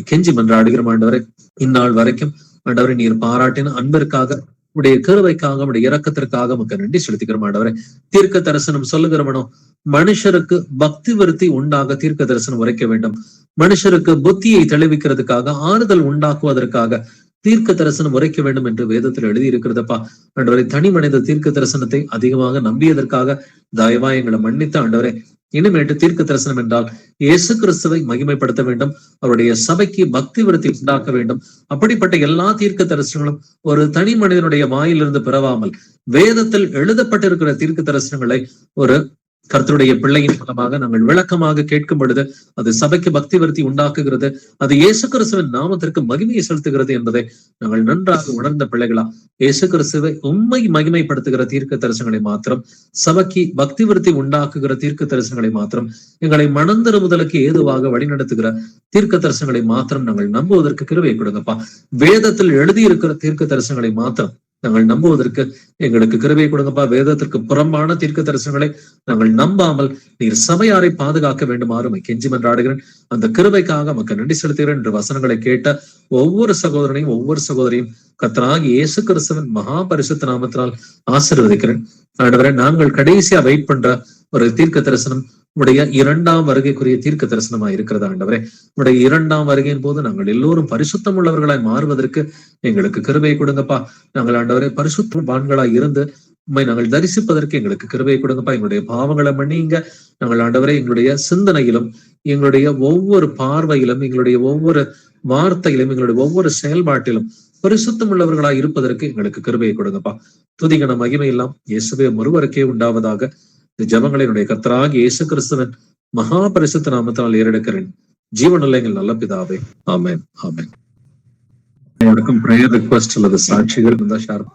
கெஞ்சி மன்றாடுகிறோம் ஆண்டவரை. இந்நாள் வரைக்கும் ஆண்டவரை நீர் பாராட்டின அன்பிற்காக, உடைய கிருபைக்காக, உடைய இரக்கத்திற்காக நமக்கு நன்றி செலுத்திக்கிறோம் ஆண்டவரை. தீர்க்க தரிசனம் சொல்லுகிறவனோ மனுஷருக்கு பக்தி விருத்தி உண்டாக தீர்க்க தரிசனம் உரைக்க வேண்டும். மனுஷருக்கு புத்தியை தெளிவிக்கிறதுக்காக, ஆறுதல் உண்டாக்குவதற்காக தீர்க்க தரிசனம் உரைக்க வேண்டும் என்று வேதத்தில் எழுதியிருக்கிறதப்பா. ஆண்டவரை தனி மனித தீர்க்க தரிசனத்தை அதிகமாக நம்பியதற்காக தயவா எங்களை மன்னித்த ஆண்டவரை. இனிமேட்டு தீர்க்க தரிசனம் என்றால் இயேசு கிறிஸ்துவை மகிமைப்படுத்த வேண்டும், அவருடைய சபைக்கு பக்தி விருத்தி உண்டாக்க வேண்டும். அப்படிப்பட்ட எல்லா தீர்க்க தரிசனங்களும் ஒரு தனி மனிதனுடைய வாயிலிருந்து பிறவாமல் வேதத்தில் எழுதப்பட்டிருக்கிற தீர்க்க தரிசனங்களை ஒரு கர்த்தருடைய பிள்ளையின் மூலமாக நாங்கள் விளக்கமாக கேட்கும் பொழுது அது சபைக்கு பக்தி விருத்தி உண்டாக்குகிறது, அது இயேசு கிறிஸ்துவின் நாமத்திற்கு மகிமையை செலுத்துகிறது என்பதை நாங்கள் நன்றாக உணர்ந்த பிள்ளைகளா இயேசு கிறிஸ்துவை உண்மை மகிமைப்படுத்துகிற தீர்க்க தரிசனங்களை மாத்திரம், சபைக்கு பக்தி விருத்தி உண்டாக்குகிற தீர்க்க தரிசனங்களை மாத்திரம், எங்களை மனந்திருமுதலுக்கு ஏதுவாக வழிநடத்துகிற தீர்க்க தரிசனங்களை மாத்திரம் நாங்கள் நம்புவதற்கு கிருபை கொடுங்கப்பா. வேதத்தில் எழுதியிருக்கிற தீர்க்க தரிசனங்களை மாத்திரம் நாங்கள் நம்புவதற்கு எங்களுக்கு கிருபை கொடுங்கப்பா. வேதத்திற்கு புறம்பான தீர்க்க தரிசனங்களை நாங்கள் நம்பாமல் நீர் சபையாரை பாதுகாக்க வேண்டுமாறு கெஞ்சி மன்றாடுகிறேன். அந்த கிருபைக்காக நமக்கு நன்றி செலுத்துகிறேன் என்று வசனங்களை கேட்ட ஒவ்வொரு சகோதரனையும் ஒவ்வொரு சகோதரியும் கர்த்தராகிய இயேசு கிறிஸ்துவின் மகா பரிசுத்த நாமத்தினால் ஆசீர்வதிக்கிறேன். ஆண்டவரே, நாங்கள் கடைசியா வெயிட் பண்ற ஒரு தீர்க்க தரிசனம் உடைய 2ஆம் வருகைக்குரிய தீர்க்க தரிசனமா இருக்கிறதா ஆண்டவரே. உடைய 2ஆம் வருகையின் போது நாங்கள் எல்லோரும் பரிசுத்தம் உள்ளவர்களாய் மாறுவதற்கு எங்களுக்கு கிருபை கொடுங்கப்பா. நாங்கள் ஆண்டவரே பரிசுத்தவான்களாய் இருந்து உண்மை நாங்கள் தரிசிப்பதற்கு எங்களுக்கு கிருபை கொடுங்கப்பா. எங்களுடைய பாவங்களை மன்னிங்க. நாங்கள் ஆண்டவரே எங்களுடைய சிந்தனையிலும், எங்களுடைய ஒவ்வொரு பார்வையிலும், எங்களுடைய ஒவ்வொரு வார்த்தையிலும், எங்களுடைய ஒவ்வொரு செயல்பாட்டிலும் பரிசுத்தம் உள்ளவர்களாய் இருப்பதற்கு எங்களுக்கு கிருபையை கொடுங்கப்பா. துதிகன மகிமை எல்லாம் இயேசுவே ஒருவருக்கே உண்டாவதாக. இந்த ஜபங்களை என்னுடைய கர்த்தராகிய இயேசு கிறிஸ்துவின் மகா பரிசுத்த நாமத்தால் ஏறெடுக்கிறேன் ஜீவனுள்ள எங்கள் நல்ல பிதாவே, ஆமென், ஆமென். யாருக்கும் பிரேயர் ரிக்வெஸ்ட் அல்லது சாட்சிகள் இருந்தா ஷேர்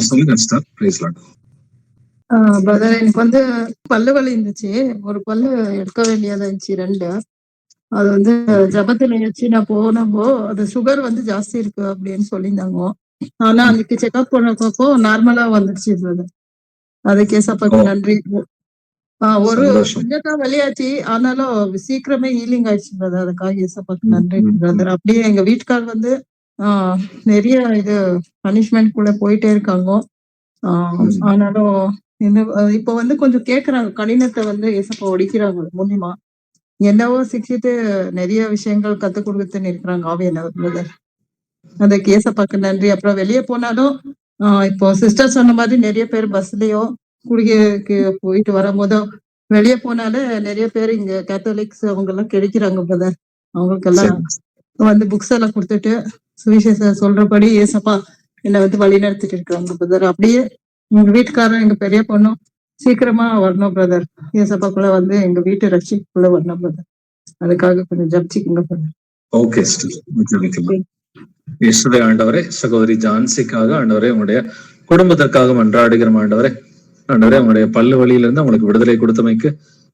சொல்லுங்க சிஸ்டர். Praise Lord. பிரதர், எனக்கு வந்து பல்லு வலி இருந்துச்சு. ஒரு பல்லு எடுக்க வேண்டியதா இருந்துச்சு 2. அது வந்து ஜபத்துல வச்சு நான் போனப்போ அது சுகர் வந்து ஜாஸ்தி இருக்கு அப்படின்னு சொல்லியிருந்தாங்க. ஆனா அன்னைக்கு செக்அப் பண்ணப்போ நார்மலா வந்துடுச்சு பிரதர். அதுக்கு ஏசப்பாக்கு நன்றி. ஒரு கொஞ்சம் வலியாச்சு, ஆனாலும் சீக்கிரமே ஹீலிங் ஆயிடுச்சு பிரதர். அதுக்காக ஏசப்பாக்கு நன்றி பிரதர். அப்படியே எங்க வீட்டுக்கார் வந்து நிறைய இது பனிஷ்மெண்ட் கூட போயிட்டே இருக்காங்க. ஆனாலும் இப்ப வந்து கொஞ்சம் கேக்குறாங்க, கடினத்தை வந்து ஏசப்பா ஒடிக்கிறாங்க மூலியமா. என்னவோ சிக்ஷித்து நிறைய விஷயங்கள் கத்து கொடுத்துன்னு இருக்கிறாங்க ஆவியானவர் பிரதர். அதுக்கு ஏசப்பாக்கு நன்றி. அப்புறம் வெளியே போனாலும் இப்போ சிஸ்டர் சொன்ன மாதிரி நிறைய பேர் பஸ்லயோ குடிக்கு போயிட்டு வரும்போதோ வெளியே போனாலே நிறைய பேர் இங்க கேத்தலிக்ஸ் அவங்க எல்லாம் கிடைக்கிறாங்க பிரதர். அவங்களுக்கெல்லாம் வந்து புக்ஸ் எல்லாம் கொடுத்துட்டு சுவிசேஷ சொல்றபடி ஏசப்பா என்னை வந்து வழி நடத்திட்டு இருக்கிறாங்க பிரதர். அப்படியே எங்க வீட்டுக்காரரும் எங்க பெரிய பொண்ணும் சீக்கிரமா வரணும் பிரதர். ஏசப்பாக்குள்ள வந்து எங்க வீட்டு ரட்சிக்குள்ள வரணும் பிரதர். அதுக்காக கொஞ்சம் ஜப்சிக்குங்க பிரதர். Okay sister. இயேசுவே ஆண்டவரே, சகோதரி ஜான்சிக்காக ஆண்டவரே உங்களுடைய குடும்பத்திற்காக மன்றாடுகிற ஆண்டவரே. ஆண்டவரே, உங்களுடைய பல்லு வழியிலிருந்து உங்களுக்கு விடுதலை கொடுத்தமைக்கு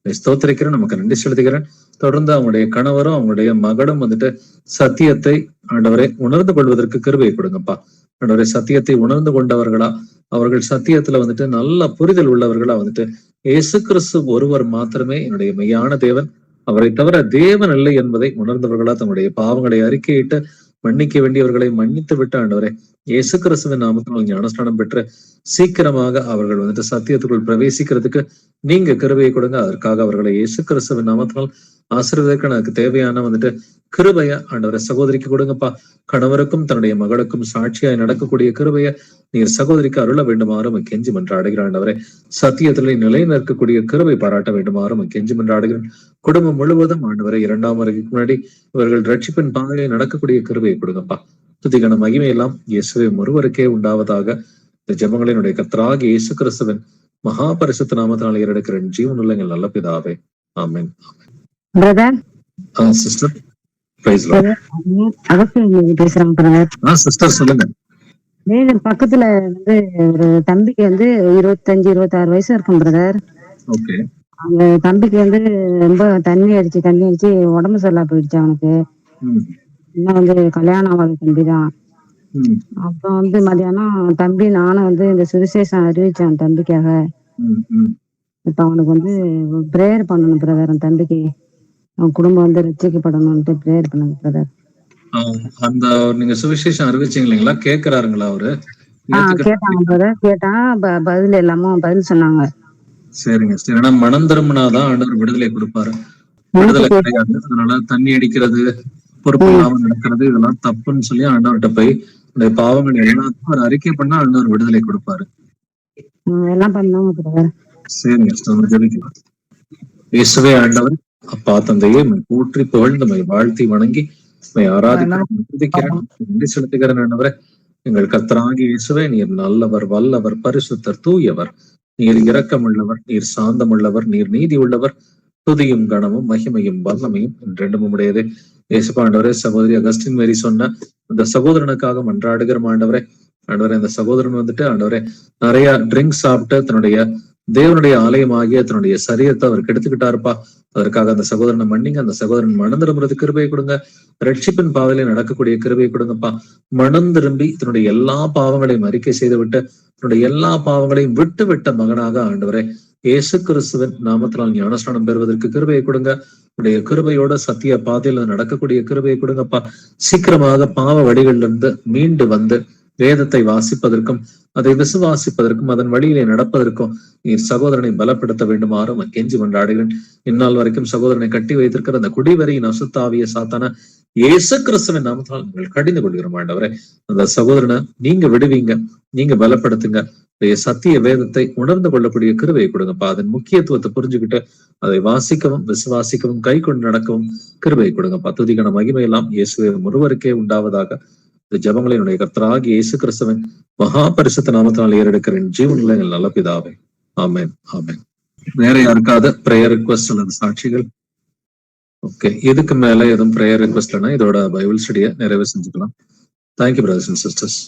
ஸ்தோத்திரிக்கிறேன், நமக்கு நன்றி செலுத்துகிறேன். தொடர்ந்து அவங்களுடைய கணவரும் அவங்களுடைய மகளும் வந்துட்டு சத்தியத்தை ஆண்டவரை உணர்ந்து கொள்வதற்கு கிருபை கொடுங்கப்பா. ஆண்டவரை, சத்தியத்தை உணர்ந்து கொண்டவர்களா, அவர்கள் சத்தியத்துல வந்துட்டு நல்ல புரிதல் உள்ளவர்களா வந்துட்டு இயேசு கிறிஸ்து ஒருவர் மாத்திரமே என்னுடைய மெய்யான தேவன், அவரை தவிர தேவன் இல்லை என்பதை உணர்ந்தவர்களா தங்களுடைய பாவங்களை அறிக்கையிட்டு மன்னிக்க வேண்டியவர்களை மன்னித்து விட்டு ஆண்டவரே இயேசு கிறிஸ்துவின் நாமத்தினால் ஞானஸ்நானம் பெற்று சீக்கிரமாக அவர்கள் வந்துட்டு சத்தியத்துக்குள் பிரவேசிக்கிறதுக்கு நீங்க கிருபையை கொடுங்க. அதற்காக அவர்களை இயேசு கிறிஸ்துவின் நாமத்தினால் ஆசீர்வதிக்க எனக்கு தேவையான வந்துட்டு கிருபைய ஆண்டவரை சகோதரிக்கு கொடுங்கப்பா. கணவருக்கும் தன்னுடைய மகளுக்கும் சாட்சியாய் நடக்கக்கூடிய கிருபைய நீர் சகோதரிக்கு அருள வேண்டுமாறும் கெஞ்சி மன்றாடுகிற ஆண்டவரை. சத்தியத்திலே நிலை நிற்கக்கூடிய கிருபை பாராட்ட வேண்டுமாறும் கெஞ்சி மன்றாடுகிறேன். குடும்பம் முழுவதும் ஆண்டவரை 2ஆம் வருகைக்கு முன்னாடி இவர்கள் ரட்சிப்பின் பாதையை நடக்கக்கூடிய கிருபையை கொடுங்கப்பா. துதிகன மகிமை எல்லாம் இயேசுவே ஒருவருக்கே உண்டாவதாக. இந்த ஜெபங்களினுடைய கர்த்தராகிய இயேசு கிறிஸ்துவின் மகா பரிசுத்த நாமத்தினால் ஏறெடுக்கிறேன் ஜீவனுள்ள எங்கள் நல்ல பிதாவே. ஆமென். Brother sister praise Lord. பேசுறாங்க பிரதர். சிஸ்டர் சொல்லுங்க. பக்கத்துல வந்து ஒரு தம்பிக்கு வந்து 25-26 வயசு இருக்கும் பிரதர். ஓகே. அந்த தம்பிக்கு வந்து ரொம்ப தண்ணி அடிச்சு உடம்பு சரியில்லா போயிடுச்சு அவனுக்கு. இன்னும் வந்து கல்யாணம் ஆகாத தம்பி தான். அப்புறம் வந்து மதியானம் தம்பி நானும் வந்து இந்த சுவிசேஷம் அறிவிச்சேன் தம்பிக்காக. இப்ப அவனுக்கு வந்து பிரேயர் பண்ணணும் பிரதர். அந்த தம்பிக்கு அவன் குடும்பம் வந்து ரட்சிக்கப்படணும்ட்டு பிரேயர் பண்ணுங்க பிரதர். அந்த நீங்க சுவிசேஷம் அறிவிச்சீங்க இல்லைங்களா? கேக்குறாருங்களா அவரு? கேட்டாங்க பிரதர். கேட்டான் பதில் எல்லாமும் பதில் சொன்னாங்க. சரிங்க சரி. ஆனா மனம் திரும்பினாதான் ஆண்டவர் விடுதலை கொடுப்பாரு. விடுதலை கிடையாது. அதனால தண்ணி அடிக்கிறது, பொறுப்பு இல்லாம நடக்கிறது இதெல்லாம் தப்புன்னு சொல்லி ஆண்டவர்கிட்ட போய் இந்த பாவங்கள் எல்லாத்தையும் ஒரு அறிக்கை பண்ணா ஆண்டவர் விடுதலை கொடுப்பாரு. எல்லாம் பண்ணாங்க பிரதர். சரிங்க ஜெபிக்கலாம். இயேசுவே ஆண்டவர் அப்பா தந்தையே போற்றி புகழ்ந்து வாழ்த்தி வணங்கி ஆராதிக்கிறேன் நன்றி செலுத்துகிறேன். ஆண்டவரே எங்கள் கர்த்தராகிய இயேசுவே நீர் நல்லவர், வல்லவர், பரிசுத்தர், தூயவர், நீர் இரக்கமுள்ளவர், நீர் சாந்தமுள்ளவர், நீர் நீதி உள்ளவர். துதியும் கனமும் மகிமையும் வல்லமையும் என்றென்றும் உடையதே. இயேசுப்பா ஆண்டவரே சகோதரி அகஸ்டின் மேரி சொன்ன அந்த சகோதரனுக்காக மன்றாடுகிற ஆண்டவரே. ஆண்டவரே அந்த சகோதரன் வந்துட்டு ஆண்டவரே நிறைய ட்ரிங்க்ஸ் சாப்பிட்டு தன்னுடைய தேவனுடைய ஆலயமாகிய தன்னுடைய சரீரத்தை அவர் கெடுத்துக்கிட்டாருப்பா. அதற்காக அந்த சகோதரனை மன்னிங்க. அந்த சகோதரன் மனம் திரும்புறது கிருபையை கொடுங்க. ரட்சிப்பின் பாதையில நடக்கக்கூடிய கிருபையை கொடுங்கப்பா. மனம் திரும்பி தன்னுடைய எல்லா பாவங்களையும் அறிக்கை செய்து விட்டு தன்னுடைய எல்லா பாவங்களையும் விட்டு விட்ட மகனாக ஆண்டவரே இயேசு கிறிஸ்துவின் நாமத்தினால் ஞானஸ்நானம் பெறுவதற்கு கிருபையை கொடுங்க. உடைய கிருபையோட சத்திய பாதையில நடக்கக்கூடிய கிருபையை கொடுங்கப்பா. சீக்கிரமாக பாவ வழிகள்ல இருந்து மீண்டு வந்து வேதத்தை வாசிப்பதற்கும் அதை விசுவாசிப்பதற்கும் அதன் வழியிலே நடப்பதற்கும் நீர் சகோதரனை பலப்படுத்த வேண்டுமாறும் கெஞ்சி கொண்டாடுகிறேன். இந்நாள் வரைக்கும் சகோதரனை கட்டி வைத்திருக்கிற அந்த குடிவரியின் அசுத்தாவிய சாத்தான இயேசு கிறிஸ்துவின் நாமத்தால் நீங்கள் கடிந்து கொள்கிறோம் ஆண்டவரே. அந்த சகோதரனை நீங்க விடுவீங்க, நீங்க பலப்படுத்துங்க. சத்திய வேதத்தை உணர்ந்து கொள்ளக்கூடிய கிருபையை கொடுங்கப்பா. அதன் முக்கியத்துவத்தை புரிஞ்சுக்கிட்டு அதை வாசிக்கவும் விசுவாசிக்கவும் கை கொண்டு நடக்கவும் கிருபையை கொடுங்கப்பா. துதிக்கான மகிமையெல்லாம் இயேசுவே ஒருவருக்கே உண்டாவதாக. இந்த ஜெபங்களினுடைய கர்த்தராகிய இயேசு கிறிஸ்துவின் மகா பரிசுத்த நாமத்தினால் ஏறெடுக்கிறேன் ஜீவனுள்ள எங்கள் நல்ல பிதாவே. ஆமென் ஆமென். வேற யாருக்காவது பிரேயர் ரிக்வெஸ்ட் அல்லது சாட்சிகள்? ஓகே, இதுக்கு மேல எதுவும் பிரேயர் ரிக்வெஸ்ட்னா இதோட பைபிள் ஸ்டடியை நிறைவு செஞ்சுக்கலாம். Thank you brothers and sisters.